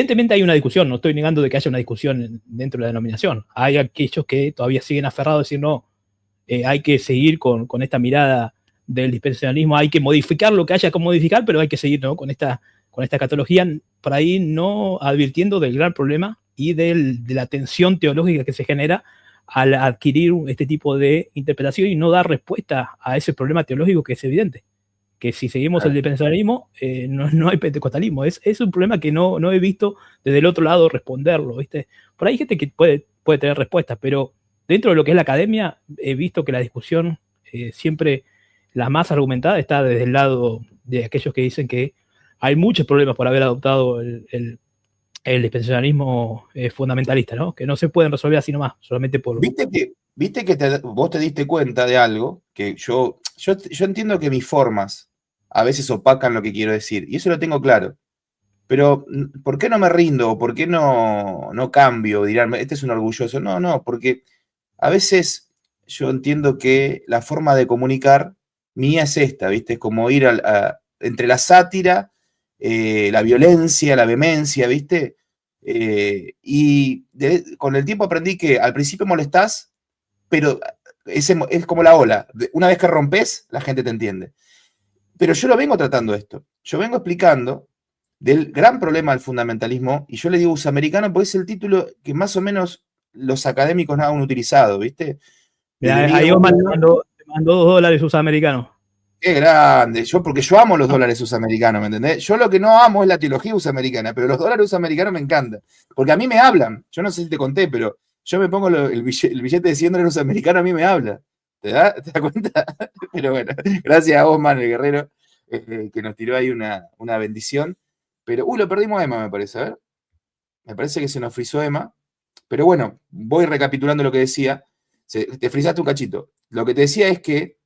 evidentemente hay una discusión, no estoy negando de que haya una discusión dentro de la denominación. Hay aquellos que todavía siguen aferrados a decir, no, hay que seguir con esta mirada del dispensacionalismo, hay que modificar lo que haya que modificar, pero hay que seguir, ¿no?, con esta catología, por ahí no advirtiendo del gran problema y de la tensión teológica que se genera al adquirir este tipo de interpretación y no dar respuesta a ese problema teológico que es evidente. Que si seguimos el dispensacionalismo, no hay pentecostalismo. Es un problema que no he visto desde el otro lado responderlo, ¿viste? Por ahí hay gente que puede tener respuestas, pero dentro de lo que es la academia, he visto que la discusión siempre, la más argumentada, está desde el lado de aquellos que dicen que hay muchos problemas por haber adoptado el dispensacionalismo fundamentalista, ¿no? Que no se pueden resolver así nomás, solamente por... Viste que vos te diste cuenta de algo, que yo entiendo que mis formas a veces opacan lo que quiero decir, y eso lo tengo claro. Pero, ¿por qué no me rindo? ¿Por qué no cambio? Dirán, este es un orgulloso. No, porque a veces yo entiendo que la forma de comunicar mía es esta, ¿viste? Es como ir entre la sátira, la violencia, la vehemencia, ¿viste? Con el tiempo aprendí que al principio molestás, pero es como la ola. Una vez que rompes, la gente te entiende. Pero yo lo vengo tratando esto. Yo vengo explicando del gran problema del fundamentalismo, y yo le digo usamericano porque es el título que más o menos los académicos no han utilizado, ¿viste? Mirá, ahí Osman te mandó $2 usamericanos. Qué grande, porque yo amo los dólares usamericanos, ¿me entendés? Yo lo que no amo es la teología usamericana, pero los dólares usamericanos me encantan, porque a mí me hablan. Yo no sé si te conté, pero yo me pongo el billete de $100 usamericanos, a mí me habla. ¿Te das cuenta? Pero bueno, gracias a Osman, el guerrero, que nos tiró ahí una bendición. Pero, lo perdimos a Emma, me parece, a ver. Me parece que se nos frizó Emma. Pero bueno, voy recapitulando lo que decía. Te frizaste un cachito. Lo que te decía es que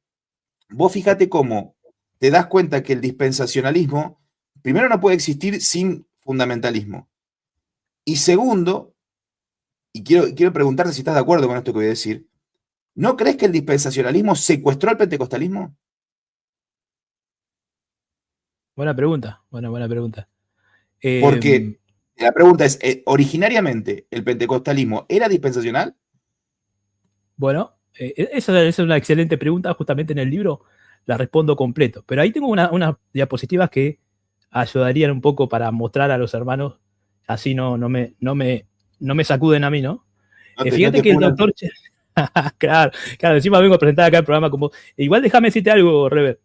vos fíjate cómo te das cuenta que el dispensacionalismo, primero, no puede existir sin fundamentalismo. Y segundo, y quiero preguntarte si estás de acuerdo con esto que voy a decir, ¿no crees que el dispensacionalismo secuestró al pentecostalismo? Buena pregunta, buena pregunta. Porque la pregunta es, ¿originariamente el pentecostalismo era dispensacional? Bueno, esa es una excelente pregunta. Justamente en el libro la respondo completo. Pero ahí tengo unas diapositivas que ayudarían un poco para mostrar a los hermanos, así no me sacuden a mí, ¿no? Fíjate que el doctor... claro, encima vengo a presentar acá el programa como... Igual déjame decirte algo, Rever.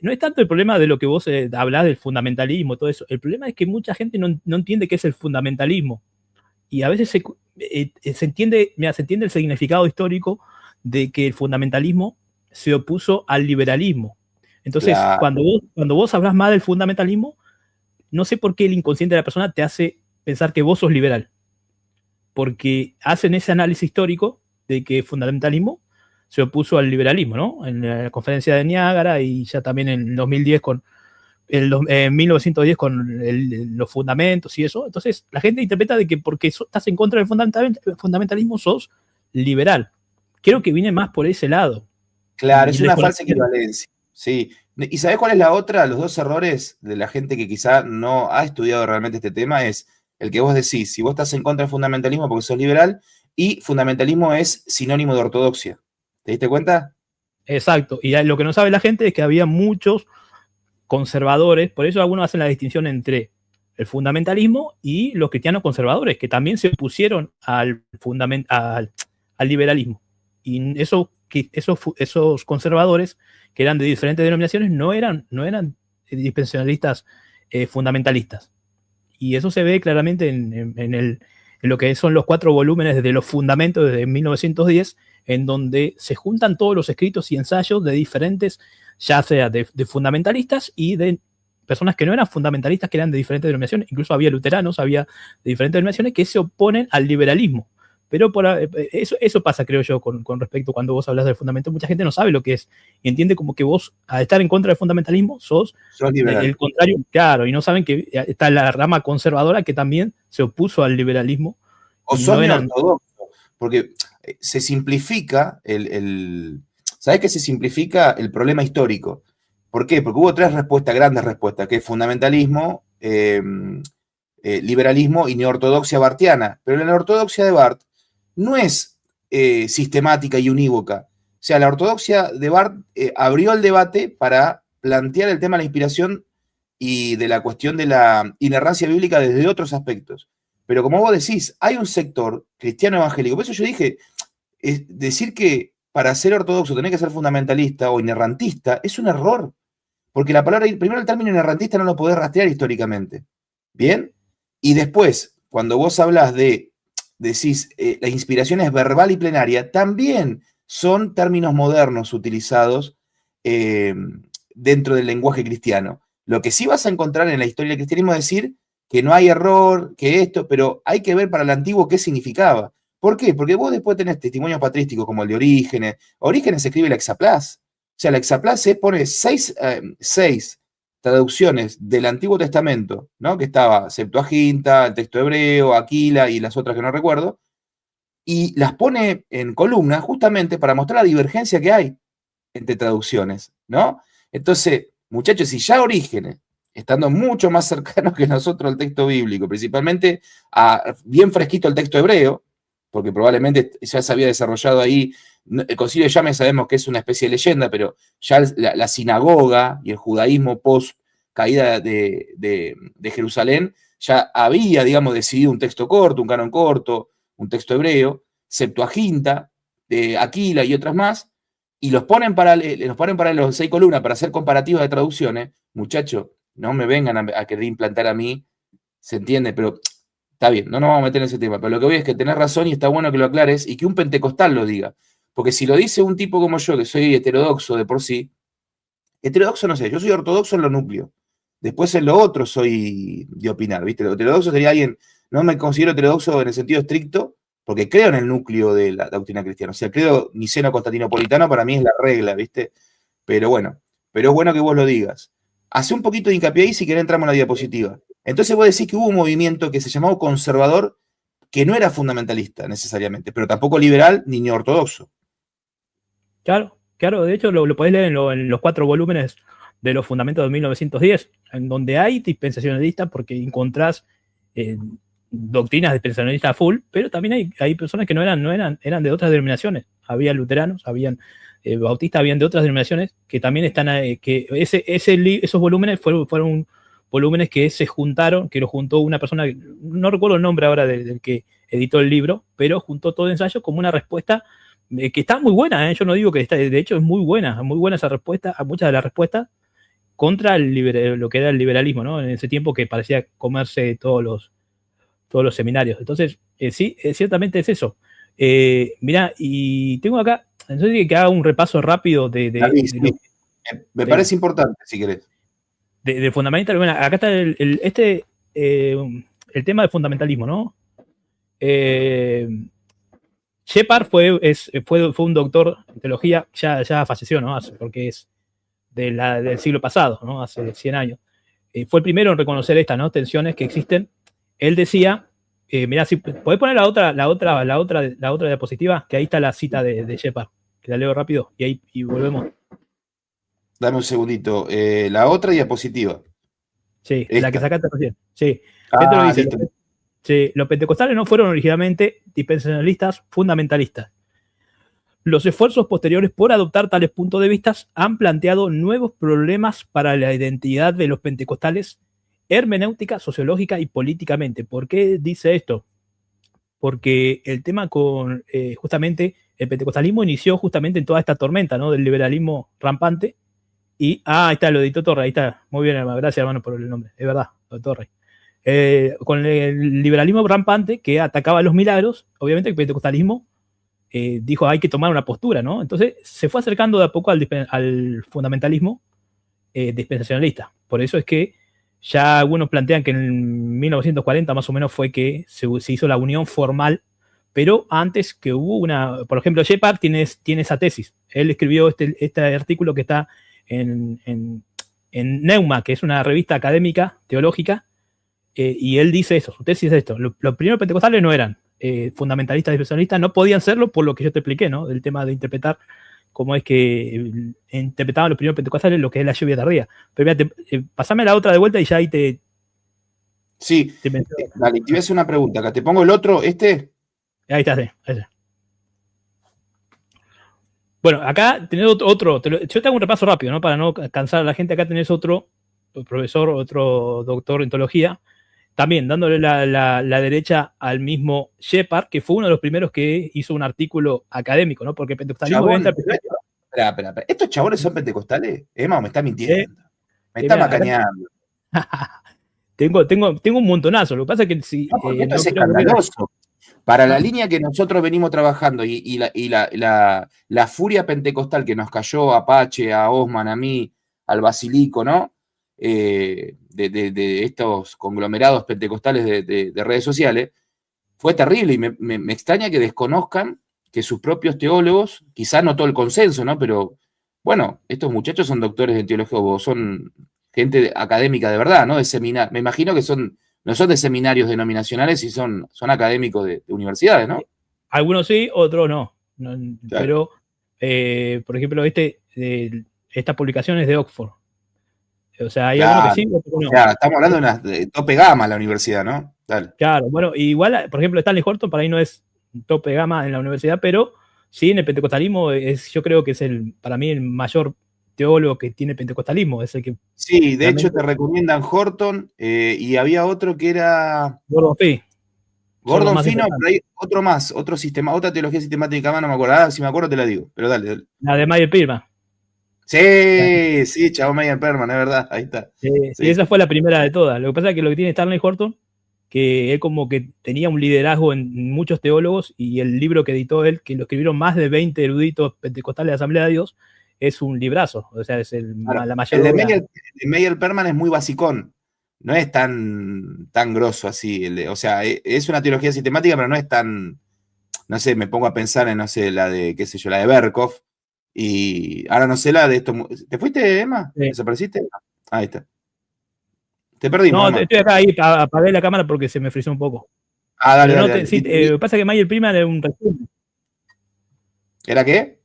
No es tanto el problema de lo que vos hablás del fundamentalismo, todo eso. El problema es que mucha gente no entiende qué es el fundamentalismo. Y a veces se entiende el significado histórico de que el fundamentalismo se opuso al liberalismo. Entonces, Claro. cuando vos hablas más del fundamentalismo, no sé por qué el inconsciente de la persona te hace pensar que vos sos liberal. Porque hacen ese análisis histórico de que el fundamentalismo se opuso al liberalismo, ¿no? En la conferencia de Niágara y ya también en 2010 en 1910 con los fundamentos y eso. Entonces la gente interpreta de que porque estás en contra del fundamentalismo sos liberal. Creo que viene más por ese lado. Claro, es una falsa equivalencia. Sí. ¿Y sabés cuál es la otra? Los dos errores de la gente que quizá no ha estudiado realmente este tema es el que vos decís, si vos estás en contra del fundamentalismo porque sos liberal, y fundamentalismo es sinónimo de ortodoxia. ¿Te diste cuenta? Exacto. Y lo que no sabe la gente es que había muchos conservadores, por eso algunos hacen la distinción entre el fundamentalismo y los cristianos conservadores, que también se opusieron al liberalismo. Y esos conservadores, que eran de diferentes denominaciones, no eran dispensacionalistas fundamentalistas. Y eso se ve claramente en lo que son los 4 volúmenes de los fundamentos desde 1910, en donde se juntan todos los escritos y ensayos de diferentes, ya sea de fundamentalistas y de personas que no eran fundamentalistas, que eran de diferentes denominaciones. Incluso había luteranos, había de diferentes denominaciones que se oponen al liberalismo. Pero eso pasa, creo yo, con respecto cuando vos hablas del fundamento. Mucha gente no sabe lo que es y entiende como que vos, al estar en contra del fundamentalismo, sos el contrario, claro, y no saben que está la rama conservadora que también se opuso al liberalismo. O sos ortodoxo, porque se simplifica ¿sabés qué se simplifica el problema histórico? ¿Por qué? Porque hubo 3 respuestas, grandes respuestas, que es fundamentalismo, liberalismo y neortodoxia barthiana. Pero la neortodoxia de Barth no es sistemática y unívoca. O sea, la ortodoxia de Barth abrió el debate para plantear el tema de la inspiración y de la cuestión de la inerrancia bíblica desde otros aspectos. Pero como vos decís, hay un sector cristiano evangélico. Por eso yo dije, decir que para ser ortodoxo tenés que ser fundamentalista o inerrantista es un error. Porque la palabra, primero el término inerrantista no lo podés rastrear históricamente. ¿Bien? Y después, cuando vos hablas decís, la inspiración es verbal y plenaria, también son términos modernos utilizados dentro del lenguaje cristiano. Lo que sí vas a encontrar en la historia del cristianismo es decir que no hay error, que esto, pero hay que ver para el antiguo qué significaba. ¿Por qué? Porque vos después tenés testimonios patrísticos como el de Orígenes. Orígenes se escribe la Hexaplaz. O sea, la Hexaplaz se pone seis traducciones del Antiguo Testamento, ¿no? Que estaba Septuaginta, el texto hebreo, Aquila y las otras que no recuerdo, y las pone en columnas justamente para mostrar la divergencia que hay entre traducciones, ¿no? Entonces, muchachos, si ya Orígenes, estando mucho más cercano que nosotros al texto bíblico, principalmente bien fresquito el texto hebreo, porque probablemente ya se había desarrollado ahí, el concilio de Yame sabemos que es una especie de leyenda, pero ya la sinagoga y el judaísmo post caída de Jerusalén ya había, digamos, decidido un texto corto, un canon corto, un texto hebreo, Septuaginta, de Aquila y otras más, y los ponen paralelos en 6 columnas para hacer comparativas de traducciones. Muchachos, no me vengan a querer implantar a mí, se entiende, pero está bien, no nos vamos a meter en ese tema, pero lo que voy es que tenés razón y está bueno que lo aclares y que un pentecostal lo diga. Porque si lo dice un tipo como yo, que soy heterodoxo de por sí, heterodoxo no sé, yo soy ortodoxo en lo núcleo. Después en lo otro soy de opinar, ¿viste? Lo heterodoxo sería alguien, no me considero heterodoxo en el sentido estricto, porque creo en el núcleo de la doctrina cristiana. O sea, creo niceno-constantinopolitano para mí es la regla, ¿viste? Pero bueno, pero es bueno que vos lo digas. Hace un poquito de hincapié ahí si querés entramos en la diapositiva. Entonces vos decís que hubo un movimiento que se llamó conservador, que no era fundamentalista necesariamente, pero tampoco liberal ni ortodoxo. Claro, claro, de hecho lo podés leer en los 4 volúmenes de los fundamentos de 1910, en donde hay dispensacionalistas porque encontrás doctrinas dispensacionalistas full, pero también hay personas que eran de otras denominaciones. Había luteranos, habían bautistas, habían de otras denominaciones que también están, esos volúmenes fueron volúmenes que se juntaron, que lo juntó una persona, no recuerdo el nombre ahora del que editó el libro, pero juntó todo el ensayo como una respuesta que está muy buena, yo no digo que está, de hecho es muy buena esa respuesta, a muchas de las respuestas contra lo que era el liberalismo, ¿no? En ese tiempo que parecía comerse todos los seminarios. Entonces, sí, ciertamente es eso. Mirá, y tengo acá, entonces que haga un repaso rápido me parece importante, si querés. De fundamental. Bueno, acá está el tema del fundamentalismo, ¿no? Shepard fue un doctor en teología, ya falleció, ¿no? Porque es del siglo pasado, ¿no? Hace 100 años. Fue el primero en reconocer estas, ¿no?, tensiones que existen. Él decía, mirá, si podés poner la otra diapositiva, que ahí está la cita de Shepard, que la leo rápido y volvemos. Dame un segundito. La otra diapositiva. Sí, Esta. la que sacaste recién. Sí. Esto lo dice. Sí, los pentecostales no fueron originalmente dispensacionalistas fundamentalistas. Los esfuerzos posteriores por adoptar tales puntos de vista han planteado nuevos problemas para la identidad de los pentecostales, hermenéutica, sociológica y políticamente. ¿Por qué dice esto? Porque el tema con justamente el pentecostalismo inició justamente en toda esta tormenta, ¿no?, del liberalismo rampante. Y, ahí está, lo editó Torre, ahí está. Muy bien, hermano, gracias, hermano, por el nombre. Es verdad, lo de Torre. Con el liberalismo rampante que atacaba los milagros, obviamente el pentecostalismo dijo hay que tomar una postura, ¿no? Entonces se fue acercando de a poco al fundamentalismo dispensacionalista. Por eso es que ya algunos plantean que en 1940 más o menos fue que se hizo la unión formal, pero antes que hubo por ejemplo, Shepard tiene esa tesis. Él escribió este artículo que está en Neuma, que es una revista académica, teológica, y él dice eso, su tesis es esto. Los primeros pentecostales no eran fundamentalistas, dispensacionalistas, no podían serlo por lo que yo te expliqué, ¿no?, del tema de interpretar cómo es que interpretaban los primeros pentecostales lo que es la lluvia tardía. Pero mira, pasame la otra de vuelta y ya ahí te Sí, dale, te voy a hacer una pregunta acá. ¿Te pongo el otro, este? Ahí está, sí, ahí está. Bueno, acá tenés otro yo te hago un repaso rápido, ¿no? Para no cansar a la gente. Acá tenés otro profesor, otro doctor en teología, también dándole la derecha al mismo Shepard, que fue uno de los primeros que hizo un artículo académico, ¿no? Porque el pentecostalismo Chabón, espera. ¿Estos chabones son pentecostales? Emma, me está mintiendo. Me está macaneando. tengo un montonazo. Lo que pasa es que si. No, porque esto es escandaloso. Para la línea que nosotros venimos trabajando y la furia pentecostal que nos cayó a Apache, a Osman, a mí, al Basilico, ¿no? De estos conglomerados pentecostales de redes sociales, fue terrible y me extraña que desconozcan que sus propios teólogos, quizás no todo el consenso, ¿no? Pero bueno, estos muchachos son doctores en teología o son gente académica de verdad, ¿no? De seminar. Me imagino que no son de seminarios denominacionales y son académicos de universidades, ¿no? Algunos sí, otros no. Claro. Pero, por ejemplo, esta publicación es de Oxford. O sea, hay Claro. algunos que sí, otros no. O sea, estamos hablando de tope gama la universidad, ¿no? Dale. Claro, bueno, igual, por ejemplo, Stanley Horton para mí no es tope gama en la universidad, pero sí en el pentecostalismo yo creo que es para mí el mayor teólogo que tiene pentecostalismo. Es el que sí, de hecho te recomiendan Horton y había otro que era Gordon Fee. Gordon Fee, pero hay otro más, otra teología sistemática más, no me acuerdo. Si me acuerdo te la digo, pero dale. La de Meyer Perman. Sí, chavo Meyer Perman, es verdad, ahí está. Sí. Y esa fue la primera de todas. Lo que pasa es que lo que tiene Stanley Horton, que él como que tenía un liderazgo en muchos teólogos, y el libro que editó él, que lo escribieron más de 20 eruditos pentecostales de la Asamblea de Dios, es un librazo. O sea, es la mayor obra. El de Meyer Perman es muy basicón. No es tan grosso así. O sea, es una teología sistemática, pero no es tan. No sé, me pongo a pensar en, no sé, la de, qué sé yo, la de Berkov. Y ahora no sé la de esto. ¿Te fuiste, Emma? Sí. ¿Desapareciste? Ahí está. Te perdimos. No, Emma. estoy acá, apagué la cámara porque se me frizó un poco. Dale, dale. Sí, lo que pasa es que Meyer Perman era un resumen. ¿Era qué?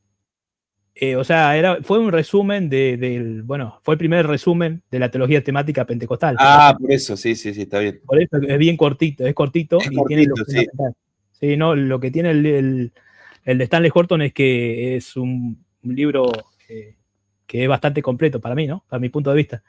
O sea, fue un resumen bueno, fue el primer resumen de la teología temática pentecostal. Por eso, sí, está bien. Por eso es bien cortito, y cortito, tiene lo fundamental. Sí, no, lo que tiene el de Stanley Horton es que es un libro que es bastante completo para mí, ¿no? Para mi punto de vista.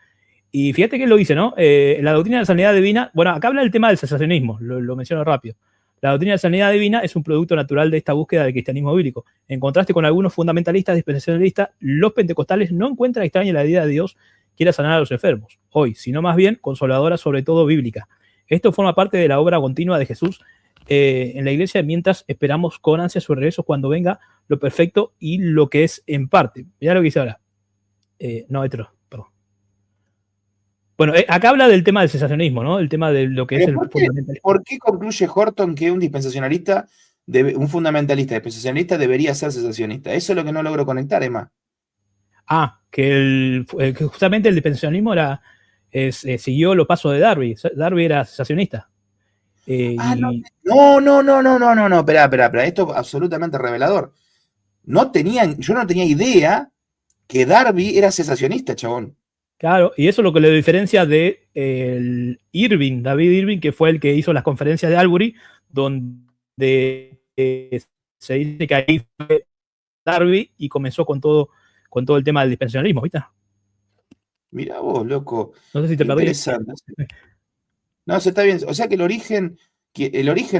Y fíjate que él lo dice, ¿no? La doctrina de la sanidad divina, bueno, acá habla del tema del cesacionismo, lo menciono rápido. La doctrina de la sanidad divina es un producto natural de esta búsqueda del cristianismo bíblico. En contraste con algunos fundamentalistas dispensacionalistas, los pentecostales no encuentran extraña la idea de Dios quiera sanar a los enfermos, hoy, sino más bien consoladora, sobre todo bíblica. Esto forma parte de la obra continua de Jesús en la iglesia, mientras esperamos con ansia su regreso cuando venga lo perfecto y lo que es en parte. Mirá lo que dice ahora. Perdón. Bueno, acá habla del tema del cesacionismo, ¿no? El tema de lo que es el fundamentalismo. ¿Por qué concluye Horton que un dispensacionalista, un fundamentalista dispensacionalista debería ser cesacionista? Eso es lo que no logro conectar, Emma. Que justamente el dispensacionalismo siguió los pasos de Darby. Darby era cesacionista. No, espera. Esto es absolutamente revelador. Yo no tenía idea que Darby era cesacionista, chabón. Claro, y eso es lo que le diferencia de David Irving, que fue el que hizo las conferencias de Albury, donde se dice que ahí fue Darby y comenzó con todo el tema del dispensacionalismo, ¿viste? Mirá vos, loco. No sé si te perdí. Interesante. No, está bien. O sea que el origen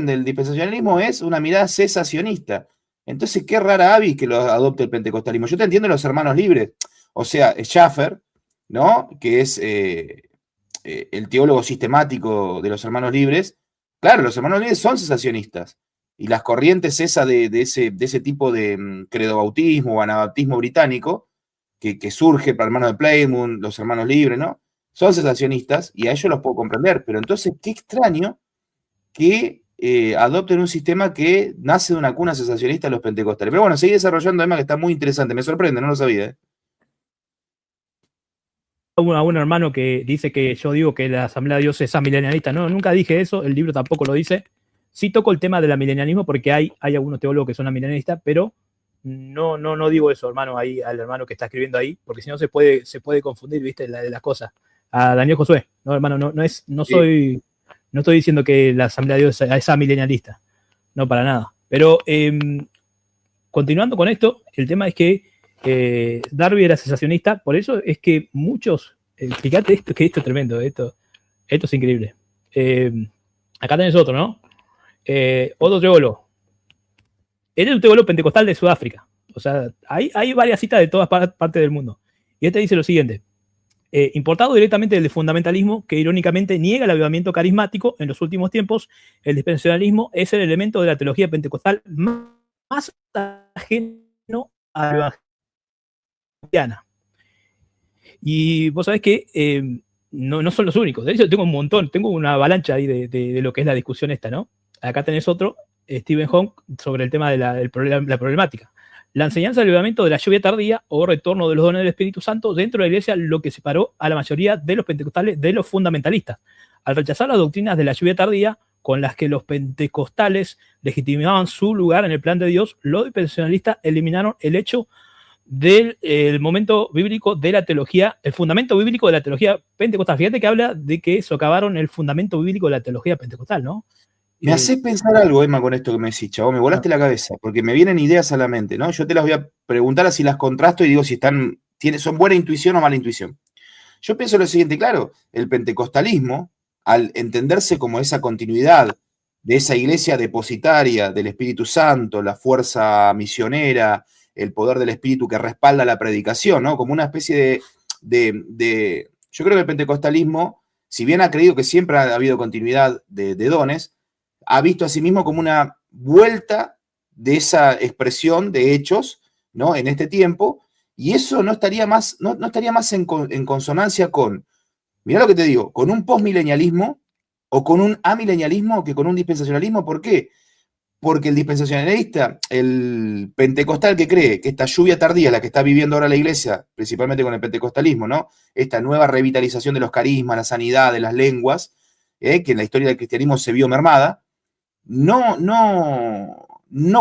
del dispensacionalismo es una mirada cesacionista. Entonces, qué rara avis que lo adopte el pentecostalismo. Yo te entiendo los hermanos libres. O sea, Schaffer, ¿no? Que es el teólogo sistemático de los hermanos libres. Claro, los hermanos libres son cesacionistas. Y las corrientes de ese tipo de credobautismo o anabaptismo británico, que surge para hermanos de Plymouth, los hermanos libres, ¿no? Son cesacionistas y a ellos los puedo comprender. Pero entonces, qué extraño que adopten un sistema que nace de una cuna cesacionista de los pentecostales. Pero bueno, seguí desarrollando, además, que está muy interesante. Me sorprende, no lo sabía. A un hermano que dice que yo digo que la Asamblea de Dios es amilenialista. No, nunca dije eso, el libro tampoco lo dice. Sí toco el tema del amilenialismo porque hay algunos teólogos que son amilenialistas, pero no digo eso, hermano, ahí al hermano que está escribiendo ahí, porque si no se puede confundir, viste, las cosas. A Daniel Josué, no, hermano, no soy No estoy diciendo que la Asamblea de Dios es amilenialista, no para nada. Pero continuando con esto, el tema es que Darby era cesacionista, por eso es que muchos, fíjate esto, que esto es tremendo, esto es increíble. Acá tenés otro, ¿no? Otro teólogo. Este es un teólogo pentecostal de Sudáfrica. O sea, hay varias citas de todas partes del mundo. Y este dice lo siguiente. Importado directamente del fundamentalismo, que irónicamente niega el avivamiento carismático en los últimos tiempos, el dispensacionalismo es el elemento de la teología pentecostal más ajeno a la evangeliana. Y vos sabés que no son los únicos. De hecho, tengo un montón, tengo una avalancha ahí de lo que es la discusión esta, ¿no? Acá tenés otro, Stephen Hong, sobre el tema de la problemática. La enseñanza del avivamiento de la lluvia tardía o retorno de los dones del Espíritu Santo dentro de la iglesia, lo que separó a la mayoría de los pentecostales de los fundamentalistas. Al rechazar las doctrinas de la lluvia tardía, con las que los pentecostales legitimaban su lugar en el plan de Dios, los dispensacionalistas eliminaron el hecho del momento bíblico de la teología, el fundamento bíblico de la teología pentecostal. Fíjate que habla de que socavaron el fundamento bíblico de la teología pentecostal, ¿no? Me haces pensar algo, Emma, con esto que me decís, chavo. Me volaste la cabeza, porque me vienen ideas a la mente, ¿no? Yo te las voy a preguntar así las contrasto y digo si son buena intuición o mala intuición. Yo pienso lo siguiente, claro, el pentecostalismo, al entenderse como esa continuidad de esa iglesia depositaria del Espíritu Santo, la fuerza misionera, el poder del Espíritu que respalda la predicación, ¿no? Como una especie de yo creo que el pentecostalismo, si bien ha creído que siempre ha habido continuidad de dones, ha visto a sí mismo como una vuelta de esa expresión de hechos, ¿no? En este tiempo, y eso no estaría más en consonancia con, mirá lo que te digo, con un postmilenialismo o con un amilenialismo que con un dispensacionalismo. ¿Por qué? Porque el dispensacionalista, el pentecostal que cree que esta lluvia tardía, la que está viviendo ahora la iglesia, principalmente con el pentecostalismo, ¿no? Esta nueva revitalización de los carismas, la sanidad, de las lenguas, que en la historia del cristianismo se vio mermada, no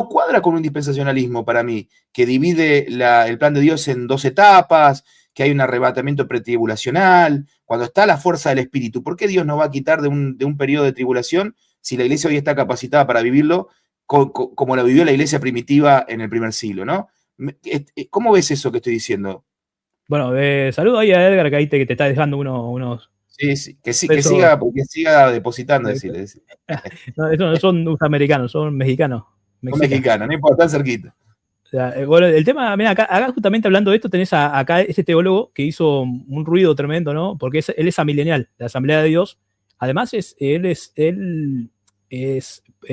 cuadra con un dispensacionalismo para mí, que divide el plan de Dios en 2 etapas, que hay un arrebatamiento pretribulacional, cuando está la fuerza del Espíritu. ¿Por qué Dios nos va a quitar de un periodo de tribulación si la iglesia hoy está capacitada para vivirlo como lo vivió la iglesia primitiva en el primer siglo, ¿no? ¿Cómo ves eso que estoy diciendo? Bueno, saludo ahí a Edgar, que ahí te está dejando unos... Sí, que siga depositando, decirle. No, esos no son americanos, son mexicanos. Son mexicanos, no importa, están cerquita. O sea, bueno, el tema, mira, acá justamente hablando de esto, tenés acá este teólogo que hizo un ruido tremendo, ¿no? Porque él es amilenial, de la Asamblea de Dios. Además, él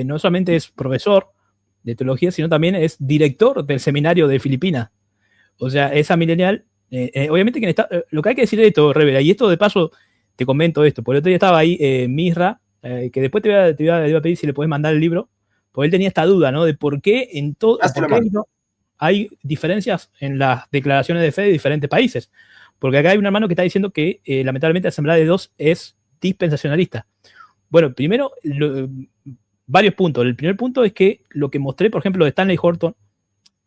no solamente es profesor de teología, sino también es director del seminario de Filipinas. O sea, es amilenial. Obviamente, lo que hay que decir de esto, Revela, y esto de paso te comento esto, porque el otro día estaba ahí Misra, que después te voy a pedir si le podés mandar el libro, porque él tenía esta duda, ¿no? De por qué hay diferencias en las declaraciones de fe de diferentes países. Porque acá hay un hermano que está diciendo que lamentablemente la Asamblea de Dios es dispensacionalista. Bueno, primero, varios puntos. El primer punto es que lo que mostré, por ejemplo, de Stanley Horton,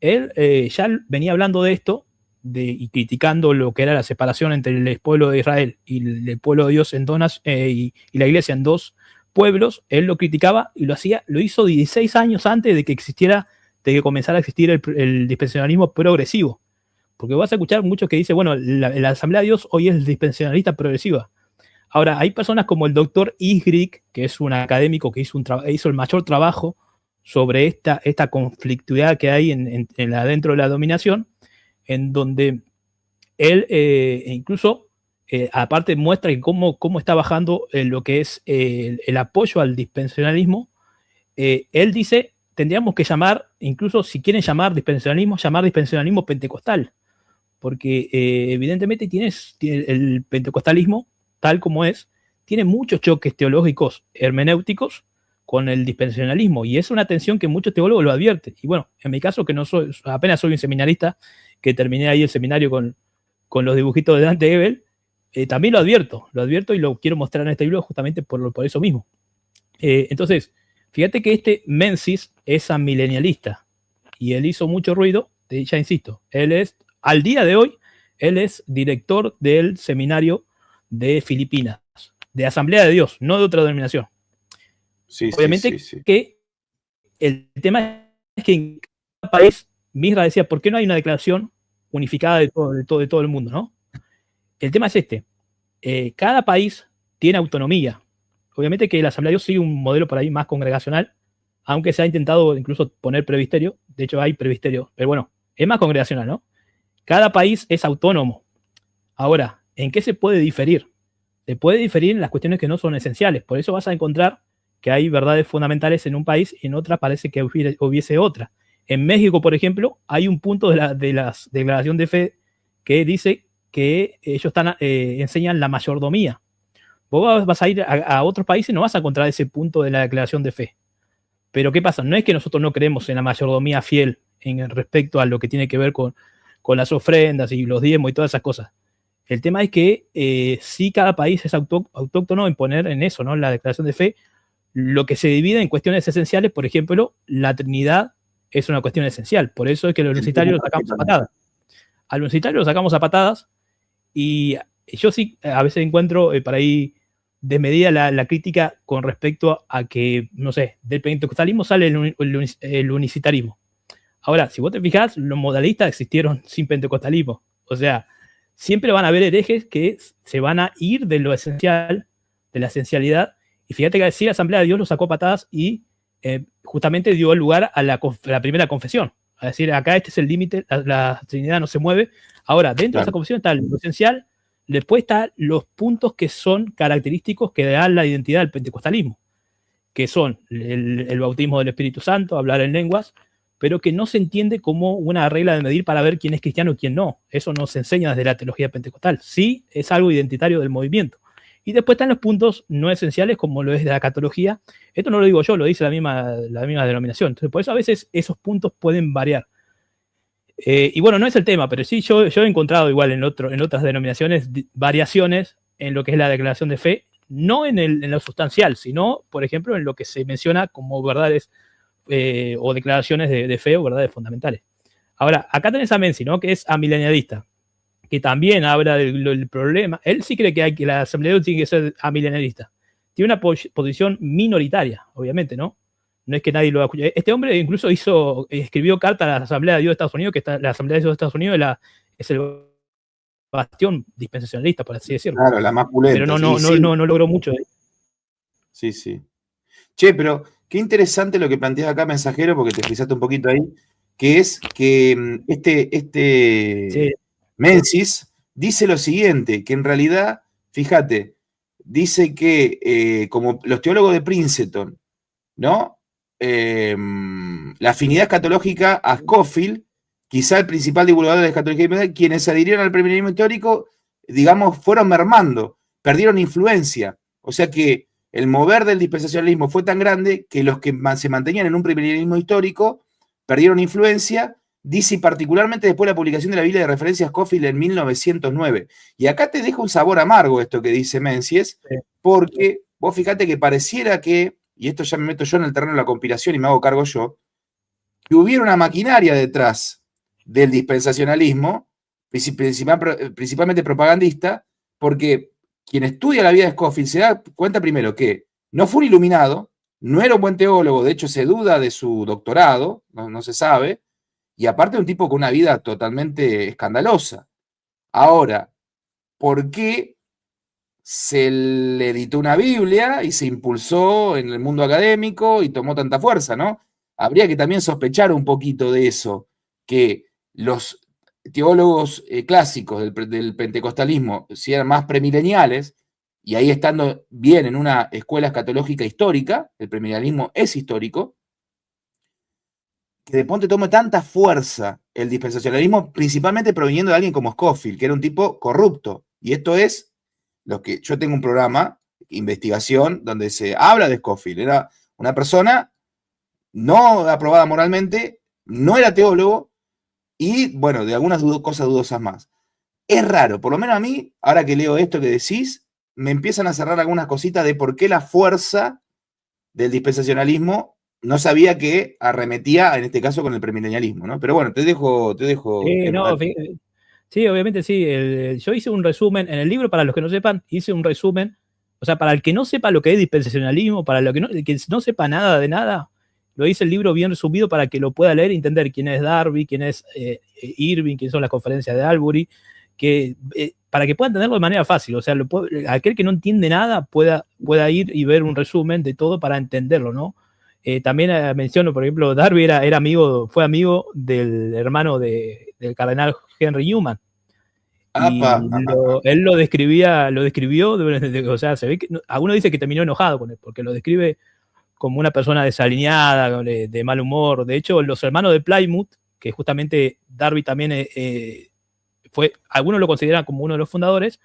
él ya venía hablando de esto y criticando lo que era la separación entre el pueblo de Israel y el pueblo de Dios en y la iglesia en 2 pueblos. Él lo criticaba y lo hizo 16 años antes de que comenzara a existir el dispensacionalismo progresivo. Porque vas a escuchar muchos que dicen, bueno, la Asamblea de Dios hoy es dispensacionalista progresiva. Ahora, hay personas como el doctor Isgrik, que es un académico que hizo el mayor trabajo sobre esta conflictividad que hay dentro de la dominación, en donde él incluso, aparte, muestra que cómo está bajando lo que es el apoyo al dispensacionalismo. Él dice, tendríamos que llamar, incluso si quieren llamar dispensacionalismo pentecostal, porque evidentemente el pentecostalismo, tal como tiene muchos choques teológicos, hermenéuticos, con el dispensacionalismo, y es una tensión que muchos teólogos lo advierten. Y bueno, en mi caso, que apenas soy un seminarista, que terminé ahí el seminario con los dibujitos de Dante Ebel, también lo advierto y lo quiero mostrar en este libro justamente por eso mismo. Entonces, fíjate que este Menzies es amilenialista, y él hizo mucho ruido, ya insisto, al día de hoy, él es director del seminario de Filipinas, de Asamblea de Dios, no de otra denominación. Sí, Obviamente que el tema es que en cada país, Misra decía, ¿por qué no hay una declaración unificada de todo el mundo, ¿no? El tema es este. Cada país tiene autonomía. Obviamente que la Asamblea de Dios sigue un modelo por ahí más congregacional, aunque se ha intentado incluso poner presbiterio. De hecho, hay presbiterio, pero bueno, es más congregacional, ¿no? Cada país es autónomo. Ahora, ¿en qué se puede diferir? Se puede diferir en las cuestiones que no son esenciales. Por eso vas a encontrar que hay verdades fundamentales en un país y en otras parece que hubiese otra. En México, por ejemplo, hay un punto de la declaración de fe que dice que ellos enseñan la mayordomía. Vos vas a ir a otros países y no vas a encontrar ese punto de la declaración de fe. Pero ¿qué pasa? No es que nosotros no creemos en la mayordomía fiel en respecto a lo que tiene que ver con las ofrendas y los diezmos y todas esas cosas. El tema es que sí cada país es autóctono en poner en eso, ¿no? La declaración de fe, lo que se divide en cuestiones esenciales, por ejemplo, la Trinidad es una cuestión esencial. Por eso es que los universitarios lo sacamos a patadas. Al universitario lo sacamos a patadas y yo sí a veces encuentro para ahí desmedida la crítica con respecto a que, no sé, del pentecostalismo sale el unicitarismo. Ahora, si vos te fijás, los modalistas existieron sin pentecostalismo. O sea, siempre van a haber herejes que se van a ir de lo esencial, de la esencialidad. Y fíjate que sí, la Asamblea de Dios lo sacó a patadas y justamente dio lugar a la primera confesión. Es decir, acá este es el límite, la Trinidad no se mueve. Ahora, dentro de esa confesión está lo esencial, después están los puntos que son característicos que dan la identidad del pentecostalismo, que son el bautismo del Espíritu Santo, hablar en lenguas, pero que no se entiende como una regla de medir para ver quién es cristiano y quién no. Eso no se enseña desde la teología pentecostal. Sí, es algo identitario del movimiento. Y después están los puntos no esenciales, como lo es de la catología. Esto no lo digo yo, lo dice la misma denominación. Entonces, por eso a veces esos puntos pueden variar. Y bueno, no es el tema, pero sí yo he encontrado igual en otras denominaciones variaciones en lo que es la declaración de fe, no en lo sustancial, sino, por ejemplo, en lo que se menciona como verdades o declaraciones de fe o verdades fundamentales. Ahora, acá tenés a Menzi, ¿no? Que es amilenialista, que también habla del problema. Él sí cree que la Asamblea de Dios tiene que ser amilenialista. Tiene una posición minoritaria, obviamente, ¿no? No es que nadie lo escuche. Este hombre incluso escribió carta a la Asamblea de Dios de Estados Unidos, que la Asamblea de Dios de Estados Unidos es el bastión dispensacionalista, por así decirlo. Claro, la más pulenta. Pero no logró mucho. Sí, sí. Che, pero qué interesante lo que planteas acá, mensajero, porque te fijaste un poquito ahí, que es que sí. Menzies dice lo siguiente, que en realidad, fíjate, dice que como los teólogos de Princeton, ¿no? La afinidad escatológica a Scofield, quizá el principal divulgador de la escatología, quienes adhirieron al premilenialismo histórico, digamos, fueron mermando, perdieron influencia. O sea que el mover del dispensacionalismo fue tan grande que los que se mantenían en un premilenialismo histórico perdieron influencia, dice, particularmente después de la publicación de la Biblia de referencia a Scofield en 1909. Y acá te deja un sabor amargo esto que dice Menzies, porque vos fíjate que pareciera que, y esto ya me meto yo en el terreno de la conspiración y me hago cargo yo, que hubiera una maquinaria detrás del dispensacionalismo, principalmente propagandista, porque quien estudia la vida de Scofield se da cuenta primero que no fue un iluminado, no era un buen teólogo, de hecho se duda de su doctorado, no se sabe, y aparte un tipo con una vida totalmente escandalosa. Ahora, ¿por qué se le editó una Biblia y se impulsó en el mundo académico y tomó tanta fuerza, ¿no? Habría que también sospechar un poquito de eso, que los teólogos clásicos del pentecostalismo, si eran más premileniales, y ahí estando bien en una escuela escatológica histórica, el premilenialismo es histórico, que de pronto tome tanta fuerza el dispensacionalismo, principalmente proveniendo de alguien como Scofield, que era un tipo corrupto. Y esto es lo que yo tengo un programa, investigación, donde se habla de Scofield. Era una persona no aprobada moralmente, no era teólogo, y bueno, de algunas cosas dudosas más. Es raro, por lo menos a mí, ahora que leo esto que decís, me empiezan a cerrar algunas cositas de por qué la fuerza del dispensacionalismo no sabía que arremetía, en este caso, con el premilenialismo, ¿no? Pero bueno, te dejo. Sí, obviamente sí. Yo hice un resumen, en el libro, para los que no sepan, hice un resumen O sea, para el que no sepa lo que es dispensacionalismo, para el que no sepa nada de nada, lo dice el libro bien resumido para que lo pueda leer y entender quién es Darby, quién es Irving, quién son las conferencias de Albury, para que pueda entenderlo de manera fácil. O sea, aquel que no entiende nada pueda ir y ver un resumen de todo para entenderlo, ¿no? También menciono, por ejemplo, Darby fue amigo del hermano del cardenal Henry Newman. Y él lo describió, o sea, se ve que alguno dice que terminó enojado con él, porque lo describe como una persona desalineada, de mal humor. De hecho, los hermanos de Plymouth, que justamente Darby también algunos lo consideran como uno de los fundadores,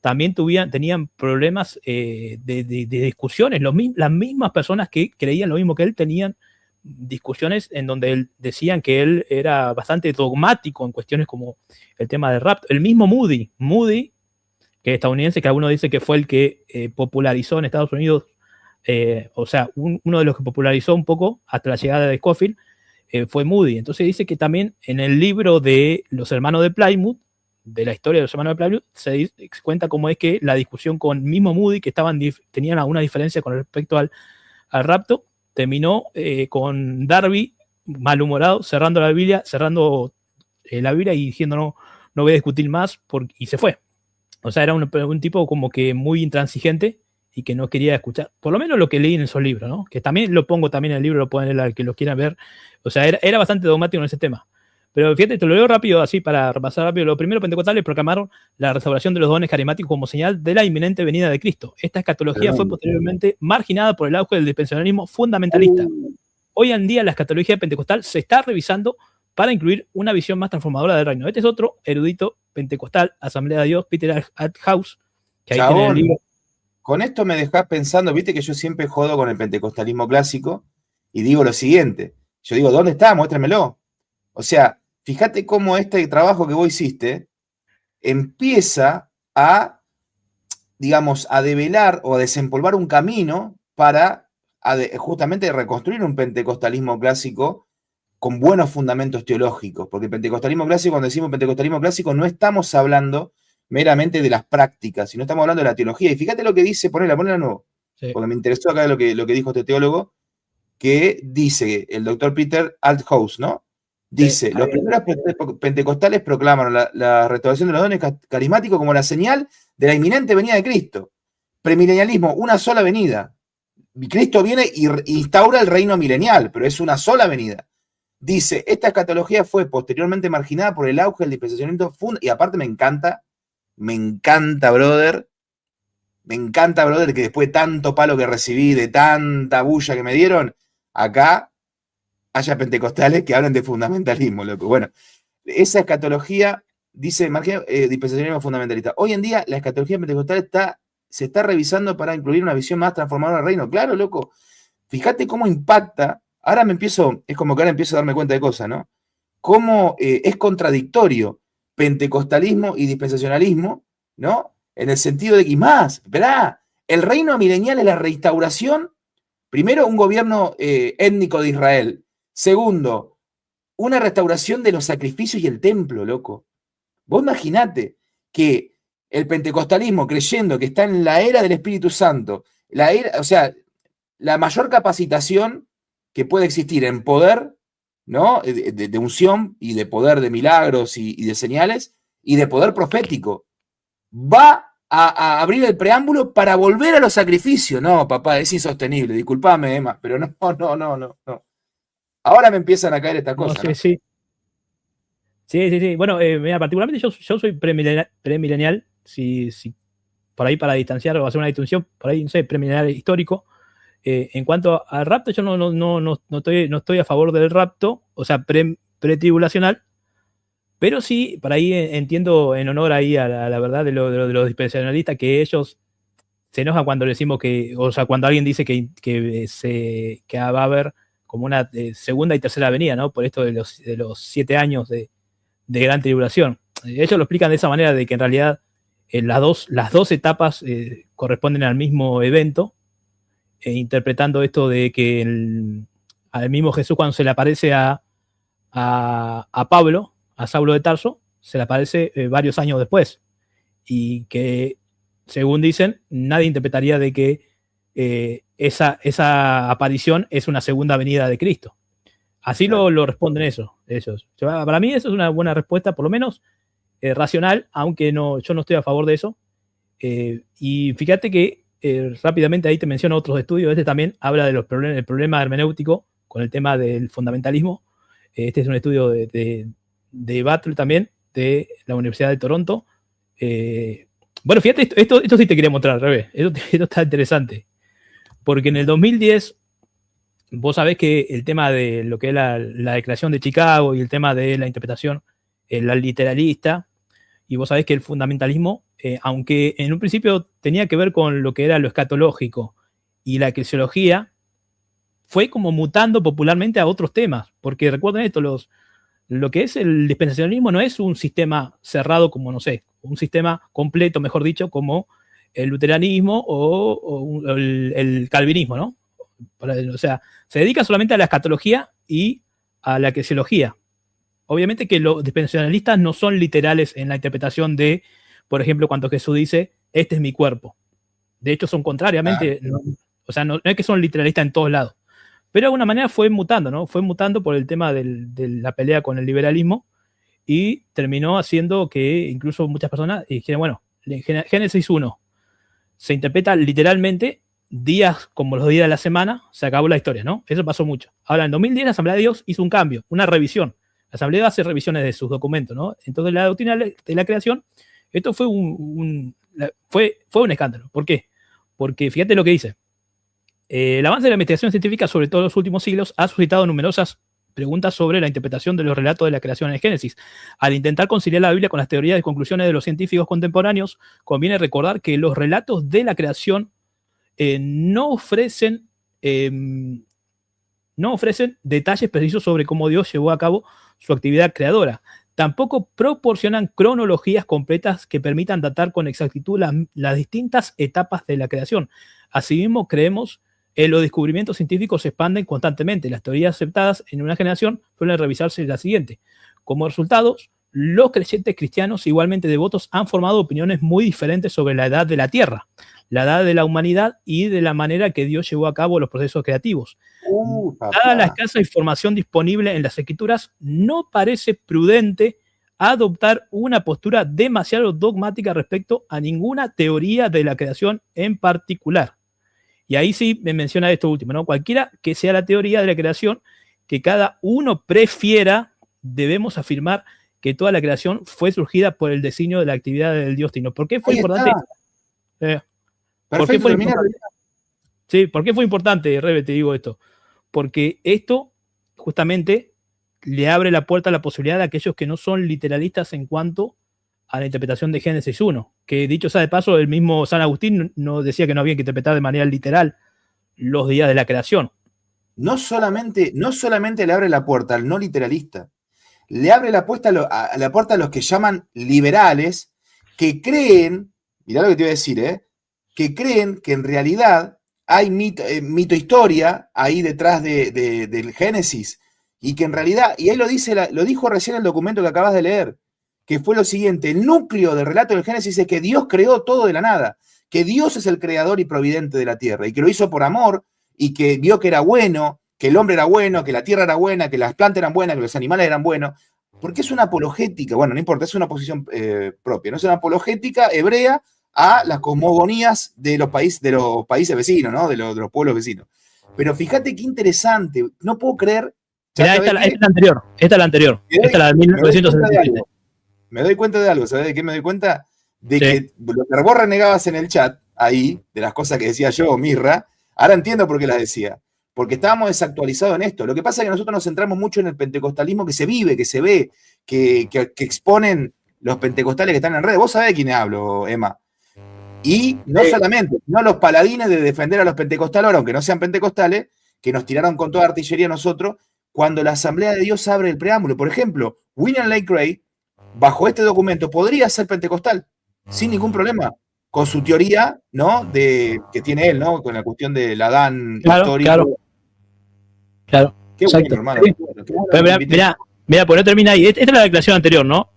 también tenían problemas de discusiones. Las mismas personas que creían lo mismo que él tenían discusiones en donde él decían que él era bastante dogmático en cuestiones como el tema del rapto. El mismo Moody, que es estadounidense, que alguno dice que fue el que popularizó en Estados Unidos, o sea, uno de los que popularizó un poco hasta la llegada de Scofield, fue Moody. Entonces dice que también en el libro de los hermanos de Plymouth, de la historia de los hermanos de Plymouth, se cuenta cómo es que la discusión con mismo Moody, que tenían alguna diferencia con respecto al rapto, terminó con Darby malhumorado, cerrando la Biblia y diciendo no voy a discutir más, y se fue. O sea, era un tipo como que muy intransigente y que no quería escuchar, por lo menos lo que leí en esos libros, ¿no? Que también lo pongo también en el libro, lo pueden leer al que lo quieran ver. O sea, era bastante dogmático en ese tema. Pero fíjate, te lo leo rápido, así para repasar rápido. Los primeros pentecostales proclamaron la restauración de los dones carismáticos como señal de la inminente venida de Cristo. Esta escatología fue posteriormente marginada por el auge del dispensacionalismo fundamentalista. Hoy en día la escatología pentecostal se está revisando para incluir una visión más transformadora del reino. Este es otro erudito pentecostal, Asamblea de Dios, Peter Althaus, que ahí tiene el libro. Con esto me dejás pensando, viste que yo siempre jodo con el pentecostalismo clásico y digo lo siguiente. Yo digo, ¿dónde está? Muéstramelo. O sea, fíjate cómo este trabajo que vos hiciste empieza a, digamos, a develar o a desempolvar un camino para justamente reconstruir un pentecostalismo clásico con buenos fundamentos teológicos. Porque el pentecostalismo clásico, cuando decimos pentecostalismo clásico, no estamos hablando meramente de las prácticas, sino estamos hablando de la teología. Y fíjate lo que dice, ponela de nuevo, sí, porque me interesó acá lo que dijo este teólogo, que dice el doctor Peter Althaus, ¿no? Dice, sí, los primeros pentecostales proclamaron la restauración de los dones carismáticos como la señal de la inminente venida de Cristo. Premilenialismo, una sola venida. Cristo viene y instaura el reino milenial, pero es una sola venida. Dice, esta escatología fue posteriormente marginada por el auge del dispensacionalismo y aparte me encanta, brother, que después de tanto palo que recibí, de tanta bulla que me dieron, acá haya pentecostales que hablen de fundamentalismo, loco. Bueno, esa escatología, dice dispensacionalismo fundamentalista. Hoy en día la escatología pentecostal se está revisando para incluir una visión más transformadora del reino. Claro, loco. Fíjate cómo impacta. Ahora es como que ahora empiezo a darme cuenta de cosas, ¿no? Cómo es contradictorio pentecostalismo y dispensacionalismo, ¿no? En el sentido de que, más, ¿verdad? El reino milenial es la restauración, primero, un gobierno étnico de Israel. Segundo, una restauración de los sacrificios y el templo, loco. Vos imaginate que el pentecostalismo, creyendo que está en la era del Espíritu Santo, o sea, la mayor capacitación que puede existir en poder, ¿no? De unción y de poder de milagros y de señales y de poder profético, va a abrir el preámbulo para volver a los sacrificios. No, papá, es insostenible. Disculpame, Emma, pero no. Ahora me empiezan a caer estas cosas. No, sí, ¿no? Sí. Bueno, mira, particularmente yo soy premilenial, si por ahí para distanciar o hacer una distinción, por ahí, no sé, premilenial histórico. En cuanto al rapto, yo no estoy a favor del rapto, o sea, pretribulacional, pero sí, por ahí entiendo, en honor ahí a la verdad de los dispensacionalistas, que ellos se enojan cuando decimos o sea, cuando alguien dice que va a haber como una segunda y tercera venida, ¿no? Por esto de los 7 años de gran tribulación. Ellos lo explican de esa manera, de que en realidad las dos etapas corresponden al mismo evento, interpretando esto de que al mismo Jesús, cuando se le aparece a Pablo, a Saulo de Tarso, se le aparece varios años después, y que según dicen, nadie interpretaría de que esa aparición es una segunda venida de Cristo. Así Claro. lo responden ellos. Para mí eso es una buena respuesta, por lo menos racional, aunque yo no estoy a favor de eso. Y fíjate que rápidamente ahí te menciono otros estudios. Este también habla del problema hermenéutico con el tema del fundamentalismo. Este es un estudio de Battle también, de la Universidad de Toronto. Bueno, fíjate, esto sí te quería mostrar, al revés. Esto está interesante. Porque en el 2010, vos sabés que el tema de lo que es la Declaración de Chicago y el tema de la interpretación, la literalista, y vos sabés que el fundamentalismo, aunque en un principio tenía que ver con lo que era lo escatológico y la eclesiología, fue como mutando popularmente a otros temas. Porque recuerden esto, lo que es el dispensacionalismo no es un sistema cerrado como, no sé, un sistema completo, mejor dicho, como el luteranismo o el calvinismo, ¿no? O sea, se dedica solamente a la escatología y a la eclesiología. Obviamente que los dispensacionalistas no son literales en la interpretación de, por ejemplo, cuando Jesús dice, este es mi cuerpo. De hecho, son contrariamente, o sea, no es que son literalistas en todos lados. Pero de alguna manera fue mutando, ¿no? Fue mutando por el tema de la pelea con el liberalismo y terminó haciendo que incluso muchas personas dijeran, bueno, Génesis 1 se interpreta literalmente días como los días de la semana, se acabó la historia, ¿no? Eso pasó mucho. Ahora, en 2010 la Asamblea de Dios hizo un cambio, una revisión. La Asamblea hace revisiones de sus documentos, ¿no? Entonces, la doctrina de la creación, esto fue fue un escándalo. ¿Por qué? Porque fíjate lo que dice. El avance de la investigación científica, sobre todo en los últimos siglos, ha suscitado numerosas preguntas sobre la interpretación de los relatos de la creación en el Génesis. Al intentar conciliar la Biblia con las teorías y conclusiones de los científicos contemporáneos, conviene recordar que los relatos de la creación no ofrecen detalles precisos sobre cómo Dios llevó a cabo su actividad creadora. Tampoco proporcionan cronologías completas que permitan datar con exactitud las distintas etapas de la creación. Asimismo, creemos los descubrimientos científicos se expanden constantemente. Las teorías aceptadas en una generación suelen revisarse en la siguiente. Como resultado, los creyentes cristianos igualmente devotos han formado opiniones muy diferentes sobre la edad de la Tierra, la edad de la humanidad y de la manera que Dios llevó a cabo los procesos creativos. Dada la escasa información disponible en las Escrituras, no parece prudente adoptar una postura demasiado dogmática respecto a ninguna teoría de la creación en particular. Y ahí sí me menciona esto último, ¿no? Cualquiera que sea la teoría de la creación que cada uno prefiera, debemos afirmar que toda la creación fue surgida por el designio de la actividad del Dios Trino. ¿Por qué fue importante? ¿Por qué fue importante? Sí, ¿por qué fue importante, Rebe, te digo esto? Porque esto justamente le abre la puerta a la posibilidad de aquellos que no son literalistas en cuanto a la interpretación de Génesis 1, que dicho sea de paso, el mismo San Agustín no decía que no había que interpretar de manera literal los días de la creación. No solamente le abre la puerta al no literalista, le abre la puerta a los que llaman liberales, que creen, mirá lo que te voy a decir, que creen que en realidad hay mito historia ahí detrás del Génesis, y que en realidad, y ahí lo dijo recién el documento que acabas de leer, que fue lo siguiente: el núcleo del relato del Génesis es que Dios creó todo de la nada, que Dios es el creador y providente de la tierra, y que lo hizo por amor, y que vio que era bueno, que el hombre era bueno, que la tierra era buena, que las plantas eran buenas, que los animales eran buenos, porque es una apologética, bueno, no importa, es una posición propia, no es una apologética hebrea a las cosmogonías de los países vecinos, ¿no? De los pueblos vecinos. Pero fíjate qué interesante, no puedo creer. Mirá, esta es la anterior, esta es la de 1977. Me doy cuenta de algo, ¿sabes de qué me doy cuenta? De que lo que vos renegabas en el chat, ahí, de las cosas que decía yo, Mirra, ahora entiendo por qué las decía. Porque estábamos desactualizados en esto. Lo que pasa es que nosotros nos centramos mucho en el pentecostalismo que se vive, que se ve, que exponen los pentecostales que están en redes. Vos sabés de quién hablo, Emma. Y no solamente, sino los paladines de defender a los pentecostales, aunque no sean pentecostales, que nos tiraron con toda artillería a nosotros, cuando la Asamblea de Dios abre el preámbulo. Por ejemplo, William Lane Craig, bajo este documento, podría ser pentecostal, sin ningún problema, con su teoría, ¿no? Que tiene él, ¿no? Con la cuestión del Adán histórico. Claro. Qué exacto. bueno, hermano. Mirá, pues no termina ahí. Esta es la declaración anterior, ¿no?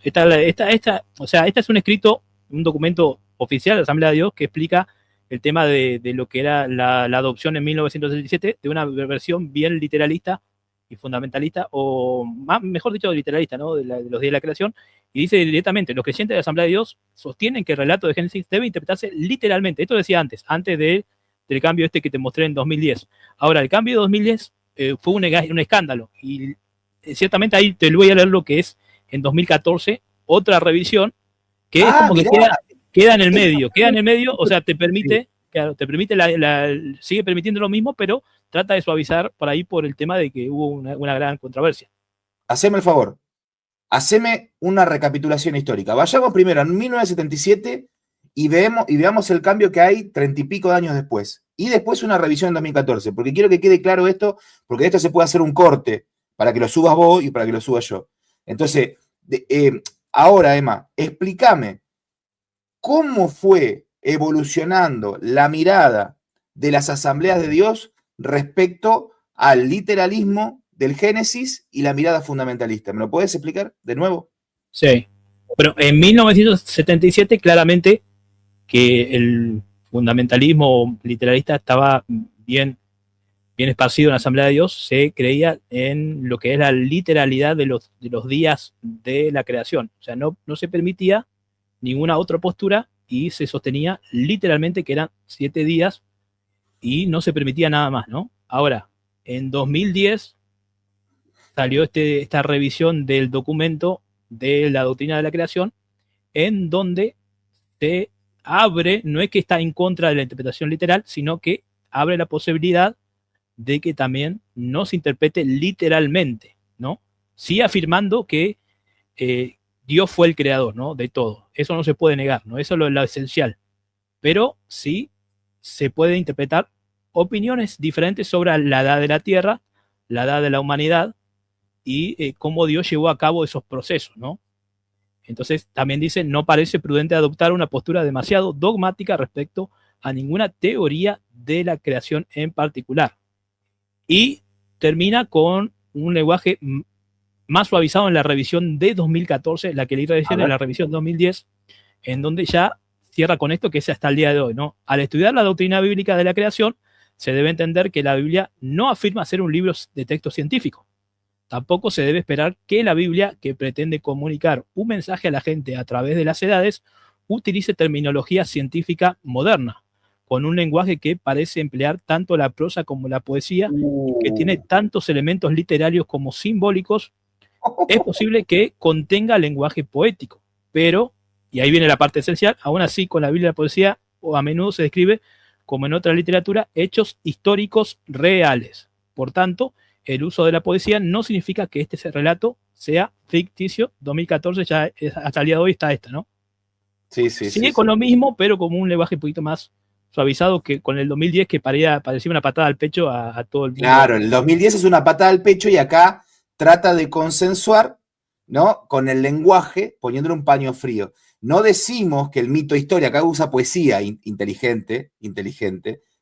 O sea, este es un escrito, un documento oficial de la Asamblea de Dios que explica el tema de lo que era la adopción en 1977 de una versión bien literalista y fundamentalista, o más, mejor dicho, literalista, ¿no? De los días de la creación, y dice directamente, los creyentes de la Asamblea de Dios sostienen que el relato de Génesis debe interpretarse literalmente. Esto decía antes del cambio este que te mostré en 2010. Ahora, el cambio de 2010 fue un escándalo, y ciertamente ahí te voy a leer lo que es en 2014, otra revisión, que es como que queda en el medio, o sea, te permite, claro, sigue permitiendo lo mismo, pero trata de suavizar por ahí por el tema de que hubo una gran controversia. Haceme el favor, haceme una recapitulación histórica. Vayamos primero en 1977 y veamos el cambio que hay 30 y pico de años después. Y después una revisión en 2014, porque quiero que quede claro esto, porque de esto se puede hacer un corte para que lo subas vos y para que lo suba yo. Entonces, ahora, Emma, explícame cómo fue evolucionando la mirada de las asambleas de Dios respecto al literalismo del Génesis y la mirada fundamentalista. ¿Me lo puedes explicar de nuevo? Sí, pero en 1977 claramente que el fundamentalismo literalista estaba bien esparcido en la Asamblea de Dios, se creía en lo que es la literalidad de los días de la creación. O sea, no se permitía ninguna otra postura y se sostenía literalmente que eran 7 días y no se permitía nada más, ¿no? Ahora, en 2010 salió esta revisión del documento de la doctrina de la creación, en donde se abre, no es que está en contra de la interpretación literal, sino que abre la posibilidad de que también no se interprete literalmente, ¿no? Sí afirmando que Dios fue el creador, ¿no? De todo. Eso no se puede negar, ¿no? Eso es lo esencial. Pero sí se puede interpretar opiniones diferentes sobre la edad de la Tierra, la edad de la humanidad y cómo Dios llevó a cabo esos procesos, ¿no? Entonces también dice, no parece prudente adoptar una postura demasiado dogmática respecto a ninguna teoría de la creación en particular. Y termina con un lenguaje más suavizado en la revisión de 2014, la que leí recién en la revisión 2010, en donde ya cierra con esto que es hasta el día de hoy, ¿no? Al estudiar la doctrina bíblica de la creación, se debe entender que la Biblia no afirma ser un libro de texto científico. Tampoco se debe esperar que la Biblia, que pretende comunicar un mensaje a la gente a través de las edades, utilice terminología científica moderna, con un lenguaje que parece emplear tanto la prosa como la poesía, y que tiene tantos elementos literarios como simbólicos. Es posible que contenga lenguaje poético, pero, y ahí viene la parte esencial, aún así con la Biblia y la poesía o a menudo se describe, como en otra literatura, hechos históricos reales. Por tanto, el uso de la poesía no significa que este relato sea ficticio. 2014 ya hasta el día de hoy está ¿no? Sí. Sigue con lo mismo, pero como un lenguaje un poquito más suavizado que con el 2010, que parecía una patada al pecho a todo el mundo. Claro, el 2010 es una patada al pecho y acá trata de consensuar, ¿no? Con el lenguaje, poniéndole un paño frío. No decimos que el mito historia, acá usa poesía inteligente,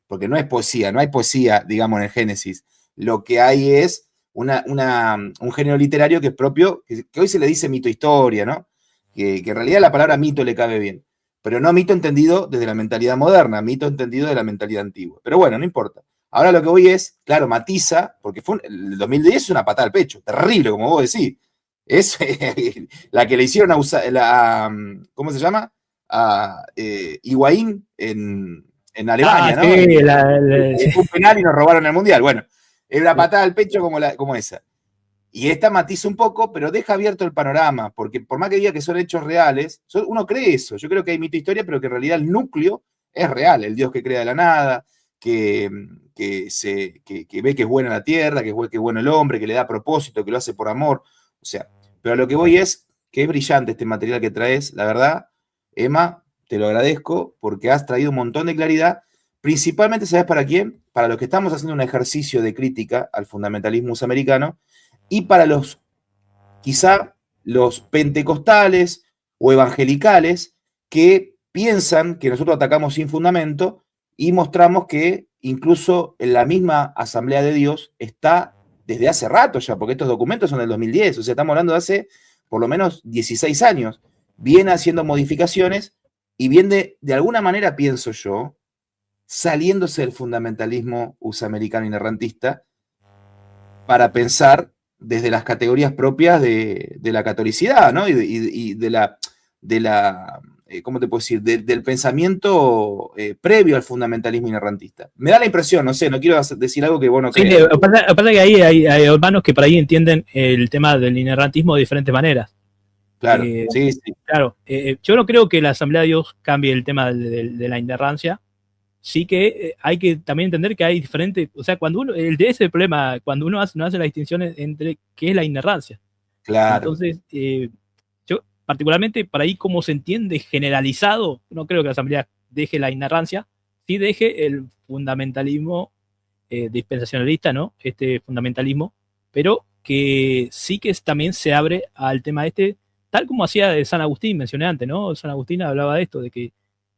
porque no es poesía, no hay poesía, digamos, en el Génesis. Lo que hay es un género literario que es propio, que hoy se le dice mito historia, ¿no? Que en realidad la palabra mito le cabe bien. Pero no mito entendido desde la mentalidad moderna, mito entendido de la mentalidad antigua. Pero bueno, no importa. Ahora lo que voy es, claro, matiza, porque el 2010 es una patada al pecho, terrible, como vos decís. Es la que le hicieron a ¿cómo se llama? A Higuaín en Alemania, ¿no? Sí, un penal y nos robaron el Mundial. Bueno, es una patada al pecho como esa. Y esta matiza un poco, pero deja abierto el panorama, porque por más que diga que son hechos reales, uno cree eso. Yo creo que hay mito historia, pero que en realidad el núcleo es real. El Dios que crea de la nada, que ve que es buena la tierra, que es bueno el hombre, que le da propósito, que lo hace por amor. O sea, pero a lo que voy es que es brillante este material que traes, la verdad. Emma, te lo agradezco porque has traído un montón de claridad. Principalmente, ¿sabes para quién? Para los que estamos haciendo un ejercicio de crítica al fundamentalismo americano y para quizá los pentecostales o evangelicales que piensan que nosotros atacamos sin fundamento y mostramos que incluso en la misma Asamblea de Dios está desde hace rato ya, porque estos documentos son del 2010, o sea, estamos hablando de hace por lo menos 16 años, viene haciendo modificaciones y viene, de alguna manera, pienso yo, saliéndose del fundamentalismo usamericano inerrantista para pensar desde las categorías propias de la catolicidad, ¿no? Y de la ¿cómo te puedo decir? Del pensamiento previo al fundamentalismo inerrantista. Me da la impresión, no sé, no quiero decir algo que vos no Sí, creas. lo que pasa es que ahí hay hermanos que por ahí entienden el tema del inerrantismo de diferentes maneras. Claro, sí, sí. Claro, yo no creo que la Asamblea de Dios cambie el tema de la inerrancia. Sí que hay que también entender que hay diferentes, o sea, cuando uno, ese es el problema, cuando uno no hace la distinción entre qué es la inerrancia. Claro. Entonces, yo particularmente para ahí como se entiende generalizado, no creo que la Asamblea deje la inerrancia, sí deje el fundamentalismo dispensacionalista, ¿no? Este fundamentalismo, pero que sí que también se abre al tema tal como hacía de San Agustín, mencioné antes, ¿no? San Agustín hablaba de esto, de que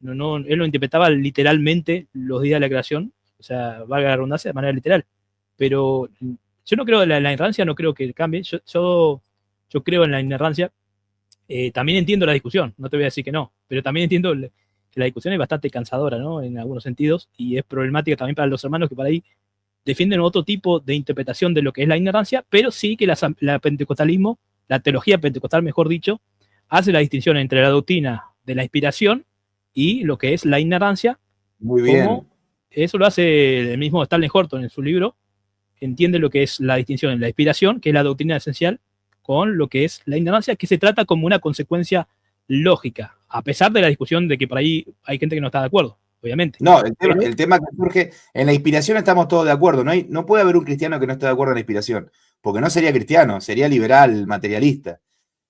él lo interpretaba literalmente los días de la creación, o sea, valga la redundancia, de manera literal. Pero yo no creo, la inerrancia no creo que cambie, yo creo en la inerrancia. También entiendo la discusión, no te voy a decir que no, pero también entiendo que la discusión es bastante cansadora, ¿no? En algunos sentidos, y es problemática también para los hermanos que por ahí defienden otro tipo de interpretación de lo que es la ignorancia, pero sí que la pentecostalismo, la teología pentecostal, mejor dicho, hace la distinción entre la doctrina de la inspiración y lo que es la ignorancia, Muy como bien. eso lo hace el mismo Stanley Horton en su libro, entiende lo que es la distinción en la inspiración, que es la doctrina esencial, con lo que es la ignorancia, que se trata como una consecuencia lógica, a pesar de la discusión de que por ahí hay gente que no está de acuerdo, obviamente. No, el tema que surge, en la inspiración estamos todos de acuerdo, no puede haber un cristiano que no esté de acuerdo en la inspiración, porque no sería cristiano, sería liberal, materialista.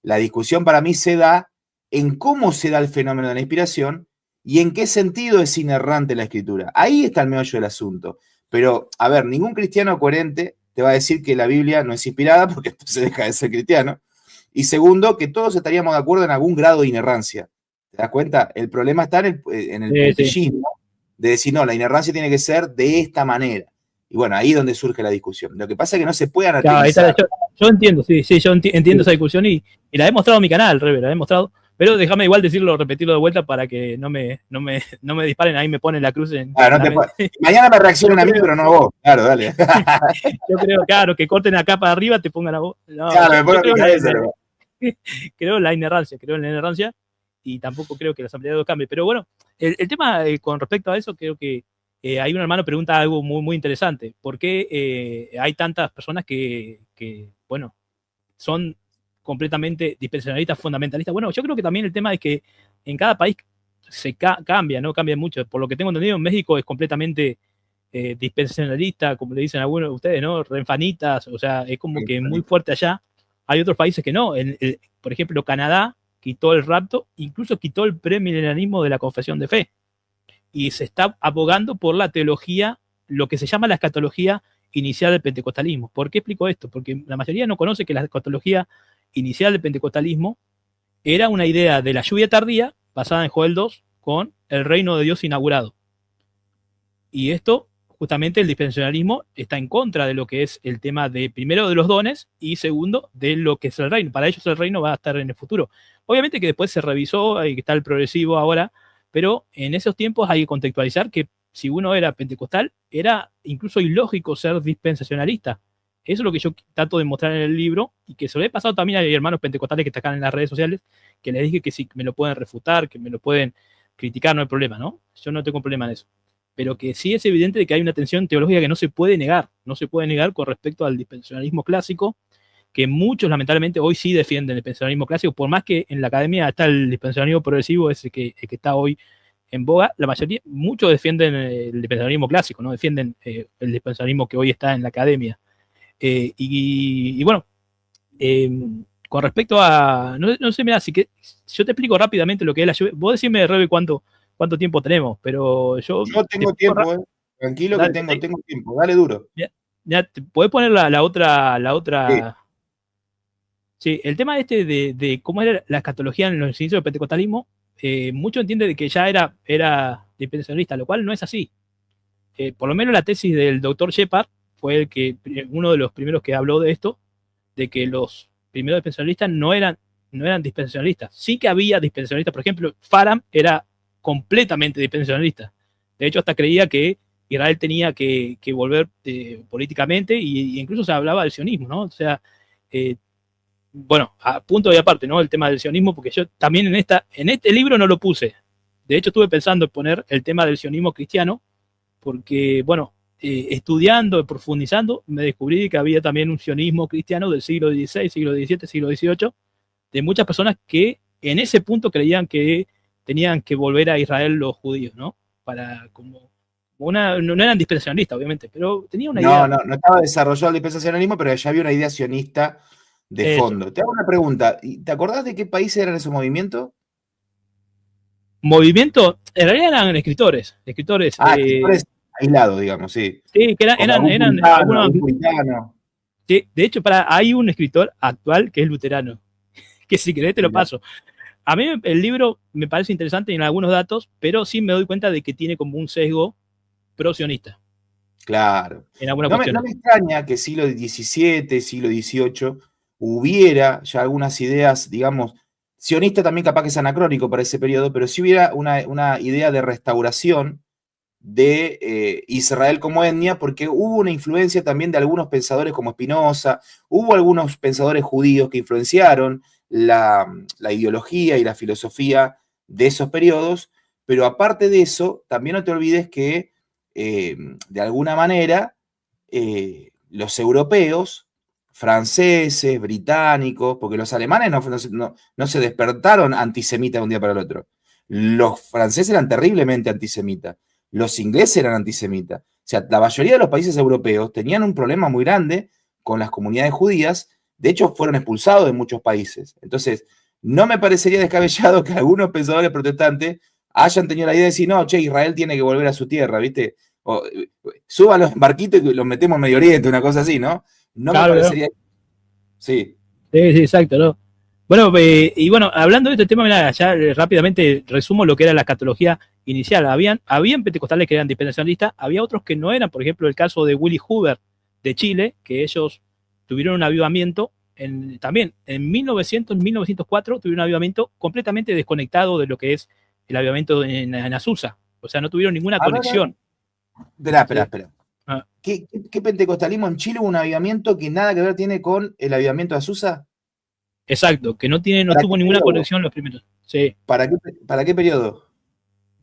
La discusión para mí se da en cómo se da el fenómeno de la inspiración y en qué sentido es inerrante la escritura. Ahí está el meollo del asunto. Pero, a ver, ningún cristiano coherente te va a decir que la Biblia no es inspirada, porque entonces deja de ser cristiano. Y segundo, que todos estaríamos de acuerdo en algún grado de inerrancia. ¿Te das cuenta? El problema está en el puntillismo de decir, no, la inerrancia tiene que ser de esta manera. Y bueno, ahí es donde surge la discusión. Lo que pasa es que no se puede anatomizar. Claro, yo entiendo, sí, yo entiendo esa discusión y la he mostrado en mi canal, Rebe, la he mostrado, pero déjame igual decirlo, repetirlo de vuelta para que no me disparen, ahí me ponen la cruz en Claro, mañana me reaccionan a mí, pero no a vos. Claro, dale. Yo creo, claro, que corten acá para arriba, te pongan a vos. No, claro, me pongo mi cabeza. Creo en la inerrancia y tampoco creo que la Asamblea de Dios cambie. Pero bueno, el tema con respecto a eso, creo que hay un hermano que pregunta algo muy, muy interesante. ¿Por qué hay tantas personas que, bueno, son completamente dispensacionalistas, fundamentalistas? Bueno, yo creo que también el tema es que en cada país se cambia, ¿no? Cambia mucho. Por lo que tengo entendido, en México es completamente dispensacionalista, como le dicen algunos de ustedes, ¿no? Renfanitas, o sea, es como que muy fuerte allá. Hay otros países que no. Por ejemplo, Canadá quitó el rapto, incluso quitó el premilenialismo de la confesión de fe. Y se está abogando por la teología, lo que se llama la escatología inicial del pentecostalismo. ¿Por qué explico esto? Porque la mayoría no conoce que la escatología inicial del pentecostalismo era una idea de la lluvia tardía, basada en Joel 2, con el reino de Dios inaugurado. Y esto, justamente el dispensacionalismo está en contra de lo que es el tema de, primero, de los dones y segundo, de lo que es el reino. Para ellos el reino va a estar en el futuro. Obviamente que después se revisó y está el progresivo ahora, pero en esos tiempos hay que contextualizar que si uno era pentecostal, era incluso ilógico ser dispensacionalista. Eso es lo que yo trato de mostrar en el libro y que se lo he pasado también a hermanos pentecostales que están en las redes sociales, que les dije que si me lo pueden refutar, que me lo pueden criticar, no hay problema, ¿no? Yo no tengo problema en eso. Pero que sí es evidente de que hay una tensión teológica que no se puede negar con respecto al dispensacionalismo clásico, que muchos lamentablemente hoy sí defienden el dispensacionalismo clásico, por más que en la academia está el dispensacionalismo progresivo, ese que está hoy en boga, la mayoría, muchos defienden el dispensacionalismo clásico, no defienden el dispensacionalismo que hoy está en la academia. Y bueno, con respecto a, no sé, mira, así que yo te explico rápidamente lo que es la lluvia. Vos decime, Rebe, cuánto tiempo tenemos, pero yo tengo tiempo, tranquilo. Dale, que tengo tiempo, dale duro. Ya, ¿podés poner la otra? Sí, el tema de cómo era la escatología en los inicios del pentecostalismo, mucho entiende de que ya era dispensacionalista, lo cual no es así. Por lo menos la tesis del doctor Shepard fue uno de los primeros que habló de esto, de que los primeros dispensacionalistas no eran dispensacionalistas. Sí que había dispensacionalistas, por ejemplo, Farham era completamente dispensacionalista. De hecho, hasta creía que Israel tenía que volver políticamente, y incluso se hablaba del sionismo, ¿no? O sea, bueno, a punto y aparte, ¿no? El tema del sionismo, porque yo también en este libro no lo puse. De hecho, estuve pensando en poner el tema del sionismo cristiano, porque, bueno, estudiando, profundizando, me descubrí que había también un sionismo cristiano del siglo XVI, siglo XVII, siglo XVIII, de muchas personas que en ese punto creían que tenían que volver a Israel los judíos, ¿no? Para como no eran dispensacionalistas, obviamente, pero tenía una No, idea. no, no estaba desarrollado el dispensacionalismo, pero ya había una idea sionista de Eso. fondo. Te hago una pregunta. ¿Te acordás de qué países eran esos movimientos? Movimiento, en realidad eran escritores, Escritores aislados, digamos, sí. sí, que Como eran algunos, algún puritano. sí, de hecho, hay un escritor actual que es luterano, que si querés te lo Mirá. paso. A mí el libro me parece interesante en algunos datos, pero sí me doy cuenta de que tiene como un sesgo pro-sionista Claro. en algunas No cuestiones. me extraña que siglo XVII, siglo XVIII, hubiera ya algunas ideas, digamos, sionista también capaz que es anacrónico para ese periodo, pero sí hubiera una idea de restauración de Israel como etnia, porque hubo una influencia también de algunos pensadores como Spinoza, hubo algunos pensadores judíos que influenciaron la ideología y la filosofía de esos periodos, pero aparte de eso, también no te olvides que de alguna manera los europeos, franceses, británicos, porque los alemanes no se despertaron antisemitas de un día para el otro. Los franceses eran terriblemente antisemitas. Los ingleses eran antisemitas. O sea, la mayoría de los países europeos tenían un problema muy grande con las comunidades judías. De hecho, fueron expulsados de muchos países. Entonces, no me parecería descabellado que algunos pensadores protestantes hayan tenido la idea de decir, no, che, Israel tiene que volver a su tierra, ¿viste? O, suban los barquitos y los metemos en Medio Oriente, una cosa así, ¿no? No me Claro, ¿no? parecería. Sí. Sí, sí, exacto, ¿no? Bueno, y bueno, hablando de este tema, mirá, ya rápidamente resumo lo que era la escatología inicial. Habían pentecostales que eran dispensacionalistas, había otros que no eran, por ejemplo, el caso de Willy Huber de Chile, que ellos tuvieron un avivamiento, también en 1900, 1904 tuvieron un avivamiento completamente desconectado de lo que es el avivamiento en Azusa. O sea, no tuvieron ninguna A ver, conexión. espera. ¿Sí? Ah, ¿Qué pentecostalismo en Chile hubo un avivamiento que nada que ver tiene con el avivamiento de Azusa? exacto, que no ¿Para qué tuvo ninguna periodo? conexión los primeros. Sí. ¿Para qué periodo?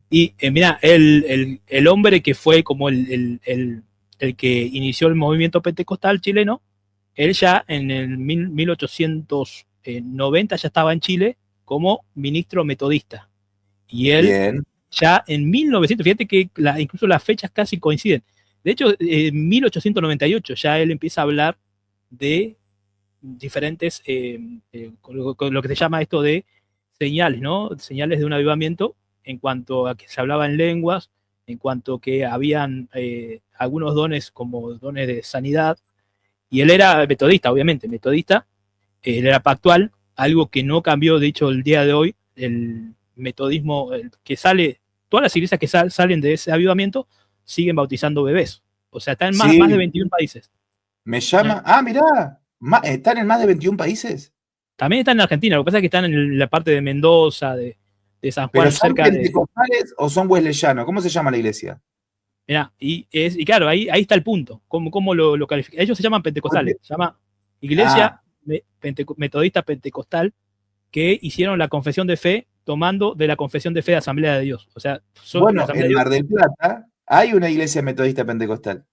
Y mira, el hombre que fue como el que inició el movimiento pentecostal chileno, él ya en el 1890 ya estaba en Chile como ministro metodista. Y él Bien. ya en 1900, fíjate que incluso las fechas casi coinciden. De hecho, en 1898 ya él empieza a hablar de diferentes, con lo que se llama esto de señales, ¿no? Señales de un avivamiento en cuanto a que se hablaba en lenguas, en cuanto a que habían algunos dones como dones de sanidad, y él era metodista, obviamente, metodista, él era pactual, algo que no cambió, de hecho, el día de hoy, el metodismo que sale, todas las iglesias que salen de ese avivamiento siguen bautizando bebés, o sea, está en más de Sí, 21 países. me ¿Eh? llama. Ah, mirá, ¿están en más de 21 países? También están en Argentina, lo que pasa es que están en la parte de Mendoza, de San ¿Pero Juan, son cerca de. pentecostales o son wesleyanos? ¿Cómo se llama la iglesia? Mirá, y claro, ahí está el punto. ¿Cómo lo califican? Ellos se llaman pentecostales, Porque, se llama Iglesia ah, Metodista Pentecostal, que hicieron la confesión de fe tomando de la confesión de fe de Asamblea de Dios. O sea, la bueno, Asamblea de en Dios. Mar del Plata hay una iglesia metodista pentecostal.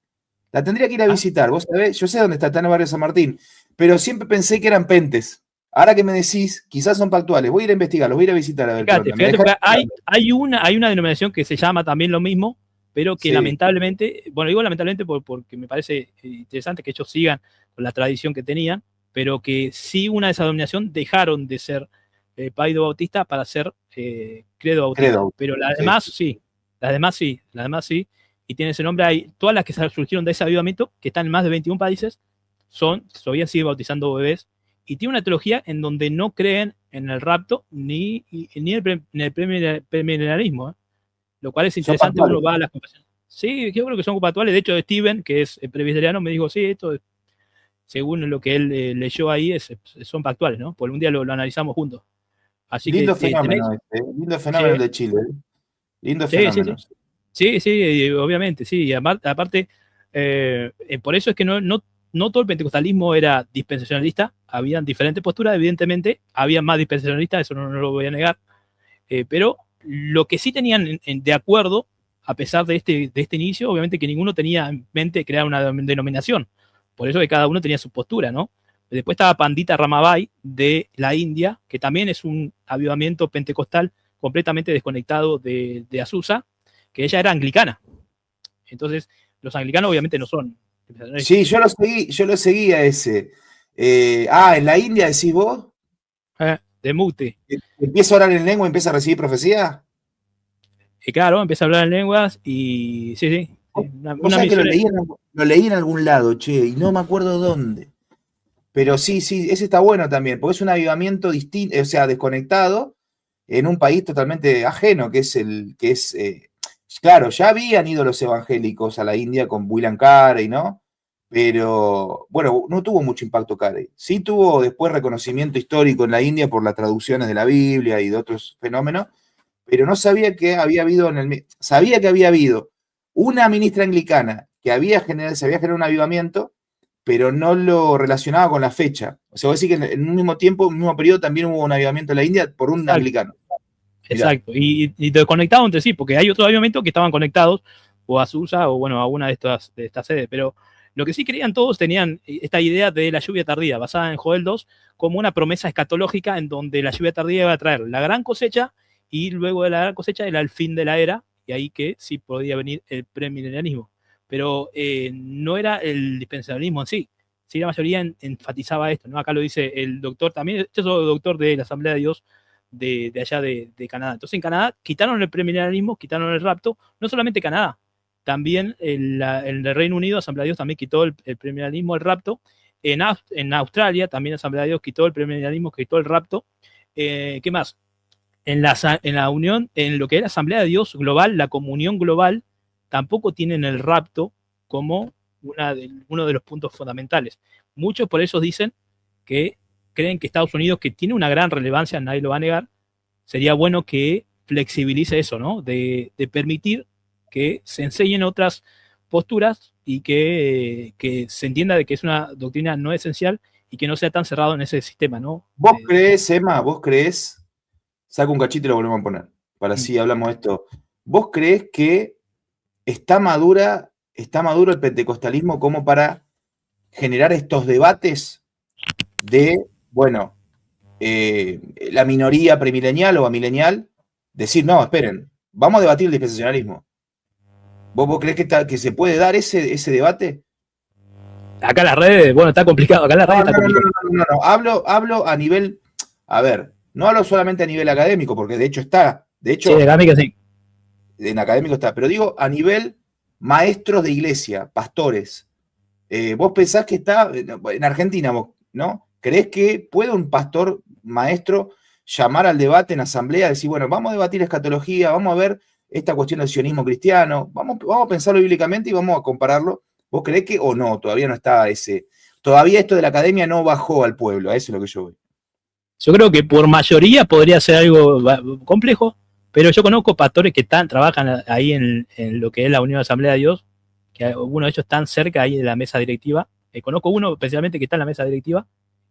La tendría que ir a Ah, visitar, vos sabés, yo sé dónde está en el barrio San Martín, pero siempre pensé que eran pentes. Ahora que me decís, quizás son pactuales. Voy a ir a investigar, los voy a ir a visitar a ver qué fíjate, onda. ¿Me fíjate, dejás? porque hay una denominación que se llama también lo mismo, pero que Sí. lamentablemente, bueno, digo lamentablemente porque me parece interesante que ellos sigan con la tradición que tenían, pero que sí una de esas denominaciones dejaron de ser Paido Bautista para ser Credo Bautista. Credo. Pero Sí. las demás sí, y tiene ese nombre. Hay todas las que surgieron de ese avivamiento, que están en más de 21 países, todavía siguen bautizando bebés, y tiene una teología en donde no creen en el rapto ni en el premilenialismo, lo cual es Son interesante. pactuales. Uno va a las confesiones. Sí, yo creo que son compatibles. De hecho, Steven, que es presbiteriano, me dijo, sí, esto, según lo que él leyó ahí, son pactuales, ¿no? Por un día lo analizamos juntos. Así que Lindo fenómeno tenéis, este, lindo fenómeno el che, de Chile. Lindo Sí, sí, fenómeno. sí. Sí, sí, obviamente, sí. Y aparte por eso es que no todo el pentecostalismo era dispensacionalista, habían diferentes posturas, evidentemente, había más dispensacionalistas, eso no lo voy a negar, pero lo que sí tenían de acuerdo, a pesar de este inicio, obviamente que ninguno tenía en mente crear una denominación, por eso que cada uno tenía su postura, ¿no? Después estaba Pandita Ramabai de la India, que también es un avivamiento pentecostal completamente desconectado de Azusa, que ella era anglicana. Entonces, los anglicanos obviamente no son Sí, dispensacionalistas. yo lo seguía ese. En la India decís vos, De Mute. empieza a orar en lengua y empieza a recibir profecía. Y claro, empieza a hablar en lenguas y sí, sí, sí, Vos una sabés que misión. lo leí en algún lado, che, y no me acuerdo dónde. Pero sí, sí, ese está bueno también, porque es un avivamiento distinto, o sea, desconectado, en un país totalmente ajeno, claro, ya habían ido los evangélicos a la India con William Carey, ¿no? Pero, bueno, no tuvo mucho impacto Carey. Sí tuvo después reconocimiento histórico en la India por las traducciones de la Biblia y de otros fenómenos, pero no sabía que había habido sabía que había habido una ministra anglicana que se había generado un avivamiento, pero no lo relacionaba con la fecha. O sea, voy a decir que en un mismo tiempo, en un mismo periodo, también hubo un avivamiento en la India por un Exacto, anglicano. Mirá. exacto. Y desconectados entre sí, porque hay otros avivamientos que estaban conectados, o a Susa, o bueno, a una de estas sedes, pero lo que sí creían todos tenían esta idea de la lluvia tardía, basada en Joel 2, como una promesa escatológica en donde la lluvia tardía iba a traer la gran cosecha y luego de la gran cosecha era el fin de la era, y ahí que sí podía venir el premilenialismo. Pero no era el dispensacionalismo en sí. Sí, la mayoría enfatizaba esto, ¿no? Acá lo dice el doctor también, este es el doctor de la Asamblea de Dios de allá de Canadá. Entonces en Canadá quitaron el premilenialismo, quitaron el rapto, no solamente Canadá, también en el Reino Unido, Asamblea de Dios también quitó el premilenialismo, el rapto. En Australia también Asamblea de Dios quitó el premilenialismo, quitó el rapto. ¿Qué más? En la unión, en lo que es la Asamblea de Dios global, la comunión global, tampoco tienen el rapto como uno de los puntos fundamentales. Muchos por eso dicen que creen que Estados Unidos, que tiene una gran relevancia, nadie lo va a negar, sería bueno que flexibilice eso, ¿no? De permitir que se enseñen otras posturas y que se entienda de que es una doctrina no esencial y que no sea tan cerrado en ese sistema, ¿no? ¿Vos creés, Emma, vos creés, saca un cachito y lo volvemos a poner, para así hablamos de esto, vos creés que está maduro el pentecostalismo como para generar estos debates de, bueno, la minoría premilenial o amilenial, decir, no, esperen, vamos a debatir el dispensacionalismo. ¿Vos creés que se puede dar ese debate? Acá las redes, bueno, está complicado, acá las redes está complicado. No. Hablo a nivel, a ver, no hablo solamente a nivel académico, porque de hecho Sí, de Gami que sí. en académico está, pero digo a nivel maestros de iglesia, pastores. Vos pensás que está, en Argentina, vos, ¿no? ¿Creés que puede un pastor maestro llamar al debate en asamblea, decir, bueno, vamos a debatir escatología, vamos a ver esta cuestión del sionismo cristiano, vamos a pensarlo bíblicamente y vamos a compararlo? ¿Vos creés que o no? Todavía no está todavía esto de la academia no bajó al pueblo, a eso es lo que yo voy. Yo creo que por mayoría podría ser algo complejo, pero yo conozco pastores que trabajan ahí en lo que es la Unión de Asamblea de Dios, que algunos de ellos están cerca ahí de la mesa directiva. Conozco uno especialmente que está en la mesa directiva,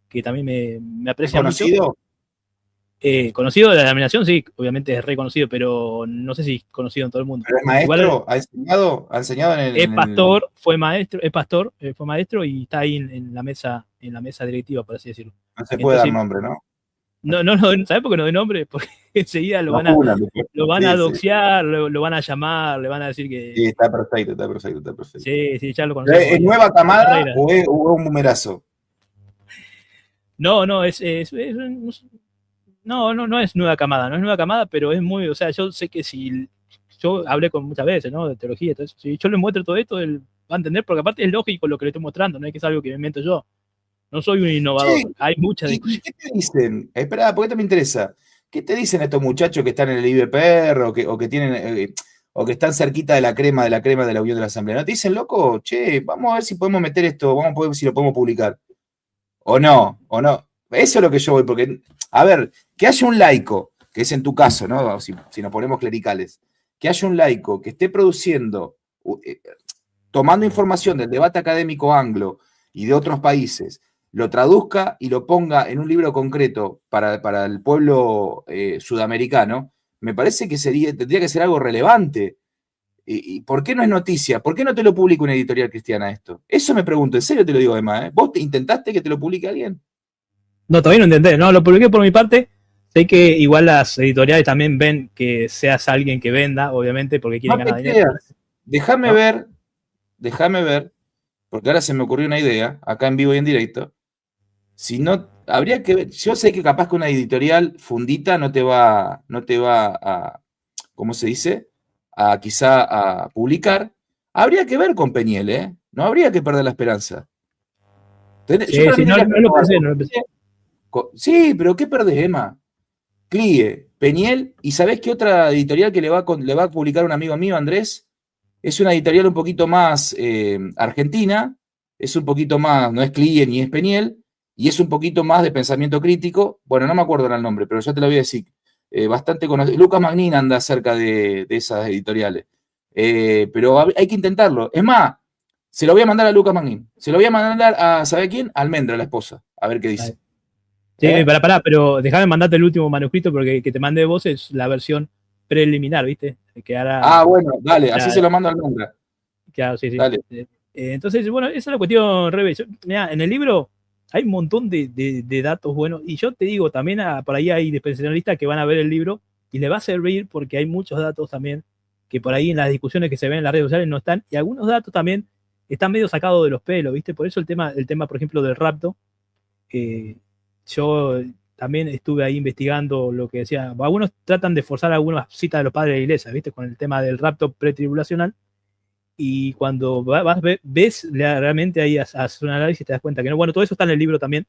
que también me ¿Es aprecia mucho. conocido? Conocido de la denominación, sí, obviamente es reconocido, pero no sé si conocido en todo el mundo. ¿Pero es Igual maestro? ¿Ha enseñado es pastor, fue maestro, fue maestro y está ahí en la mesa directiva, por así decirlo. no se puede dar Entonces, nombre, ¿no? no, ¿sabes por qué no doy nombre? Porque enseguida Lo funan, lo van a sí, sí. doxear, lo van a llamar, le van a decir que Sí, está perfecto, está perfecto, está perfecto. sí, sí, ya lo conocemos ¿Es ahí nueva de camada carrera. o es un numerazo? No, no es nueva camada, no es nueva camada, pero es muy, o sea, yo sé que si yo hablé con muchas veces, ¿no? De teología y todo eso, si yo le muestro todo esto, él va a entender, porque aparte es lógico lo que le estoy mostrando, no es que es algo que me invento yo. No soy un Che, innovador, hay mucha ¿y discusión. qué te dicen? Espera, porque esto me interesa. ¿Qué te dicen estos muchachos que están en el IBPR o que tienen o que están cerquita de la crema de la Unión de la Asamblea? ¿No te dicen, loco, che, vamos a ver si podemos meter esto, vamos a ver si lo podemos publicar? O no, o no. Eso es lo que yo voy, porque, a ver, que haya un laico, que es en tu caso, ¿no? Si nos ponemos clericales, que haya un laico que esté produciendo, tomando información del debate académico anglo y de otros países, lo traduzca y lo ponga en un libro concreto para el pueblo sudamericano, me parece que tendría que ser algo relevante. ¿Y por qué no es noticia? ¿Por qué no te lo publica una editorial cristiana esto? Eso me pregunto, en serio te lo digo además, ¿eh? ¿Vos intentaste que te lo publique alguien? No, todavía no intenté, no, lo publiqué por mi parte. Sé que igual las editoriales también ven que seas alguien que venda, obviamente, porque quieren No te ganar dinero. creas. Déjame ver, porque ahora se me ocurrió una idea, acá en vivo y en directo. Si no, habría que ver, yo sé que capaz que una editorial fundita no te va a, ¿cómo se dice? A quizá a publicar. Habría que ver con Peñiel, ¿eh? No habría que perder la esperanza. Yo Sí, para sí, mí no, tendría no que lo probar pensé, con no lo pensé. Sí, pero ¿qué perdés, Emma? Clie, Peñiel, ¿y sabés qué otra editorial que le va a publicar un amigo mío, Andrés? Es una editorial un poquito más argentina, es un poquito más, no es Clie ni es Peñiel, y es un poquito más de pensamiento crítico. Bueno, no me acuerdo el nombre, pero ya te lo voy a decir. Bastante conocido. Lucas Magnin anda cerca de esas editoriales. Pero hay que intentarlo. Es más, se lo voy a mandar a Lucas Magnin. Se lo voy a mandar a, ¿sabe quién? A Almendra, la esposa. A ver qué dice. Sí, pará, pero déjame mandarte el último manuscrito porque que te mandé vos es la versión preliminar, ¿viste? Que ahora, Bueno, dale, así se lo mando a Almendra. claro, sí, sí. Dale. Entonces, bueno, esa es la cuestión, Rebe. Mirá, en el libro hay un montón de datos buenos y yo te digo, también por ahí hay dispensacionalistas que van a ver el libro y le va a servir porque hay muchos datos también que por ahí en las discusiones que se ven en las redes sociales no están y algunos datos también están medio sacados de los pelos, ¿viste? Por eso el tema por ejemplo, del rapto, yo también estuve ahí investigando lo que decía. Algunos tratan de forzar algunas citas de los padres de la iglesia, ¿viste? Con el tema del rapto pretribulacional. Y cuando ves realmente ahí haces un análisis y te das cuenta que no. Bueno, todo eso está en el libro también.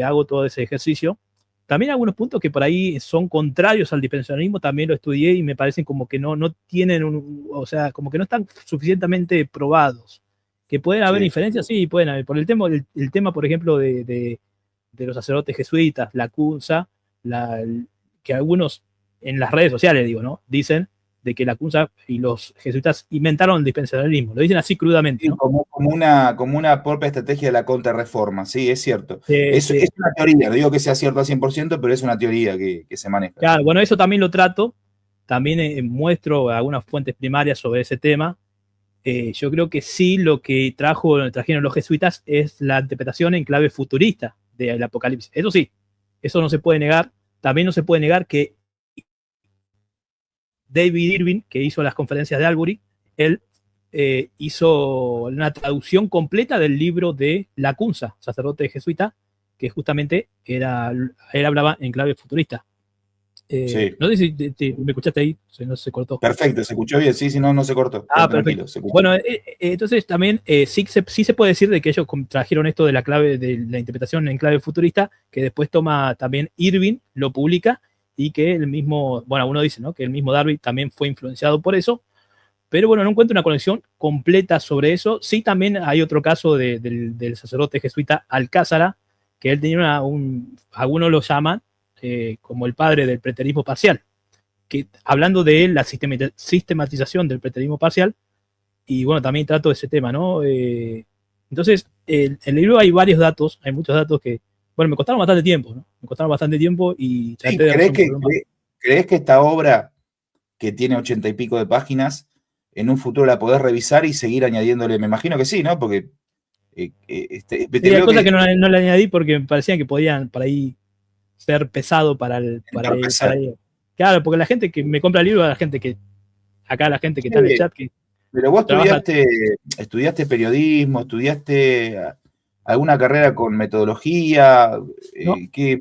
Hago todo ese ejercicio. También algunos puntos que por ahí son contrarios al dispensacionalismo también lo estudié y me parecen como que no tienen o sea, como que no están suficientemente probados. Que pueden haber diferencias, sí, pueden haber. Por el tema, por ejemplo, de los sacerdotes jesuitas, la CUNSA, que algunos en las redes sociales, digo, ¿no? Dicen de que la CUNSA y los jesuitas inventaron el dispensacionalismo. Lo dicen así crudamente, Sí, ¿no? como una propia estrategia de la contrarreforma, sí, es cierto. Es Sí. una teoría, no digo que sea cierto al 100%, pero es una teoría que se maneja. Claro, bueno, eso también lo trato. También muestro algunas fuentes primarias sobre ese tema. Yo creo que sí lo que trajeron los jesuitas es la interpretación en clave futurista del Apocalipsis. Eso sí, eso no se puede negar. También no se puede negar que David Irving, que hizo las conferencias de Albury, él hizo una traducción completa del libro de Lacunza, sacerdote jesuita, que justamente él hablaba en clave futurista. Sí. No sé si me escuchaste ahí, no se cortó. Perfecto, se escuchó bien, sí, si no, no se cortó. Tranquilo. Bueno, entonces también sí se puede decir de que ellos trajeron esto de la clave, de la interpretación en clave futurista, que después toma también Irving, lo publica, y que el mismo, bueno, uno dice, ¿no? Que el mismo Darby también fue influenciado por eso, pero bueno, no encuentro una conexión completa sobre eso. Sí, también hay otro caso del sacerdote jesuita Alcázara, que él tenía algunos lo llaman como el padre del preterismo parcial, que hablando de la sistematización del preterismo parcial, y bueno, también trato ese tema, ¿no? Entonces, en el libro hay varios datos, hay muchos datos que, bueno, me costaron bastante tiempo, ¿no? Me costaron bastante tiempo y traté de resolverlo más. ¿Crees que esta obra, que tiene 80 y pico de páginas, en un futuro la podés revisar y seguir añadiéndole? Me imagino que sí, ¿no? Porque Sí, hay cosas que no le añadí porque me parecían que podían para ahí ser pesado para el. Claro, porque la gente que me compra el libro, la gente que está en el chat, que pero vos trabaja. estudiaste periodismo, estudiaste alguna carrera con metodología, No, porque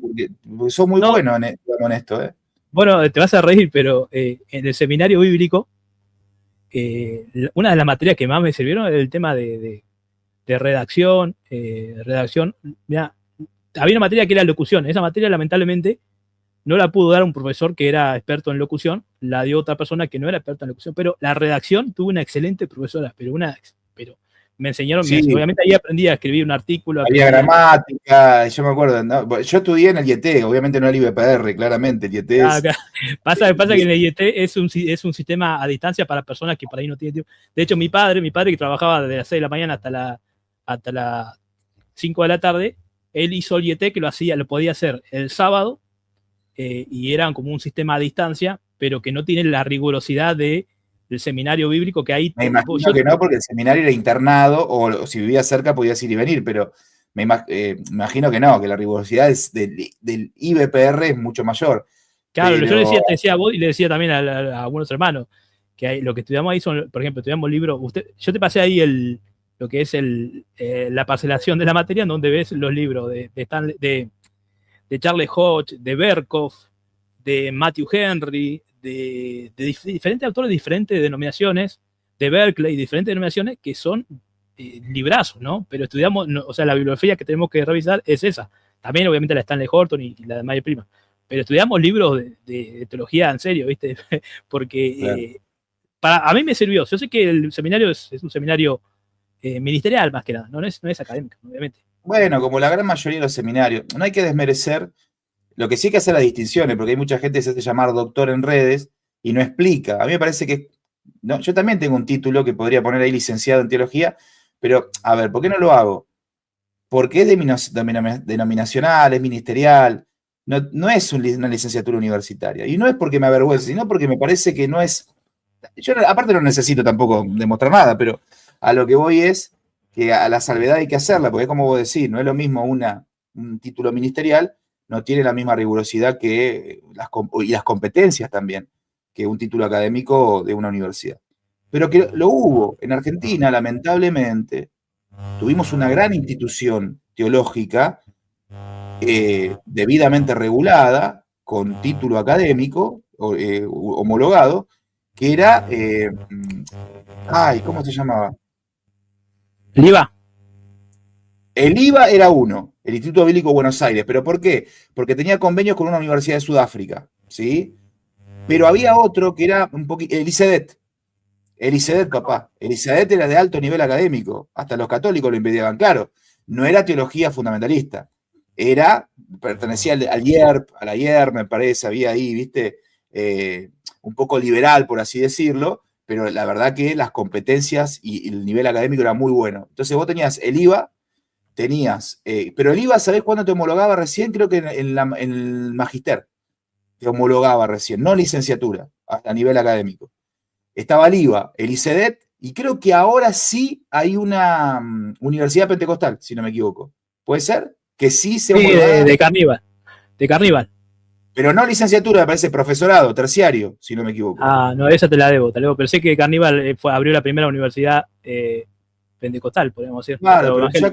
sos muy bueno en esto, ¿eh? Bueno, te vas a reír, pero en el seminario bíblico, una de las materias que más me sirvieron era el tema de redacción. Mirá, había una materia que era locución. Esa materia, lamentablemente, no la pudo dar un profesor que era experto en locución, la dio otra persona que no era experta en locución, pero la redacción tuvo una excelente profesora, pero me enseñaron, Sí, obviamente ahí aprendí a escribir un artículo. había gramática, yo me acuerdo, ¿no? Yo estudié en el IET, obviamente no el IBPR, claramente, el IET es... Pasa que en el IET es un sistema a distancia para personas que por ahí no tienen tiempo. De hecho, mi padre que trabajaba desde las 6 de la mañana hasta las 5 de la tarde, él hizo el IET que lo podía hacer el sábado, y era como un sistema a distancia, pero que no tiene la rigurosidad del seminario bíblico que hay. Me imagino que no, porque el seminario era internado, o si vivías cerca podías ir y venir, pero me imagino que no, que la rigurosidad del IBPR es mucho mayor. Claro, Pero... yo le decía a vos y le decía también a algunos hermanos, que lo que estudiamos ahí son, por ejemplo, estudiamos libros, yo te pasé ahí lo que es la parcelación de la materia, donde ves los libros de Charles Hodge, de Berkhoff, de Matthew Henry, de diferentes autores de diferentes denominaciones, de Berkeley, diferentes denominaciones, que son librazos, ¿no? Pero estudiamos, no, o sea, la bibliografía que tenemos que revisar es esa. También, obviamente, la Stanley Horton y la de Mayer Prima. Pero estudiamos libros de teología en serio, ¿viste? Porque a mí me sirvió. Yo sé que el seminario es un seminario ministerial, más que nada, no es académico, obviamente. Bueno, como la gran mayoría de los seminarios, no hay que desmerecer. Lo que sí hay que hacer las distinciones, porque hay mucha gente que se hace llamar doctor en redes y no explica. A mí me parece que... No, yo también tengo un título que podría poner ahí licenciado en teología, pero, a ver, ¿por qué no lo hago? Porque es denominacional, es ministerial, no es una licenciatura universitaria. Y no es porque me avergüence, sino porque me parece que no es... Yo aparte no necesito tampoco demostrar nada, pero a lo que voy es que a la salvedad hay que hacerla, porque como vos decís, no es lo mismo un título ministerial, no tiene la misma rigurosidad y las competencias también que un título académico de una universidad. Pero que lo hubo. En Argentina, lamentablemente, tuvimos una gran institución teológica debidamente regulada, con título académico, homologado, que era... ¿cómo se llamaba? ¿El IVA? El IVA era uno, el Instituto Bíblico de Buenos Aires. ¿Pero por qué? Porque tenía convenios con una universidad de Sudáfrica, ¿sí? Pero había otro que era un poquito... El ICEDET. El ICEDET, papá. El ICEDET era de alto nivel académico. Hasta los católicos lo impedían. Claro, no era teología fundamentalista. Pertenecía al IERP, a la IER, me parece, había ahí, viste, un poco liberal, por así decirlo, pero la verdad que las competencias y el nivel académico era muy bueno. Entonces vos tenías el IVA, pero el IVA, ¿sabés cuándo te homologaba recién? Creo que en el magister te homologaba recién, no licenciatura, a nivel académico. Estaba el IVA, el ICEDET, y creo que ahora sí hay una universidad pentecostal, si no me equivoco. ¿Puede ser? Que sí se homologaba. De Carníbal. Pero no licenciatura, me parece profesorado, terciario, si no me equivoco. Ah, no, esa te la debo. Pero sé que Carníbal abrió la primera universidad pentecostal, podemos decir. Claro, pero ya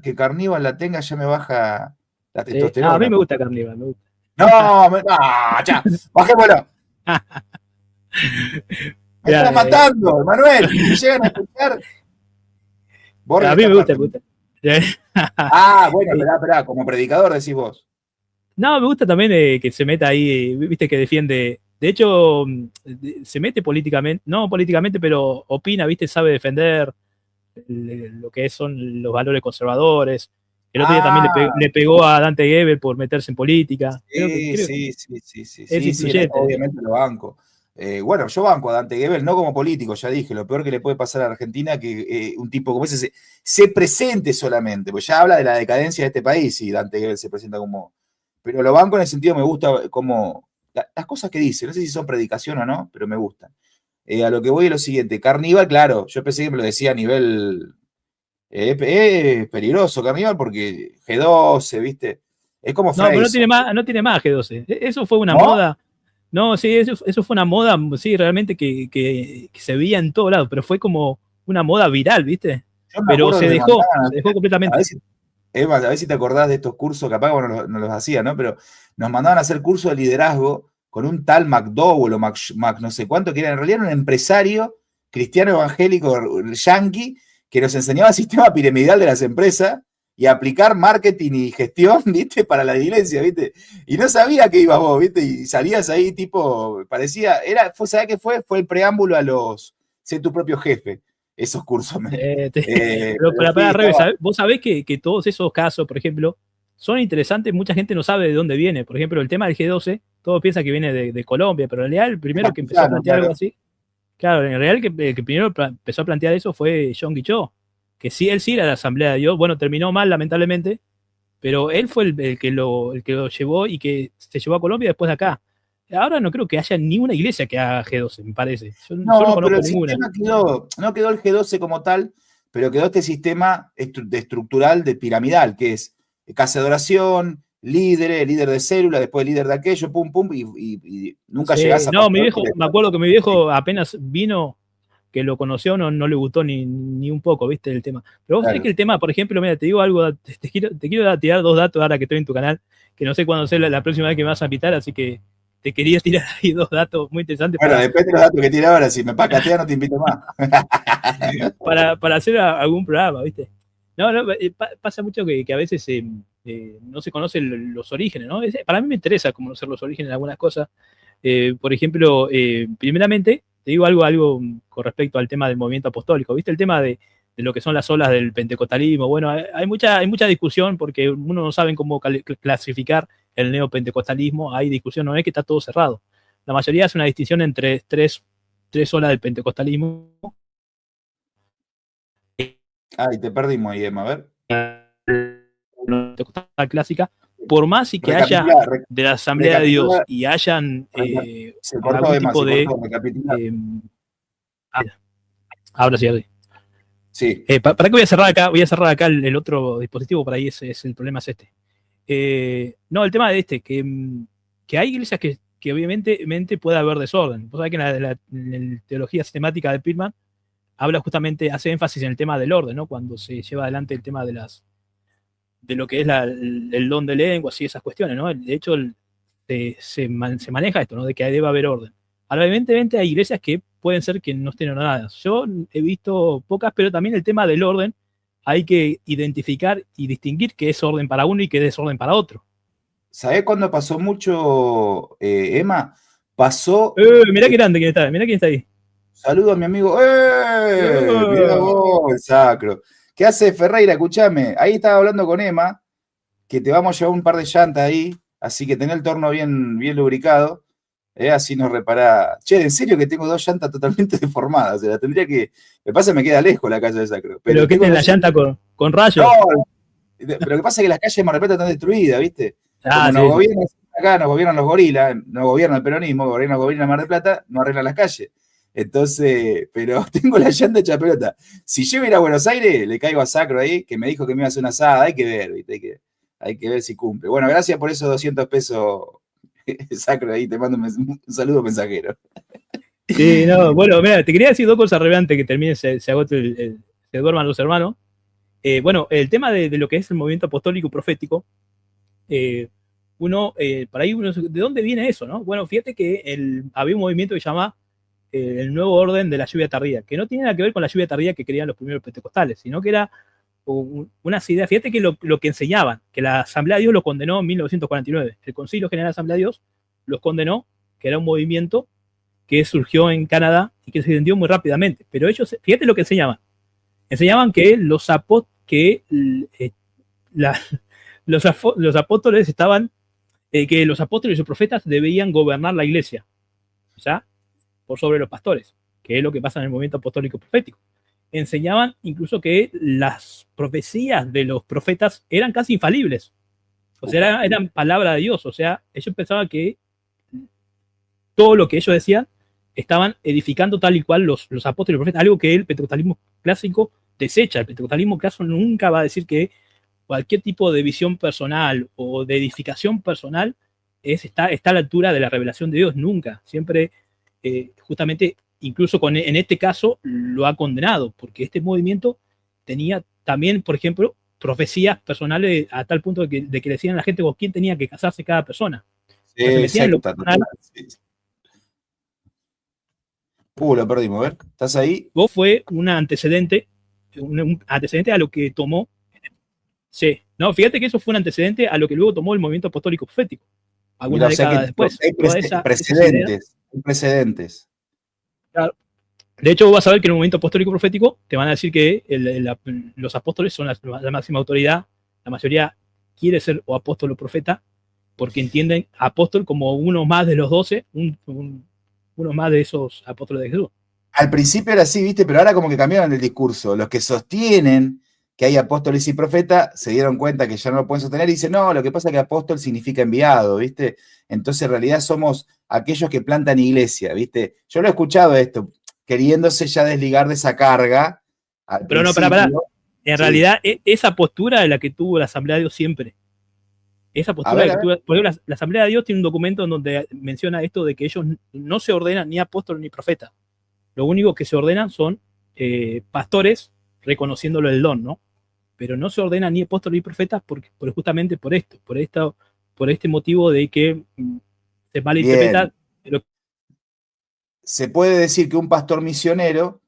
que Carníbal la tenga, ya me baja la testosterona. A mí me gusta Carníbal, me gusta. No, ya, bajémoslo. Me estás matando, Manuel. Si llegan a escuchar. A mí me gusta. Bueno, esperá, como predicador decís vos. No, me gusta también que se meta ahí, viste, que defiende. De hecho, se mete políticamente, no políticamente, pero opina, viste, sabe defender lo que son los valores conservadores. El otro día también le pegó a Dante Gebel por meterse en política. Sí. Es influyente. Obviamente lo banco. Bueno, yo banco a Dante Gebel, no como político, ya dije, lo peor que le puede pasar a Argentina que un tipo como ese se presente solamente, pues ya habla de la decadencia de este país y Dante Gebel se presenta como... Pero lo banco en el sentido, me gusta como... Las cosas que dice, no sé si son predicación o no, pero me gustan. A lo que voy es lo siguiente, Carníbal, claro, yo pensé que me lo decía a nivel... peligroso Carníbal porque G12, ¿viste? Es como no, pero no tiene más G12. Eso fue una moda. No, sí, eso fue una moda, sí, realmente que se veía en todos lados, pero fue como una moda viral, ¿viste? Pero se dejó completamente. A ver si te acordás de estos cursos, capaz que no los hacía, ¿no? Pero nos mandaban a hacer cursos de liderazgo con un tal McDowell o Mac no sé cuánto, que era en realidad un empresario cristiano evangélico yanqui que nos enseñaba el sistema piramidal de las empresas y aplicar marketing y gestión, ¿viste? Para la iglesia, ¿viste? Y no sabía que ibas vos, ¿viste? Y salías ahí tipo, parecía, ¿sabés qué fue? Fue el preámbulo a sé tu propio jefe. esos cursos. Pero para Rebe, vos sabés que todos esos casos, por ejemplo, son interesantes, mucha gente no sabe de dónde viene. Por ejemplo, el tema del G12, todos piensan que viene de Colombia, pero en realidad el primero que empezó a plantear algo así, claro, en realidad el que primero empezó a plantear eso fue John Guichot, que sí, él sí era de la Asamblea de Dios, bueno, terminó mal lamentablemente, pero él fue el que lo llevó y que se llevó a Colombia después de acá. Ahora no creo que haya ni una iglesia que haga G12, me parece. Yo no conozco pero el ninguna. sistema no quedó el G12 como tal, pero quedó este sistema estructural de piramidal, que es casa de oración, líder de célula, después líder de aquello, pum, pum, y nunca llegás a... No, mi viejo, me acuerdo que mi viejo apenas vino, que lo conoció, no le gustó ni un poco, ¿viste? El tema. Pero vos sabés que el tema, por ejemplo, mira, te digo algo, te quiero tirar 2 datos ahora que estoy en tu canal, que no sé cuándo sea la próxima vez que me vas a invitar, así que te quería tirar ahí 2 datos muy interesantes. Bueno, depende de los datos que tire ahora, si me pacatea no te invito más. para hacer algún programa, ¿viste? No, pasa mucho que a veces no se conocen los orígenes, ¿no? Para mí me interesa conocer los orígenes de algunas cosas. Por ejemplo, primeramente, te digo algo con respecto al tema del movimiento apostólico. ¿Viste el tema de lo que son las olas del pentecostalismo? Bueno, hay mucha discusión porque uno no sabe cómo clasificar el neopentecostalismo. Hay discusión, no es que está todo cerrado. La mayoría hace una distinción entre tres olas del pentecostalismo. Ay, te perdimos ahí, Emma, a ver. Pentecostal clásica, por más y que haya de la Asamblea de Dios y hayan algún tipo de... ahora sí. Sí. ¿Para qué voy a cerrar acá? Voy a cerrar acá el otro dispositivo, por ahí el problema es este. No, el tema de que hay iglesias que obviamente puede haber desorden. Vos sabés que en la teología sistemática de Pitman habla justamente, hace énfasis en el tema del orden, ¿no? Cuando se lleva adelante el tema de lo que es el don de lenguas y esas cuestiones, ¿no? De hecho, se maneja esto, ¿no? De que debe haber orden. Ahora, evidentemente hay iglesias que pueden ser que no estén ordenadas. Yo he visto pocas, pero también el tema del orden hay que identificar y distinguir qué es orden para uno y qué es desorden para otro. ¿Sabés cuándo pasó mucho, Emma? Pasó... Mirá qué grande quién está ahí. Saludo a mi amigo. Mirá vos, el sacro. ¿Qué hace Ferreira? Escuchame. Ahí estaba hablando con Emma, que te vamos a llevar un par de llantas ahí, así que ten el torno bien lubricado. Así nos repará. Che, en serio que tengo 2 llantas totalmente deformadas. O sea, la tendría que. Me pasa que me queda lejos la calle de Sacro. Pero ¿qué tiene la llanta con rayos? No, pero lo que pasa es que las calles de Mar del Plata están destruidas, ¿viste? Como nos gobiernan acá, nos gobiernan los gorilas, no gobierna el peronismo, gobierna Mar del Plata, no arreglan las calles. Entonces, pero tengo la llanta hecha pelota. Si yo ir a Buenos Aires, le caigo a Sacro ahí, que me dijo que me iba a hacer una asada. Hay que ver, ¿viste? Hay que ver si cumple. Bueno, gracias por esos 200 pesos, Sacro, ahí te mando un saludo mensajero. Sí, no, bueno, mira, te quería decir 2 cosas relevantes que termine, se agote, se duerman los hermanos. Bueno, el tema de lo que es el movimiento apostólico profético, para ahí ¿de dónde viene eso, no? Bueno, fíjate que había un movimiento que se llama el nuevo orden de la lluvia tardía, que no tiene nada que ver con la lluvia tardía que querían los primeros pentecostales, sino que era unas ideas. Fíjate que lo que enseñaban, que la Asamblea de Dios lo condenó en 1949, el Concilio General de la Asamblea de Dios los condenó, que era un movimiento que surgió en Canadá y que se extendió muy rápidamente. Pero ellos, fíjate lo que enseñaban que los apóstoles estaban, que los apóstoles y los profetas debían gobernar la iglesia, ¿ya? Por sobre los pastores, que es lo que pasa en el movimiento apostólico profético. Enseñaban incluso que las profecías de los profetas eran casi infalibles, o sea, eran palabra de Dios, o sea, ellos pensaban que todo lo que ellos decían estaban edificando tal y cual los apóstoles y los profetas, algo que el pentecostalismo clásico desecha. El pentecostalismo clásico nunca va a decir que cualquier tipo de visión personal o de edificación personal está a la altura de la revelación de Dios, nunca. Siempre, justamente, incluso en este caso, lo ha condenado, porque este movimiento tenía también, por ejemplo, profecías personales a tal punto de que le decían a la gente con quién tenía que casarse cada persona. Sí, lo perdimos, a ver, ¿estás ahí? Vos fue un antecedente a lo que tomó. Sí, no, fíjate que eso fue un antecedente a lo que luego tomó el movimiento apostólico profético. Algunas décadas después. Hay precedentes. Claro, De hecho, vas a ver que en un momento apostólico profético te van a decir que los apóstoles son la máxima autoridad. La mayoría quiere ser o apóstol o profeta porque entienden apóstol como uno más de los 12, uno más de esos apóstoles de Jesús. Al principio era así, ¿viste? Pero ahora como que cambiaron el discurso. Los que sostienen que hay apóstoles y profetas se dieron cuenta que ya no lo pueden sostener y dicen, no, lo que pasa es que apóstol significa enviado, ¿viste? Entonces en realidad somos aquellos que plantan iglesia, ¿viste? Yo lo he escuchado esto, queriéndose ya desligar de esa carga. Pero no, pará. En realidad, esa postura es la que tuvo la Asamblea de Dios siempre. Esa postura que tuvo, por ejemplo, la Asamblea de Dios tiene un documento en donde menciona esto de que ellos no se ordenan ni apóstoles ni profetas. Lo único que se ordenan son pastores, reconociéndolo el don, ¿no? Pero no se ordenan ni apóstoles ni profetas justamente por este motivo de que se malinterpreta. Se puede decir que un pastor misionero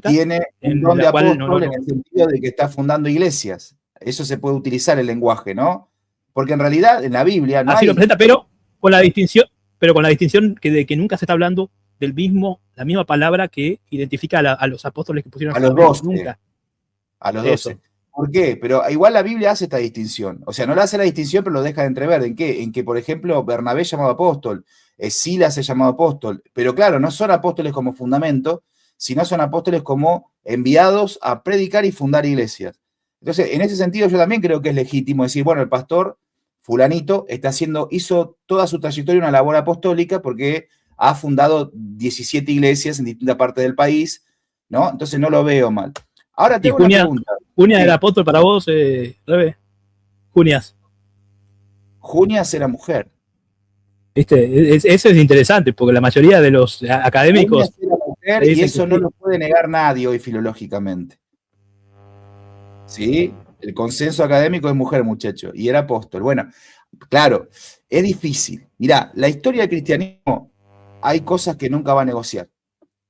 tiene un don de apóstol en el sentido de que está fundando iglesias. Eso se puede utilizar el lenguaje, ¿no? Porque en realidad en la Biblia no así hay... lo presenta, pero con la distinción de que nunca se está hablando la misma palabra que identifica a los apóstoles que pusieron a los 12. Nunca. A los 12. ¿Por qué? Pero igual la Biblia hace esta distinción. O sea, no la hace la distinción, pero lo deja de entrever. ¿En qué? En que, por ejemplo, Bernabé es llamado apóstol, Silas es llamado apóstol. Pero claro, no son apóstoles como fundamento, sino son apóstoles como enviados a predicar y fundar iglesias. Entonces, en ese sentido, yo también creo que es legítimo decir, bueno, el pastor fulanito hizo toda su trayectoria una labor apostólica porque ha fundado 17 iglesias en distintas partes del país, ¿no? Entonces no lo veo mal. Ahora tengo una pregunta. ¿Junias era apóstol para vos, Rebe? Junias. Junias era mujer. Eso es interesante, porque la mayoría de los académicos... Junias era mujer y eso no lo puede negar nadie hoy filológicamente. ¿Sí? El consenso académico es mujer, muchacho, y era apóstol. Bueno, claro, es difícil. Mirá, la historia del cristianismo, hay cosas que nunca va a negociar.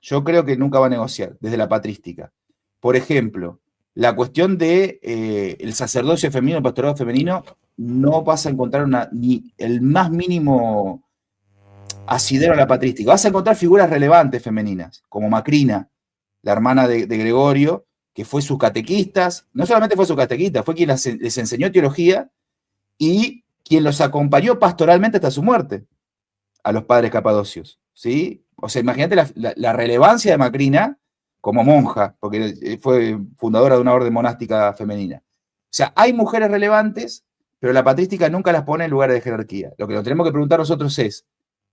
Yo creo que nunca va a negociar, desde la patrística. Por ejemplo, la cuestión de el sacerdocio femenino, el pastorado femenino, no vas a encontrar ni el más mínimo asidero a la patrística. Vas a encontrar figuras relevantes femeninas, como Macrina, la hermana de Gregorio, que fue sus catequistas, no solamente fue su catequista, fue quien les enseñó teología y quien los acompañó pastoralmente hasta su muerte, a los padres capadocios, ¿sí? O sea, imagínate la relevancia de Macrina como monja, porque fue fundadora de una orden monástica femenina. O sea, hay mujeres relevantes, pero la patrística nunca las pone en lugar de jerarquía. Lo que nos tenemos que preguntar nosotros es,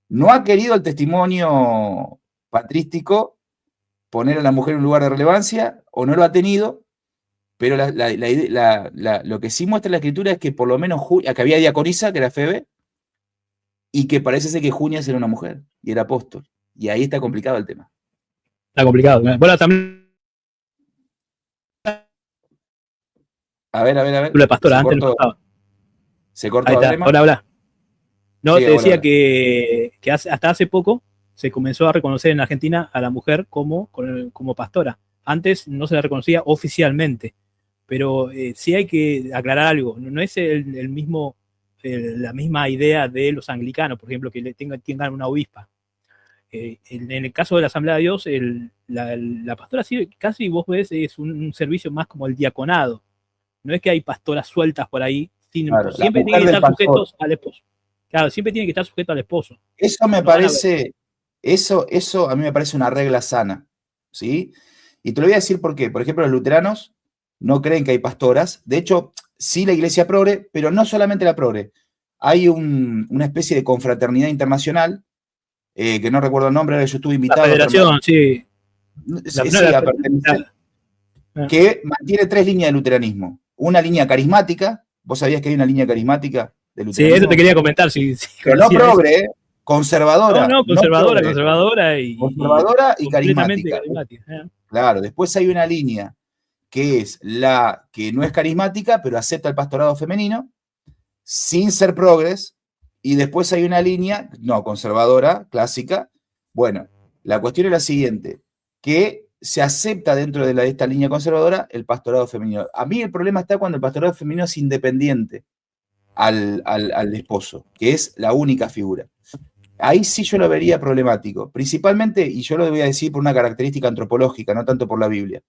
¿no ha querido el testimonio patrístico poner a la mujer en un lugar de relevancia o no lo ha tenido? Pero lo que sí muestra la escritura es que por lo menos que había diaconisa, que era Febe, y que parece ser que Junias era una mujer y era apóstol. Y ahí está complicado el tema. Está complicado. Bueno, también... A ver. La pastora antes no estaba. ¿Se cortó? Ahí está, ahora habla. No, sí, te decía que hasta hace poco se comenzó a reconocer en Argentina a la mujer como pastora. Antes no se la reconocía oficialmente, pero sí hay que aclarar algo. No es la misma idea de los anglicanos, por ejemplo, que tengan una obispa. En el caso de la Asamblea de Dios, la pastora sí, casi vos ves, es un servicio más como el diaconado. No es que hay pastoras sueltas por ahí, claro, siempre tienen que estar sujetos al esposo. Claro, siempre tiene que estar sujeto al esposo. Eso me parece, eso a mí me parece una regla sana, ¿sí? Y te lo voy a decir por qué. Por ejemplo, los luteranos no creen que hay pastoras. De hecho, sí la iglesia progre, pero no solamente la progre. Hay una especie de confraternidad internacional, que no recuerdo el nombre, yo estuve invitado. La federación, sí. Que mantiene 3 líneas de luteranismo. Una línea carismática. ¿Vos sabías que hay una línea carismática de luteranismo? Sí, eso te quería comentar. Sí, pero no progre, conservadora. Conservadora y carismática. Claro, después hay una línea que es la que no es carismática, pero acepta el pastorado femenino, sin ser progres, y después hay una línea, no, conservadora, clásica. Bueno, la cuestión es la siguiente, que se acepta dentro de esta línea conservadora el pastorado femenino. A mí el problema está cuando el pastorado femenino es independiente al esposo, que es la única figura. ahí sí yo lo vería problemático. Principalmente, y yo lo voy a decir por una característica antropológica, no tanto por la Biblia.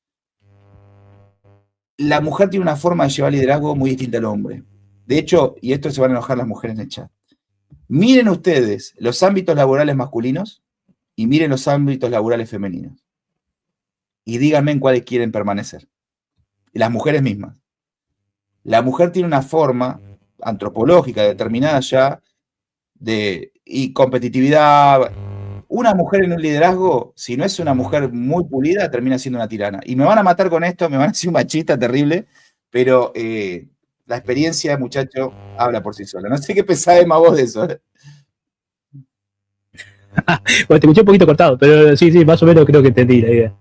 La mujer tiene una forma de llevar liderazgo muy distinta al hombre. De hecho, y esto se van a enojar las mujeres en el chat, miren ustedes los ámbitos laborales masculinos y miren los ámbitos laborales femeninos. Y díganme en cuáles quieren permanecer. Y las mujeres mismas. La mujer tiene una forma antropológica determinada ya y competitividad. Una mujer en un liderazgo, si no es una mujer muy pulida, termina siendo una tirana. Y me van a matar con esto, me van a decir un machista terrible, pero la experiencia, muchacho, habla por sí sola. No sé qué pensás, Emma, vos de eso. Bueno, te escuché un poquito cortado, pero sí, más o menos creo que entendí la idea.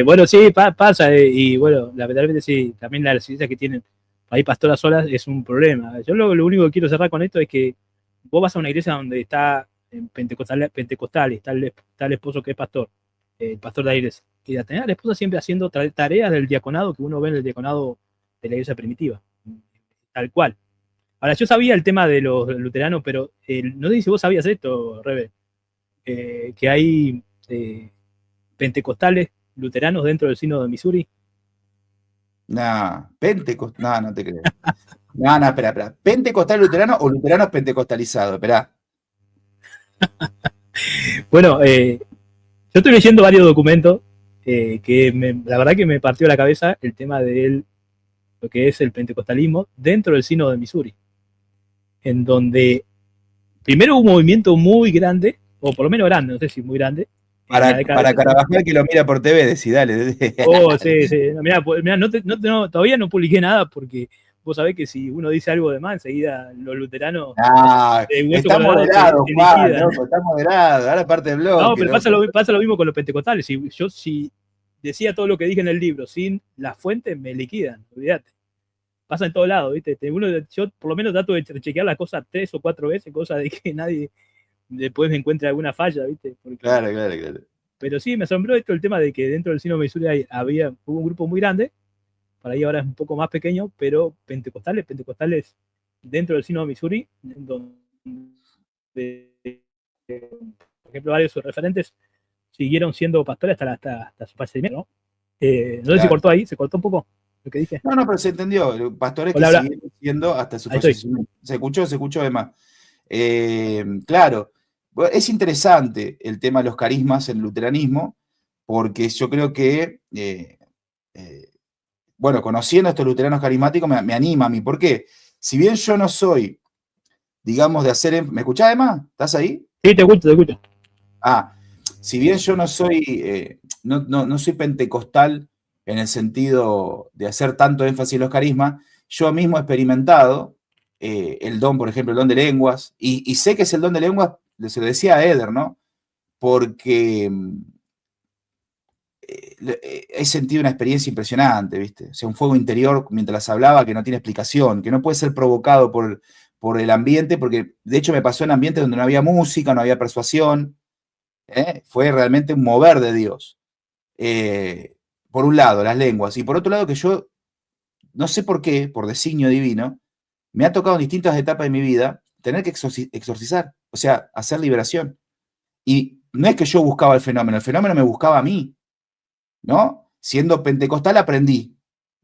Bueno, sí, pasa, y bueno, lamentablemente sí, también la residencia que tienen ahí pastoras solas es un problema. Yo lo único que quiero cerrar con esto es que vos vas a una iglesia donde está pentecostal, está el esposo que es pastor, el pastor de la iglesia, y la tener a la esposa siempre haciendo tareas del diaconado que uno ve en el diaconado de la iglesia primitiva, tal cual. Ahora, yo sabía el tema de los luteranos, pero no sé si vos sabías esto, Rebe, que hay pentecostales luteranos dentro del sínodo de Missouri. No, no te creo. No, espera. ¿Pentecostal luterano o luteranos pentecostalizados? Espera. Bueno, yo estoy leyendo varios documentos la verdad que me partió la cabeza el tema de lo que es el pentecostalismo dentro del sínodo de Missouri, en donde primero hubo un movimiento muy grande, o por lo menos grande, no sé si muy grande, Para Carabajal, que lo mira por TV, decí, dale. Oh, sí. Mirá, todavía no publiqué nada porque vos sabés que si uno dice algo de más, enseguida los luteranos está moderado, Juan, loco, está moderado. Ahora parte del blog. No, pero pasa lo mismo con los pentecostales. Si decía todo lo que dije en el libro sin la fuente, me liquidan, olvídate. Pasa en todos lados, ¿viste? Yo por lo menos trato de chequear las cosas 3 o 4 veces, cosa de que nadie después me encuentre alguna falla, ¿viste? Porque, claro. Pero sí, me asombró esto el tema de que dentro del sínodo de Missouri hubo un grupo muy grande, para ahí ahora es un poco más pequeño, pero pentecostales dentro del sínodo de Missouri, donde, por ejemplo, varios de sus referentes siguieron siendo pastores hasta su fallecimiento, ¿no? No sé si cortó ahí, se cortó un poco lo que dije. No, pero se entendió. Pastores que siguieron siendo hasta su fallecimiento. Se escuchó además. Claro, es interesante el tema de los carismas en el luteranismo, porque yo creo que, bueno, conociendo a estos luteranos carismáticos me anima a mí. ¿Por qué? Si bien yo no soy, digamos, de hacer... ¿Me escuchás, Emma? ¿Estás ahí? Sí, te escucho. Si bien yo no soy, no soy pentecostal en el sentido de hacer tanto énfasis en los carismas, yo mismo he experimentado el don, por ejemplo, el don de lenguas, y sé que es el don de lenguas, se lo decía a Eder, ¿no? Porque he sentido una experiencia impresionante, ¿viste? O sea, un fuego interior mientras hablaba que no tiene explicación, que no puede ser provocado por el ambiente, porque de hecho me pasó en ambientes donde no había música, no había persuasión. Fue realmente un mover de Dios. Por un lado, las lenguas, y por otro lado que yo, no sé por qué, por designio divino, me ha tocado en distintas etapas de mi vida tener que exorcizar, o sea, hacer liberación. Y no es que yo buscaba el fenómeno me buscaba a mí, ¿no? Siendo pentecostal aprendí,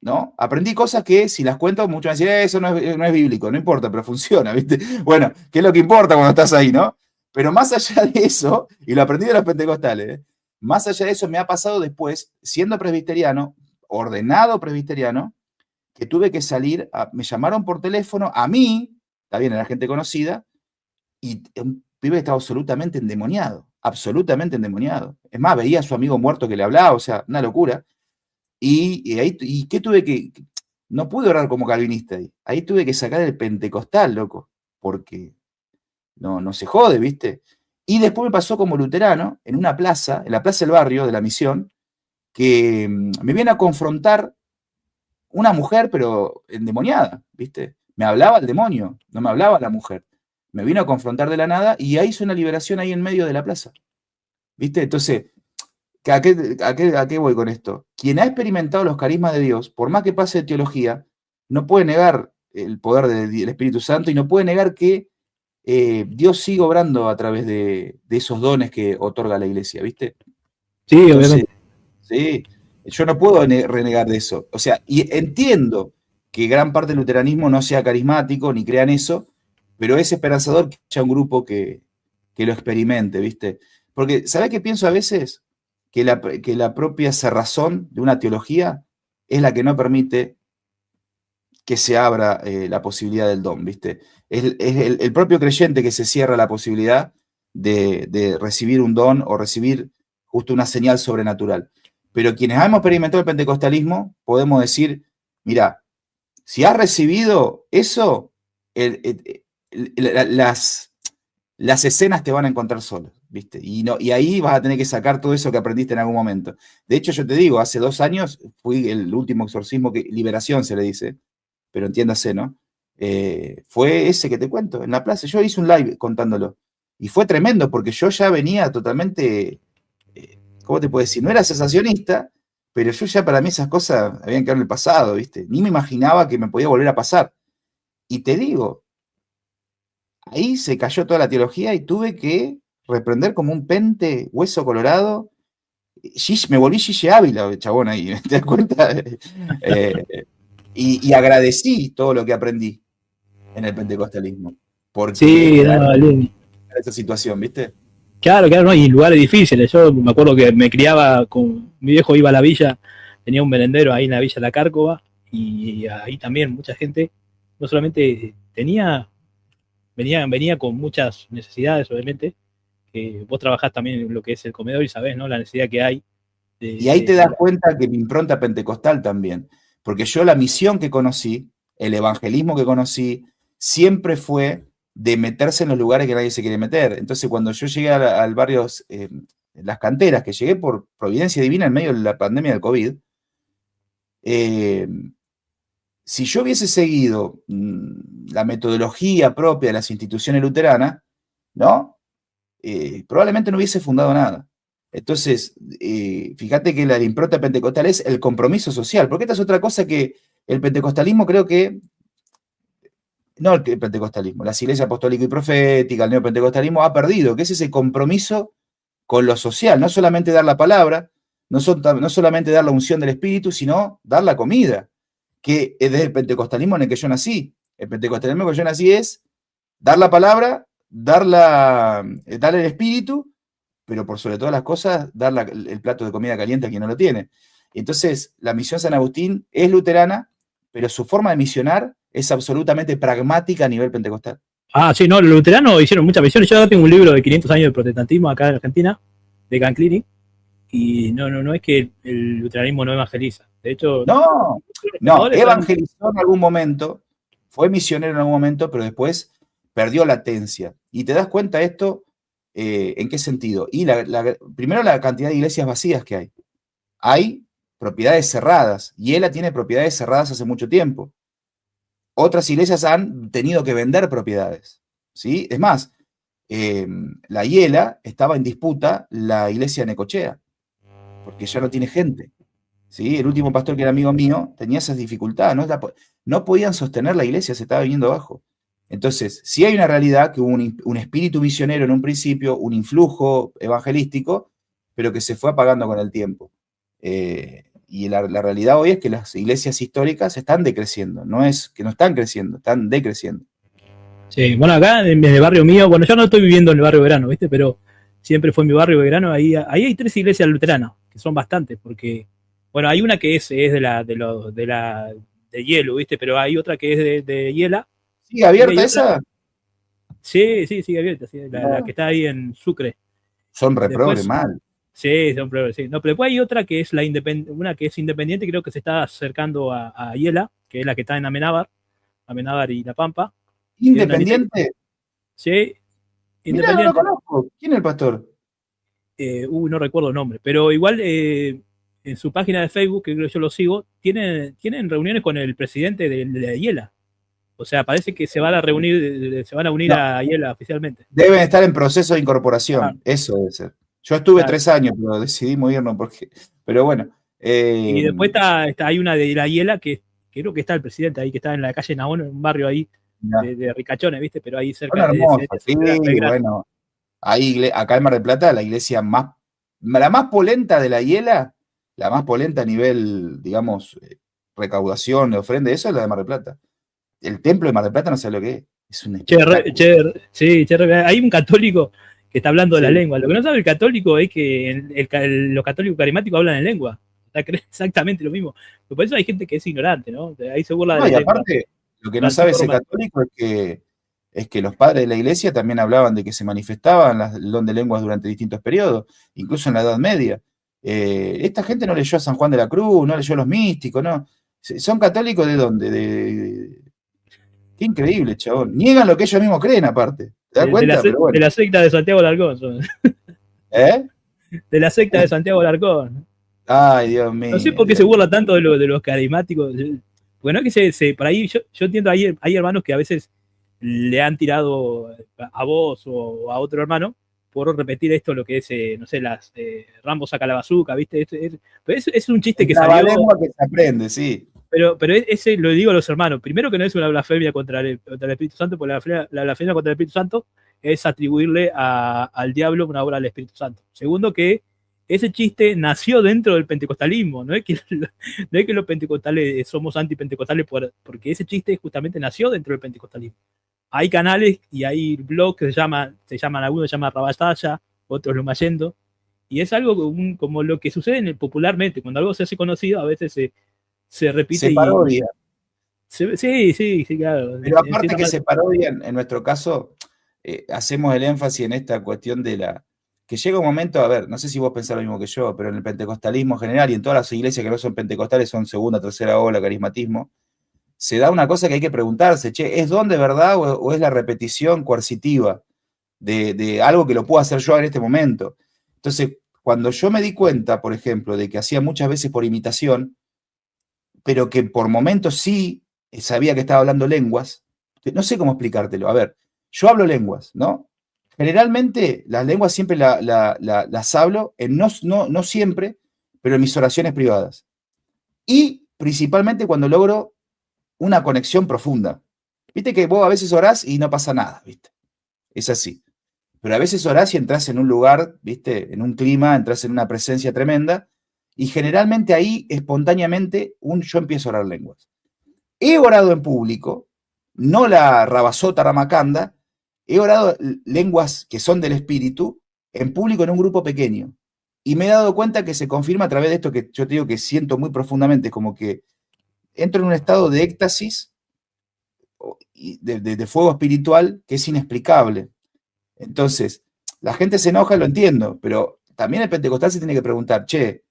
¿no? Aprendí cosas que si las cuento muchos van a decir, eso no es bíblico, no importa, pero funciona, ¿viste? Bueno, ¿qué es lo que importa cuando estás ahí, no? Pero más allá de eso, y lo aprendí de los pentecostales, más allá de eso me ha pasado después, siendo presbiteriano, ordenado presbiteriano, que tuve que salir, me llamaron por teléfono, a mí, está bien, era gente conocida, y un pibe que estaba absolutamente endemoniado. Es más, veía a su amigo muerto que le hablaba, o sea, una locura. Y ¿qué tuve que...? No pude orar como calvinista ahí. Ahí tuve que sacar el pentecostal, loco, porque no se jode, ¿viste? Y después me pasó como luterano, en una plaza, en la plaza del barrio de la Misión, que me viene a confrontar una mujer, pero endemoniada, ¿viste? Me hablaba el demonio, no me hablaba la mujer. Me vino a confrontar de la nada y ahí hizo una liberación ahí en medio de la plaza. ¿Viste? Entonces, ¿a qué voy con esto? Quien ha experimentado los carismas de Dios, por más que pase de teología, no puede negar el poder del Espíritu Santo y no puede negar que Dios sigue obrando a través de esos dones que otorga la iglesia, ¿viste? Sí, Entonces, obviamente. sí, yo no puedo renegar de eso. O sea, y entiendo que gran parte del luteranismo no sea carismático ni crean eso, pero es esperanzador que haya un grupo que lo experimente, ¿viste? Porque, ¿sabés qué pienso a veces? Que la propia cerrazón de una teología es la que no permite que se abra la posibilidad del don, ¿viste? Es el propio creyente que se cierra la posibilidad de recibir un don o recibir justo una señal sobrenatural. Pero quienes hemos experimentado el pentecostalismo, podemos decir, mira, si has recibido eso, las escenas te van a encontrar solas, ¿viste? Y ahí vas a tener que sacar todo eso que aprendiste en algún momento. De hecho, yo te digo, hace 2 años fui el último exorcismo, liberación se le dice, pero entiéndase, ¿no? Fue ese que te cuento, en la plaza. Yo hice un live contándolo. Y fue tremendo, porque yo ya venía totalmente, ¿cómo te puedo decir? No era sensacionista, pero yo ya para mí esas cosas habían quedado en el pasado, ¿viste? Ni me imaginaba que me podía volver a pasar. Y te digo, ahí se cayó toda la teología y tuve que reprender como un pente, hueso colorado. Me volví Gigi Ávila, chabón, ahí, ¿te das cuenta? Y agradecí todo lo que aprendí en el pentecostalismo, porque Sí, te da no, esa situación, ¿viste? claro, claro, no, y lugares difíciles. Yo me acuerdo que me criaba con mi viejo, iba a la villa, tenía un merendero ahí en la villa La Cárcova, y ahí también mucha gente, no solamente venía con muchas necesidades, obviamente, que vos trabajás también en lo que es el comedor y sabés, ¿no? La necesidad que hay Y ahí te das de cuenta que mi impronta pentecostal también, porque yo la misión que conocí, el evangelismo que conocí, siempre fue de meterse en los lugares que nadie se quiere meter. Entonces, cuando yo llegué al barrio Las Canteras, que llegué por providencia divina en medio de la pandemia del COVID, eh, si yo hubiese seguido la metodología propia de las instituciones luteranas, ¿no? Probablemente no hubiese fundado nada. Entonces, fíjate que la impronta pentecostal es el compromiso social, porque esta es otra cosa que el pentecostalismo creo que, no el pentecostalismo, las iglesias apostólica y profética, el neopentecostalismo ha perdido, que es ese compromiso con lo social, no solamente dar la palabra, no solamente dar la unción del Espíritu, sino dar la comida, que es desde el pentecostalismo en el que yo nací. El pentecostalismo en el que yo nací es dar la palabra, dar el Espíritu, pero por sobre todas las cosas, dar el plato de comida caliente a quien no lo tiene. Entonces, la misión San Agustín es luterana, pero su forma de misionar es absolutamente pragmática a nivel pentecostal. Ah, sí, no, los luteranos hicieron muchas misiones. Yo ahora tengo un libro de 500 años de protestantismo acá en Argentina, de Canclini, y no es que el luteranismo no evangeliza. De hecho, No, los no, reformadores han... evangelizó en algún momento, fue misionero en algún momento, pero después perdió latencia. Y te das cuenta esto, ¿en qué sentido? Y primero la cantidad de iglesias vacías que hay. Hay propiedades cerradas, y Yela tiene propiedades cerradas hace mucho tiempo. Otras iglesias han tenido que vender propiedades, ¿sí? Es más, la Yela estaba en disputa la iglesia de Necochea, porque ya no tiene gente, ¿sí? El último pastor que era amigo mío tenía esas dificultades, no podían sostener la iglesia, se estaba viniendo abajo. Entonces, sí hay una realidad que hubo un espíritu misionero en un principio, un influjo evangelístico, pero que se fue apagando con el tiempo. Y la realidad hoy es que las iglesias históricas están decreciendo, no es que no están creciendo, están decreciendo. Sí, bueno, acá en el barrio mío, bueno, yo no estoy viviendo en el barrio Verano, ¿viste? Pero siempre fue mi barrio Verano, ahí hay 3 iglesias luteranas, que son bastantes, porque, bueno, hay una que es de hielo, ¿viste? Pero hay otra que es de hiela, ¿Sigue y hay abierta otra, esa? sí, sí, sigue abierta, sí, la No, que está ahí en Sucre. son reprogre Después, mal. sí, son problemas, sí. No, pero después hay otra que es una que es independiente, creo que se está acercando a Hiela, que es la que está en Amenábar y La Pampa, que es una linda, Independiente. sí, Mira, no lo independiente. conozco. ¿Quién es el pastor? No recuerdo el nombre, pero igual en su página de Facebook, que yo lo sigo, tienen reuniones con el presidente de Hiela. O sea, parece que se van a unir No, a Hiela oficialmente. deben estar en proceso de Ah, incorporación. Eso debe ser. Yo estuve claro. 3 años, pero decidimos irnos porque. Pero bueno. Y después hay una de la Hiela que creo que está el presidente ahí, que está en la calle Nahón, en un barrio ahí, de ricachones, ¿viste? Pero ahí Son cerca hermosas, sí, Belgrano. bueno. Ahí, acá en Mar del Plata, la iglesia la más polenta de la Hiela, la más polenta a nivel, digamos, recaudación de ofrenda, eso es la de Mar del Plata. El templo de Mar del Plata no sé lo que es un espectáculo. Sí, hay un católico que está hablando de la Sí. lengua. Lo que no sabe el católico es que los católicos carismáticos hablan en lengua. O sea, creen exactamente lo mismo. Pero por eso hay gente que es ignorante, ¿no? Ahí se burla de No, la y lengua. aparte, lo que Lo no sabe antiguo ese romano. católico es que los padres de la iglesia también hablaban de que se manifestaban el don de lenguas durante distintos periodos, incluso en la Edad Media. Esta gente no leyó a San Juan de la Cruz, no leyó a los místicos, ¿no? ¿Son católicos de dónde? Qué increíble, chabón. Niegan lo que ellos mismos creen, aparte. ¿Te das cuenta? Pero De bueno. la secta de Santiago Larcón. ¿Eh? De la secta de Santiago Larcón. Ay, Dios No sé mío, por qué se Dios mío. burla tanto de los carismáticos. Bueno, es que por ahí yo entiendo, hay hermanos que a veces le han tirado a vos o a otro hermano por repetir esto, lo que es, no sé, Rambo saca la bazuca, ¿viste? Pero es un chiste El que salió, trabalengua que se aprende, sí. pero ese lo digo a los hermanos. Primero, que no es una blasfemia contra el Espíritu Santo, porque la blasfemia contra el Espíritu Santo es atribuirle al diablo una obra del Espíritu Santo. Segundo, que ese chiste nació dentro del pentecostalismo, no es que los pentecostales somos antipentecostales porque ese chiste justamente nació dentro del pentecostalismo. Hay canales y hay blogs que se llaman algunos se llaman Rabastalla, otros Lumayendo, y es algo como lo que sucede popularmente, cuando algo se hace conocido, a veces se repite Se parodia. sí, claro. Pero aparte que se parodian, en nuestro caso, hacemos el énfasis en esta cuestión que llega un momento, a ver, no sé si vos pensás lo mismo que yo, pero en el pentecostalismo en general y en todas las iglesias que no son pentecostales, son segunda, tercera ola, carismatismo, se da una cosa que hay que preguntarse, che, ¿es don de verdad o es la repetición coercitiva de algo que lo puedo hacer yo en este momento? Entonces, cuando yo me di cuenta, por ejemplo, de que hacía muchas veces por imitación, pero que por momentos sí sabía que estaba hablando lenguas, no sé cómo explicártelo. A ver, yo hablo lenguas, ¿no? Generalmente las lenguas siempre las hablo, no siempre, pero en mis oraciones privadas. Y principalmente cuando logro una conexión profunda. Viste que vos a veces orás y no pasa nada, ¿viste? Es así. Pero a veces orás y entras en un lugar, ¿viste? En un clima, entras en una presencia tremenda, y generalmente ahí, espontáneamente, yo empiezo a orar lenguas. He orado en público, no la rabasota ramacanda, he orado lenguas que son del espíritu, en público en un grupo pequeño. Y me he dado cuenta que se confirma a través de esto que yo te digo que siento muy profundamente, como que entro en un estado de éxtasis, de fuego espiritual, que es inexplicable. Entonces, la gente se enoja, lo entiendo, pero también el pentecostal se tiene que preguntar, che,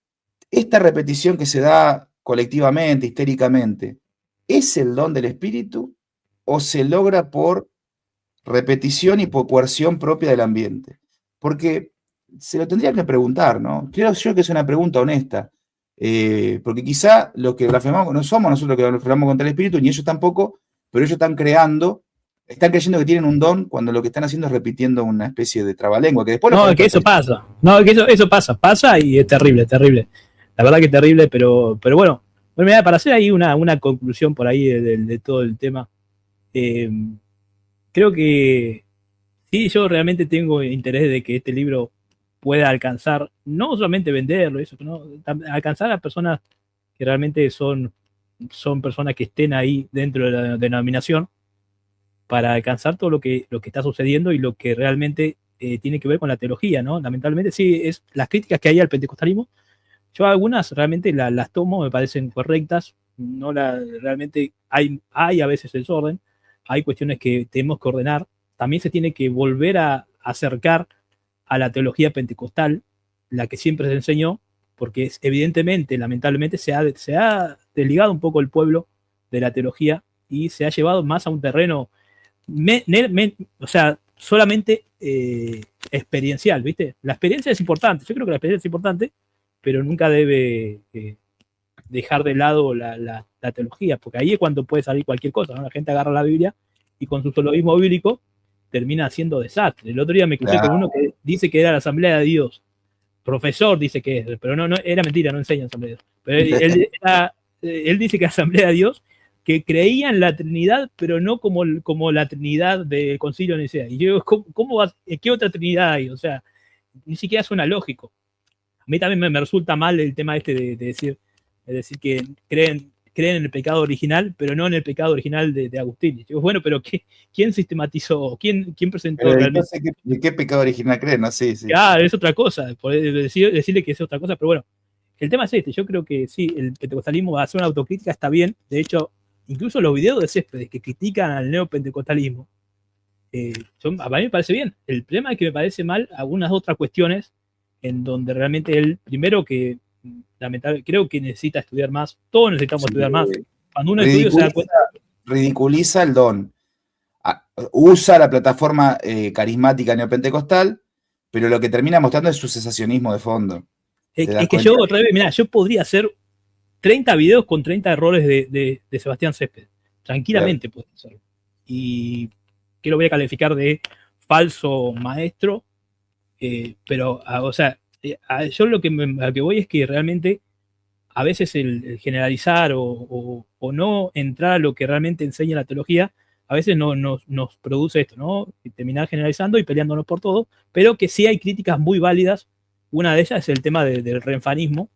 esta repetición que se da colectivamente, histéricamente, ¿es el don del espíritu o se logra por repetición y por coerción propia del ambiente? Porque se lo tendría que preguntar, ¿no? Creo yo que es una pregunta honesta, porque quizá lo que blasfemamos no somos nosotros los que blasfemamos contra el espíritu, ni ellos tampoco, pero ellos están creyendo que tienen un don cuando lo que están haciendo es repitiendo una especie de trabalengua, que después lo No, podés que eso perfeccionar. pasa. No, que eso pasa y es terrible, terrible. La verdad que es terrible, pero bueno. Bueno, mira, para hacer ahí una conclusión por ahí de todo el tema, eh, creo que sí, yo realmente tengo interés de que este libro pueda alcanzar, no solamente venderlo, eso, ¿no? Alcanzar a personas que realmente son personas que estén ahí dentro de la denominación para alcanzar todo lo que está sucediendo y lo que realmente tiene que ver con la teología, ¿no? Lamentablemente, sí, las críticas que hay al pentecostalismo, yo algunas realmente las tomo, me parecen correctas, realmente hay a veces desorden, hay cuestiones que tenemos que ordenar, también se tiene que volver a acercar a la teología pentecostal, la que siempre se enseñó, porque evidentemente, lamentablemente, se ha desligado un poco el pueblo de la teología y se ha llevado más a un terreno o sea, solamente experiencial, ¿viste? La experiencia es importante, yo creo que la experiencia es importante, pero nunca debe dejar de lado la teología, porque ahí es cuando puede salir cualquier cosa, ¿no? La gente agarra la Biblia y con su sologismo bíblico termina haciendo desastre. El otro día me crucé con uno que dice que era la Asamblea de Dios, profesor dice que es, pero no era mentira, no enseña Asamblea de Dios. Pero él dice que es Asamblea de Dios, que creía en la Trinidad, pero no como la Trinidad del Concilio de Nicea. Y yo digo, ¿qué otra Trinidad hay? O sea, ni siquiera suena lógico. A mí también me resulta mal el tema este de decir que creen en el pecado original, pero no en el pecado original de Agustín. Y digo, bueno, pero ¿quién sistematizó? ¿Quién presentó realmente? ¿De qué pecado original creen? No, sí, sí. Ah, es otra cosa, decirle que es otra cosa, pero bueno, el tema es este, yo creo que sí, el pentecostalismo va a hacer una autocrítica, está bien, de hecho, incluso los videos de Céspedes que critican al neopentecostalismo, a mí me parece bien. El problema es que me parece mal algunas otras cuestiones en donde realmente él, primero que, lamentablemente, creo que necesita estudiar más, todos necesitamos estudiar más. Cuando uno estudia se da cuenta. Ridiculiza el don. Usa la plataforma carismática neopentecostal, pero lo que termina mostrando es su cesacionismo de fondo. Es que yo, otra vez, mirá, yo podría hacer 30 videos con 30 errores de Sebastián Céspedes. Tranquilamente puedo hacerlo. Y que lo voy a calificar de falso maestro, pero, o sea, yo lo que voy es que realmente a veces el generalizar o no entrar a lo que realmente enseña la teología, a veces nos produce esto, ¿no? Y terminar generalizando y peleándonos por todo, pero que sí hay críticas muy válidas. Una de ellas es el tema del renfanismo,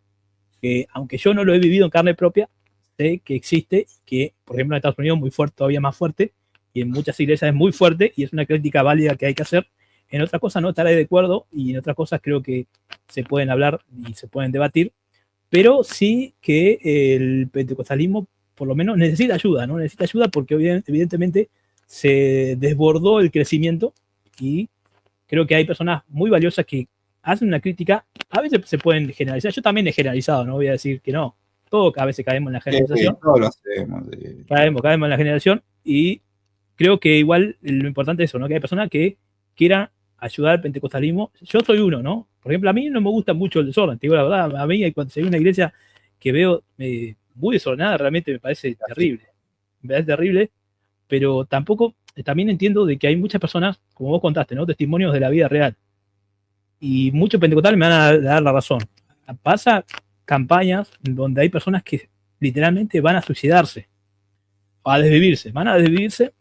que aunque yo no lo he vivido en carne propia, sé que existe, que por ejemplo en Estados Unidos es muy fuerte, todavía más fuerte, y en muchas iglesias es muy fuerte, y es una crítica válida que hay que hacer. En otras cosas no estaré de acuerdo, y en otras cosas creo que se pueden hablar y se pueden debatir, pero sí que el pentecostalismo por lo menos necesita ayuda, ¿no? Necesita ayuda porque evidentemente se desbordó el crecimiento y creo que hay personas muy valiosas que hacen una crítica, a veces se pueden generalizar, yo también he generalizado, no voy a decir que no, todos a veces caemos en la generalización, todos lo hacemos. caemos en la generación y creo que igual lo importante es eso, ¿no? Que hay personas que quieran ayudar al pentecostalismo. Yo soy uno, ¿no? Por ejemplo, a mí no me gusta mucho el desorden, te digo la verdad, a mí cuando se ve una iglesia que veo muy desordenada, realmente me parece terrible. Me parece terrible, pero tampoco, también entiendo de que hay muchas personas, como vos contaste, ¿no? Testimonios de la vida real. Y muchos pentecostales me van a dar la razón. Pasa campañas donde hay personas que literalmente van a suicidarse, a desvivirse, van a desvivirse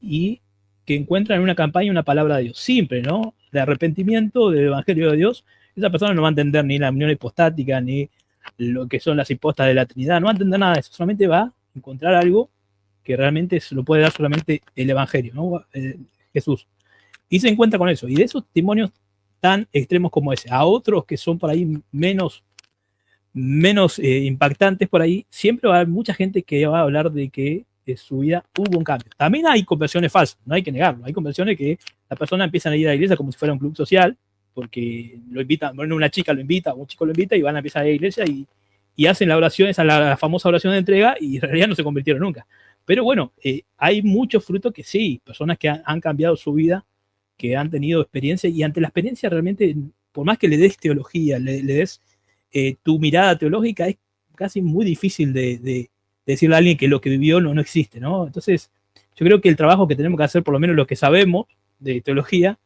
y que encuentran en una campaña una palabra de Dios, simple, ¿no? De arrepentimiento, del Evangelio de Dios. Esa persona no va a entender ni la unión hipostática, ni lo que son las hipostas de la Trinidad, no va a entender nada de eso, solamente va a encontrar algo que realmente se lo puede dar solamente el Evangelio, ¿no? Jesús. Y se encuentra con eso. Y de esos testimonios tan extremos como ese, a otros que son por ahí menos impactantes por ahí, siempre va a haber mucha gente que va a hablar de que en su vida hubo un cambio. También hay conversiones falsas, no hay que negarlo. Hay conversiones que la persona empieza a ir a la iglesia como si fuera un club social, porque lo invitan, bueno, una chica lo invita, un chico lo invita y van a empezar a ir a la iglesia y hacen la oración, esa la famosa oración de entrega, y en realidad no se convirtieron nunca. Pero bueno, hay muchos frutos que sí, personas que han cambiado su vida, que han tenido experiencia, y ante la experiencia realmente, por más que le des teología, le des tu mirada teológica, es casi muy difícil de decirle a alguien que lo que vivió no existe, ¿no? Entonces, yo creo que el trabajo que tenemos que hacer, por lo menos los que sabemos de teología,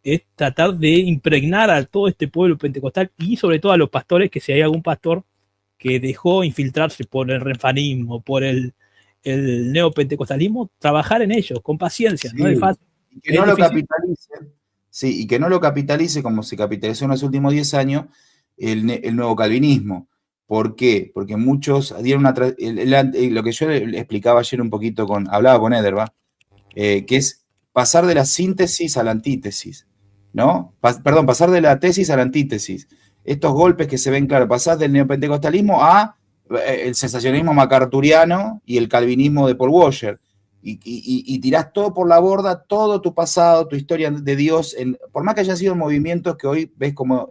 es tratar de impregnar a todo este pueblo pentecostal y sobre todo a los pastores, que si hay algún pastor que dejó infiltrarse por el renfanismo, por el neopentecostalismo, trabajar en ello, con paciencia, sí, no es fácil. Y que no lo capitalice. Sí, y que no lo capitalice como se capitalizó en los últimos 10 años el nuevo calvinismo. ¿Por qué? Porque muchos dieron lo que yo le explicaba ayer un poquito hablaba con Eder, que es pasar de la síntesis a la antítesis, ¿no? Perdón, pasar de la tesis a la antítesis. Estos golpes que se ven, claro, pasar del neopentecostalismo a el sensacionalismo macarturiano y el calvinismo de Paul Washer. Y tirás todo por la borda, todo tu pasado, tu historia de Dios, por más que hayan sido movimientos que hoy ves como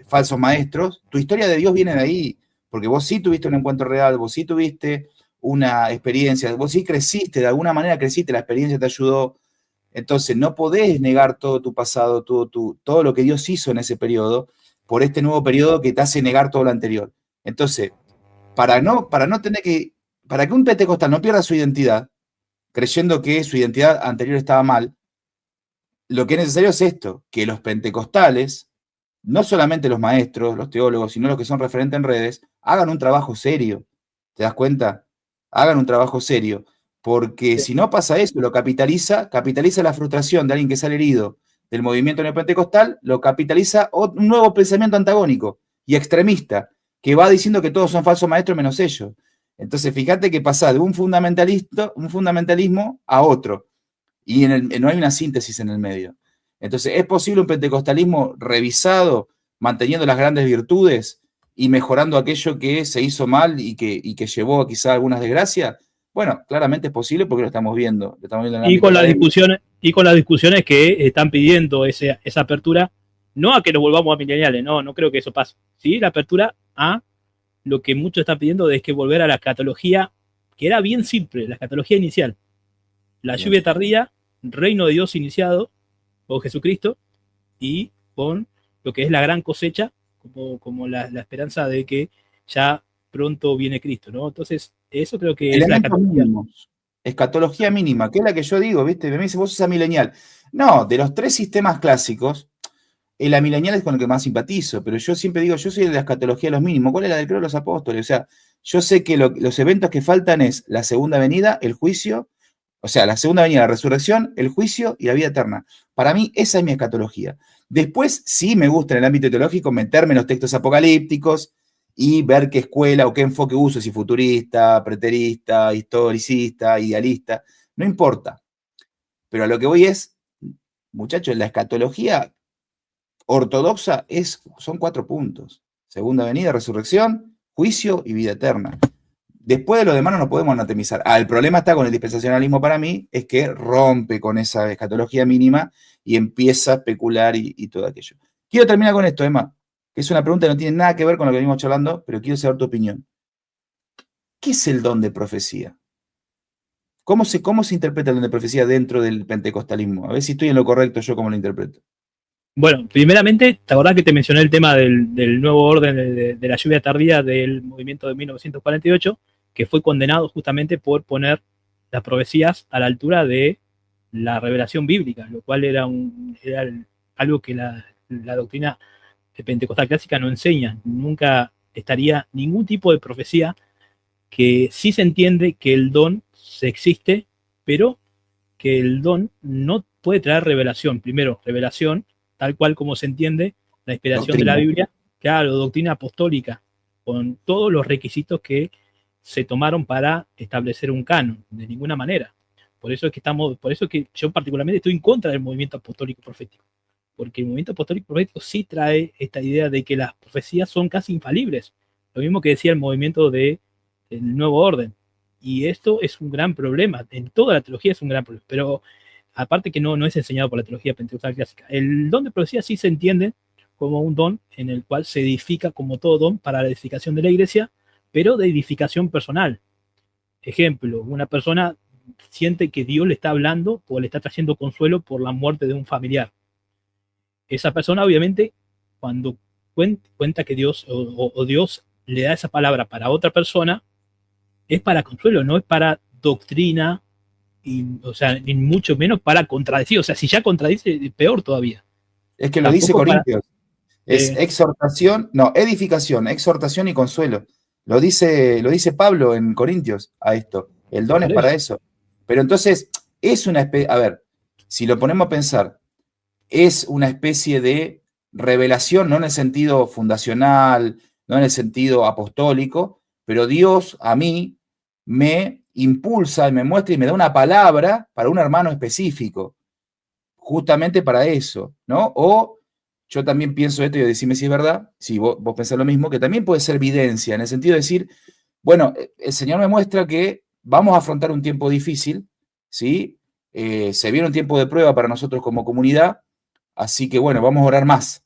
falsos maestros, tu historia de Dios viene de ahí, porque vos sí tuviste un encuentro real, vos sí tuviste una experiencia, vos sí creciste, de alguna manera creciste, la experiencia te ayudó. Entonces no podés negar todo tu pasado, todo lo que Dios hizo en ese periodo, por este nuevo periodo que te hace negar todo lo anterior. Entonces, para que un pentecostal no pierda su identidad, creyendo que su identidad anterior estaba mal, lo que es necesario es esto, que los pentecostales, no solamente los maestros, los teólogos, sino los que son referentes en redes, hagan un trabajo serio. ¿Te das cuenta? hagan un trabajo serio, porque si no pasa eso, lo capitaliza la frustración de alguien que sale herido del movimiento neopentecostal, lo capitaliza un nuevo pensamiento antagónico y extremista, que va diciendo que todos son falsos maestros menos ellos. Entonces, fíjate que pasa de un fundamentalismo a otro, y no hay una síntesis en el medio. Entonces, ¿es posible un pentecostalismo revisado, manteniendo las grandes virtudes y mejorando aquello que se hizo mal y que llevó quizá a algunas desgracias? Bueno, claramente es posible porque lo estamos viendo en el Y ámbito con las académico. discusiones, que están pidiendo esa apertura, no a que nos volvamos a mileniales, no creo que eso pase. Sí, la apertura a lo que muchos están pidiendo es que volver a la escatología, que era bien simple, la escatología inicial. La Bien. lluvia tardía, reino de Dios iniciado con Jesucristo y con lo que es la gran cosecha, como la esperanza de que ya pronto viene Cristo, ¿no? Entonces, eso creo que es la Elementos escatología. mínimos. Escatología mínima, que es la que yo digo, ¿viste? Me dice, vos sos amilenial. No, de los tres sistemas clásicos, el amilenial es con el que más simpatizo, pero yo siempre digo, yo soy de la escatología de los mínimos. ¿Cuál es la del credo de los apóstoles? O sea, yo sé que los eventos que faltan es la segunda venida, el juicio, o sea, la segunda venida, la resurrección, el juicio y la vida eterna. Para mí, esa es mi escatología. Después, sí me gusta en el ámbito teológico meterme en los textos apocalípticos y ver qué escuela o qué enfoque uso, si futurista, preterista, historicista, idealista, no importa. Pero a lo que voy es, muchachos, la escatología ortodoxa son 4 puntos. Segunda venida, resurrección, juicio y vida eterna. Después de lo demás no nos podemos anatemizar. El problema está con el dispensacionalismo para mí, es que rompe con esa escatología mínima y empieza a especular y todo aquello. Quiero terminar con esto, Emma, que es una pregunta que no tiene nada que ver con lo que venimos charlando, pero quiero saber tu opinión. ¿Qué es el don de profecía? ¿Cómo se interpreta el don de profecía dentro del pentecostalismo? A ver si estoy en lo correcto yo como lo interpreto. Bueno, primeramente, ¿te acordás que te mencioné el tema del nuevo orden de la lluvia tardía del movimiento de 1948, que fue condenado justamente por poner las profecías a la altura de la revelación bíblica, lo cual era algo que la doctrina pentecostal clásica no enseña. Nunca estaría ningún tipo de profecía, que sí se entiende que el don se existe, pero que el don no puede traer revelación. Primero, revelación, tal cual como se entiende la inspiración de la Doctrina. Biblia, claro, doctrina apostólica, con todos los requisitos que se tomaron para establecer un canon, de ninguna manera. Por eso es que yo particularmente estoy en contra del movimiento apostólico profético, porque el movimiento apostólico profético sí trae esta idea de que las profecías son casi infalibles, lo mismo que decía el movimiento del Nuevo Orden. Y esto es un gran problema, en toda la teología es un gran problema, pero aparte que no es enseñado por la teología pentecostal clásica. El don de profecía sí se entiende como un don en el cual se edifica como todo don para la edificación de la iglesia, pero de edificación personal. Ejemplo, una persona siente que Dios le está hablando o le está trayendo consuelo por la muerte de un familiar. Esa persona, obviamente, cuando cuenta que Dios o Dios le da esa palabra para otra persona, es para consuelo, no es para doctrina, o sea, ni mucho menos para contradecir. O sea, si ya contradice, peor todavía. Es que lo dice Tampoco para. Corintios. Es exhortación, no, edificación, exhortación y consuelo. Lo dice Pablo en Corintios a esto. El don es Por para eso. eso. Pero entonces, es una especie, a ver, si lo ponemos a pensar, es una especie de revelación, no en el sentido fundacional, no en el sentido apostólico, pero Dios a mí me impulsa y me muestra y me da una palabra para un hermano específico, justamente para eso, ¿no? O yo también pienso esto y decime si es verdad, si vos pensás lo mismo, que también puede ser evidencia, en el sentido de decir, bueno, el Señor me muestra que vamos a afrontar un tiempo difícil, ¿sí? Se viene un tiempo de prueba para nosotros como comunidad, así que bueno, vamos a orar más.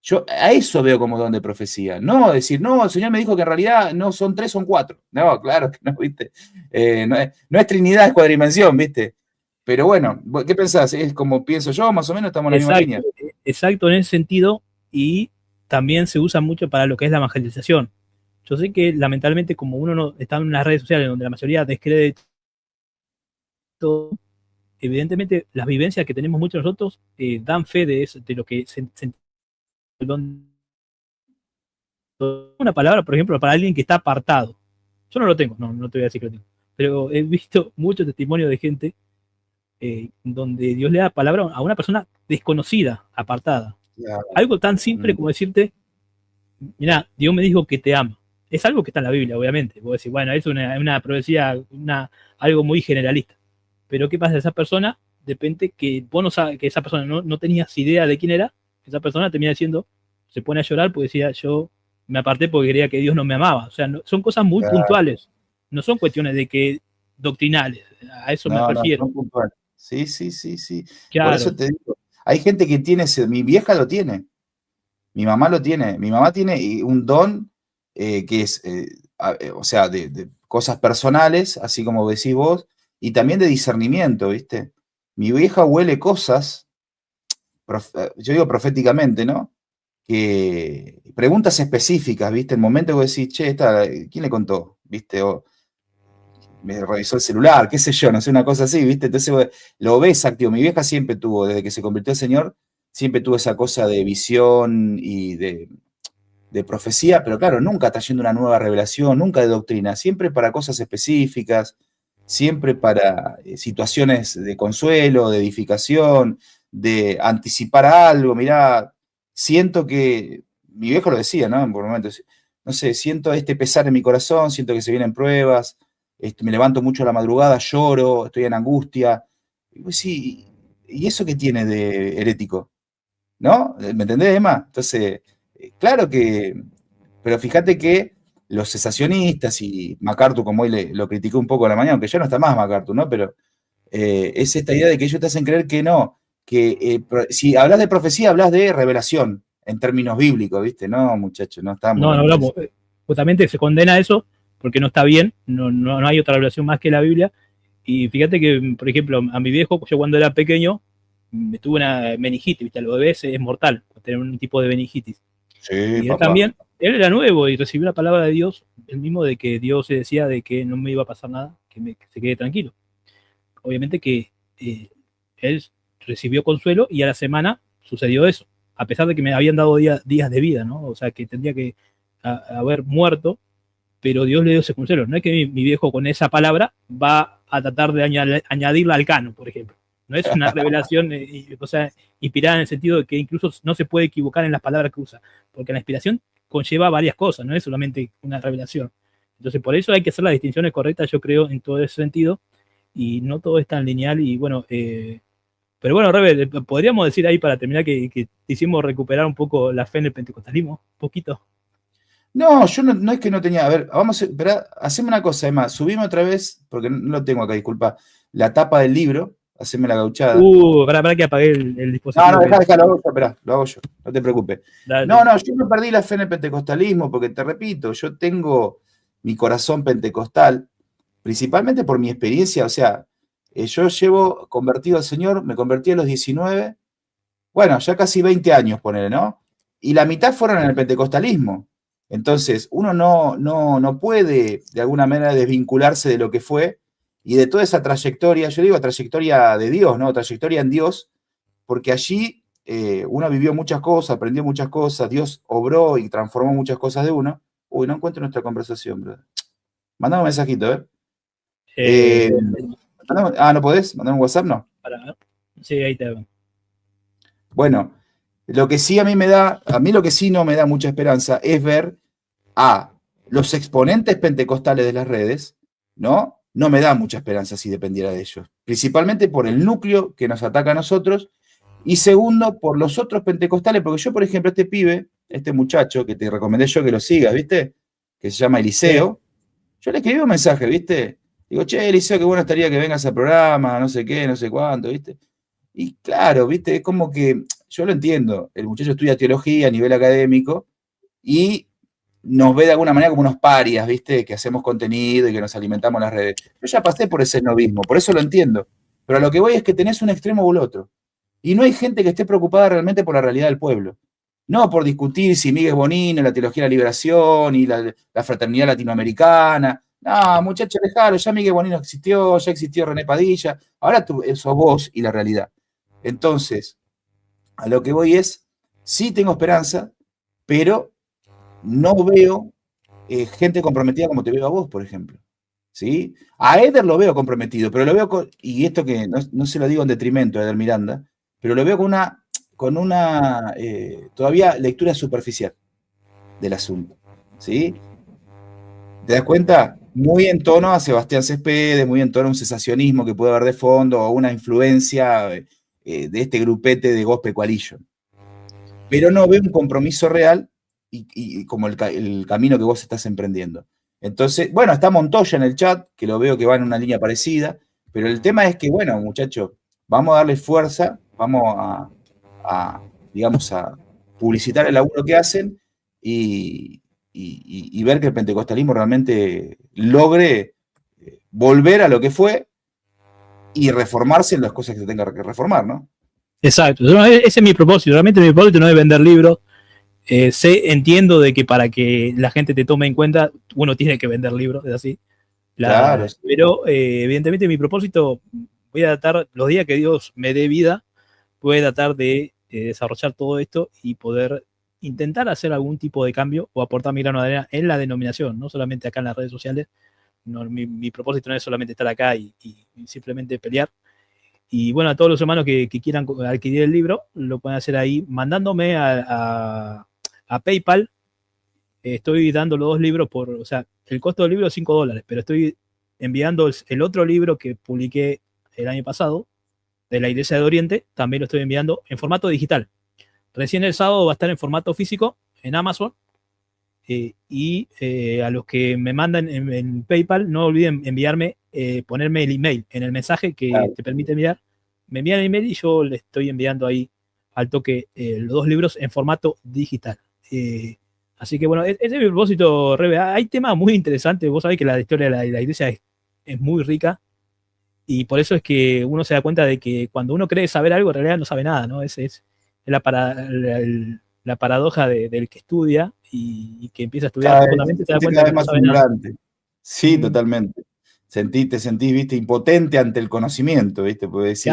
Yo a eso veo como don de profecía, no decir, no, el Señor me dijo que en realidad no son 3, son 4. No, claro que no, ¿viste? No es Trinidad, es cuadrimensión, ¿viste? Pero bueno, ¿qué pensás? ¿Es como pienso yo? Más o menos estamos en la misma Exacto, línea. exacto en ese sentido, y también se usa mucho para lo que es la evangelización. Yo sé que lamentablemente, como uno no está en las redes sociales donde la mayoría descree todo, evidentemente las vivencias que tenemos muchos nosotros dan fe de eso, de lo que se una palabra, por ejemplo, para alguien que está apartado. Yo no lo tengo, no te voy a decir que lo tengo. pero he visto muchos testimonios de gente donde Dios le da palabra a una persona desconocida, apartada. Claro. Algo tan simple como decirte, mira, Dios me dijo que te ama. Es algo que está en la Biblia, obviamente. Vos decís, bueno, es una profecía, algo muy generalista. Pero ¿qué pasa? Esa persona, depende que vos no sabes, que esa persona no tenías idea de quién era, esa persona termina diciendo, se pone a llorar porque decía, yo me aparté porque creía que Dios no me amaba. O sea, son cosas muy puntuales. No son cuestiones de que doctrinales. A eso me refiero. Son puntuales. Sí, sí, sí, sí. Por eso Claro. te digo, hay gente que tiene, mi vieja lo tiene, mi mamá lo tiene, mi mamá tiene un don que es, o sea, de cosas personales, así como decís vos, y también de discernimiento, ¿viste? Mi vieja huele cosas, yo digo proféticamente, ¿no? Que preguntas específicas, ¿viste? El momento que vos decís, che, ¿quién le contó? ¿Viste? O me revisó el celular, qué sé yo, no sé, una cosa así, ¿viste? Entonces lo ves activo. Mi vieja siempre tuvo, desde que se convirtió al Señor, siempre tuvo esa cosa de visión y de profecía, pero claro, nunca trayendo una nueva revelación, nunca de doctrina, siempre para cosas específicas, siempre para situaciones de consuelo, de edificación, de anticipar algo. Mirá, siento que, mi viejo lo decía, ¿no? Por momentos, no sé, siento este pesar en mi corazón, siento que se vienen pruebas, me levanto mucho a la madrugada, lloro, estoy en angustia. Y pues sí, ¿y eso qué tiene de herético? ¿No? ¿Me entendés, Emma? Entonces, claro que, pero fíjate que los cesacionistas y MacArthur, como hoy lo criticó un poco a la mañana, aunque ya no está más MacArthur, ¿no? Pero es esta idea de que ellos te hacen creer que no, que si hablas de profecía, hablas de revelación, en términos bíblicos, ¿viste? No, muchachos, no estamos No, no hablando de eso. hablamos. Justamente se condena eso porque no está bien, no hay otra revelación más que la Biblia. Y fíjate que, por ejemplo, a mi viejo, yo cuando era pequeño, me tuve una meningitis, ¿viste? A los bebés es mortal tener un tipo de meningitis. Sí, Y él papá. también, él era nuevo y recibió la palabra de Dios, el mismo de que Dios se decía de que no me iba a pasar nada, que se quede tranquilo. Obviamente que eh, él recibió consuelo y a la semana sucedió eso, a pesar de que me habían dado días de vida, ¿no? O sea, que tendría que haber muerto, pero Dios le dio ese consuelo. No es que mi viejo con esa palabra va a tratar de añadirla al canon, por ejemplo. No es una revelación, o sea, inspirada en el sentido de que incluso no se puede equivocar en las palabras que usa, porque la inspiración conlleva varias cosas, no es solamente una revelación. Entonces, por eso hay que hacer las distinciones correctas, yo creo, en todo ese sentido, y no todo es tan lineal. Y bueno, pero bueno, Rebe, podríamos decir ahí para terminar que hicimos recuperar un poco la fe en el pentecostalismo, un poquito. No, yo no es que no tenía. A ver, vamos a, espera, haceme una cosa, Emma. Subime otra vez, porque no lo tengo acá, disculpa. La tapa del libro, haceme la gauchada. Para que apague el No, dispositivo no, que. dejá, lo hago yo, esperá, lo hago yo, no te preocupes. No, Dale. no, yo no perdí la fe en el pentecostalismo, porque te repito, yo tengo mi corazón pentecostal, principalmente por mi experiencia, o sea, yo llevo convertido al Señor, me convertí a los 19, bueno, ya casi 20 años, ponele, ¿no? Y la mitad fueron en el pentecostalismo. Entonces, uno no puede, de alguna manera, desvincularse de lo que fue y de toda esa trayectoria, yo digo trayectoria de Dios, ¿no? Trayectoria en Dios, porque allí uno vivió muchas cosas, aprendió muchas cosas, Dios obró y transformó muchas cosas de uno. Uy, no encuentro nuestra conversación, brother. Mandame un mensajito, ¿eh? Eh, ¿No podés? ¿Mandame un WhatsApp? No. sí, ahí te veo. Bueno, lo que sí a mí lo que sí no me da mucha esperanza es ver a los exponentes pentecostales de las redes, ¿no? No me da mucha esperanza si dependiera de ellos. Principalmente por el núcleo que nos ataca a nosotros y segundo, por los otros pentecostales, porque yo, por ejemplo, este pibe, este muchacho que te recomendé yo que lo sigas, ¿viste? Que se llama Sí. Eliseo, yo le escribí un mensaje, ¿viste? Digo, che, Eliseo, qué bueno estaría que vengas al programa, no sé qué, no sé cuánto, ¿viste? Y claro, ¿viste? Es como que, yo lo entiendo, el muchacho estudia teología a nivel académico y nos ve de alguna manera como unos parias, ¿viste? Que hacemos contenido y que nos alimentamos en las redes. Yo ya pasé por ese novismo, por eso lo entiendo. Pero a lo que voy es que tenés un extremo u el otro. Y no hay gente que esté preocupada realmente por la realidad del pueblo. No por discutir si Miguel Bonino, la teología de la liberación y la fraternidad latinoamericana. No, muchachos, dejalo, ya Miguel Bonino existió, ya existió René Padilla. Ahora tú, sos vos y la realidad. Entonces, a lo que voy es, sí tengo esperanza, pero no veo gente comprometida como te veo a vos, por ejemplo. ¿sí? A Eder lo veo comprometido, pero lo veo y esto que no se lo digo en detrimento a Eder Miranda, pero lo veo con una todavía lectura superficial del asunto, ¿sí? ¿Te das cuenta? Muy en tono a Sebastián Céspedes, muy en tono a un cesacionismo que puede haber de fondo, o una influencia de este grupete de Gospel Coalition. Pero no veo un compromiso real y como el camino que vos estás emprendiendo. Entonces, bueno, está Montoya en el chat, que lo veo que va en una línea parecida, pero el tema es que, bueno, muchachos, vamos a darle fuerza, vamos digamos, a publicitar el laburo que hacen y ver que el pentecostalismo realmente logre volver a lo que fue y reformarse en las cosas que se tenga que reformar, ¿no? Exacto, ese es mi propósito. Realmente mi propósito no es vender libros. Entiendo de que para que la gente te tome en cuenta, uno tiene que vender libros, es así. Claro, sí. Pero evidentemente mi propósito, voy a tratar, los días que Dios me dé vida, voy a tratar de desarrollar todo esto y poder intentar hacer algún tipo de cambio o aportar mi grano de arena en la denominación, no solamente acá en las redes sociales. No, mi propósito no es solamente estar acá y simplemente pelear. Y bueno, a todos los hermanos que quieran adquirir el libro, lo pueden hacer ahí mandándome a PayPal. Estoy dando los 2 libros o sea, el costo del libro es $5, pero estoy enviando el otro libro que publiqué el año pasado, de la Iglesia de Oriente, también lo estoy enviando en formato digital. Recién el sábado va a estar en formato físico en Amazon. Y a los que me mandan en PayPal, no olviden enviarme, ponerme el email en el mensaje que te permite enviar. Me envían el email y yo le estoy enviando ahí al toque los 2 libros en formato digital. Así que bueno, ese es mi propósito, Rebe. Hay temas muy interesantes. Vos sabés que la historia de la iglesia es muy rica y por eso es que uno se da cuenta de que cuando uno cree saber algo, en realidad no sabe nada, ¿no? Es la paradoja del que estudia y que empieza a estudiar profundamente, se da cuenta que no sabe nada. Sí, totalmente. Te sentís, viste, impotente ante el conocimiento, viste, porque decís,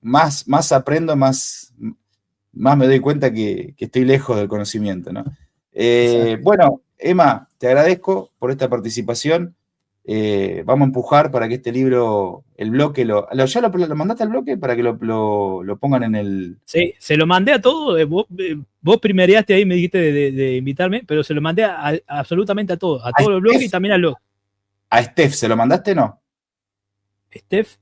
más aprendo, más me doy cuenta que estoy lejos del conocimiento, ¿no? Bueno, Emma, te agradezco por esta participación. Vamos a empujar para que este libro, el bloque, ¿ya lo mandaste al bloque para que lo pongan en el...? Sí, se lo mandé a todos. Vos primereaste ahí, me dijiste de invitarme, pero se lo mandé absolutamente a todos los bloques y también al blog. ¿A Steph se lo mandaste o no? ¿Steph?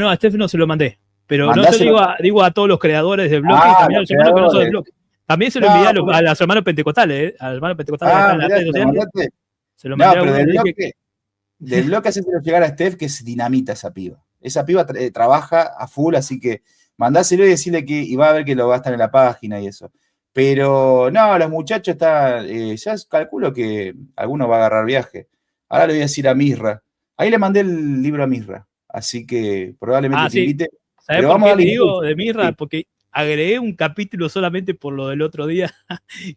No, a Steph no se lo mandé. Pero no, yo digo a todos los creadores del blog y también a los hermanos que no son del blog. También se lo envié a los hermanos pentecostales, a los hermanos pentecostales acá en las redes sociales. Se lo mandé pero del bloque hacéselo llegar a Steph, que es dinamita esa piba. Esa piba trabaja a full, así que mandáselo y decirle y va a ver que lo va a estar en la página y eso. Pero no, los muchachos ya calculo que alguno va a agarrar viaje. Ahora le voy a decir a Misra. Ahí le mandé el libro a Misra, así que probablemente te invite. ¿Sabés por qué te digo de Misra? Sí. Porque agregué un capítulo solamente por lo del otro día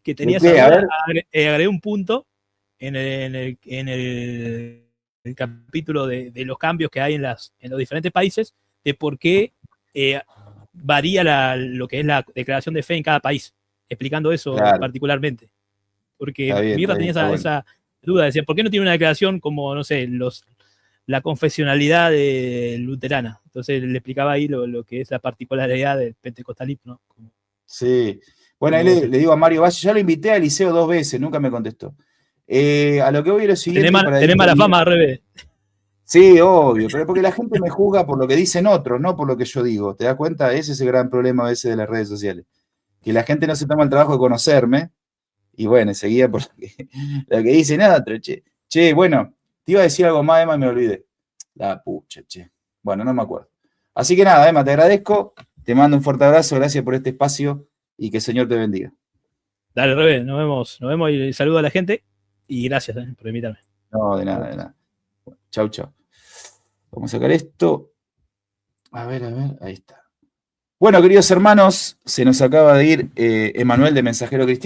que tenía esa duda. Agregué un punto en el capítulo de los cambios que hay en los diferentes países, de por qué varía lo que es la declaración de fe en cada país, explicando eso particularmente. Porque Mirra tenía esa duda, decía, ¿por qué no tiene una declaración como, no sé, la confesionalidad luterana? Entonces le explicaba ahí lo que es la particularidad del pentecostalismo, ¿no? Sí. Bueno, ahí le digo a Mario Valle, ya lo invité a Eliseo 2 veces, nunca me contestó. A lo que voy a lo siguiente. Tenés mala fama, al revés. Sí, obvio, pero porque la gente me juzga por lo que dicen otros, no por lo que yo digo. ¿Te das cuenta? Ese es el gran problema a veces de las redes sociales. Que la gente no se toma el trabajo de conocerme y bueno, seguía por lo que dice nada, pero che, bueno, te iba a decir algo más, Emma, y me olvidé. La pucha, che. Bueno, no me acuerdo. Así que nada, Emma, te agradezco, te mando un fuerte abrazo, gracias por este espacio y que el Señor te bendiga. Dale, Rebe, nos vemos y saludo a la gente y gracias por invitarme. No, de nada, de nada. Bueno, chau. Vamos a sacar esto. A ver, ahí está. Bueno, queridos hermanos, se nos acaba de ir Emanuel de Mensajero Cristiano.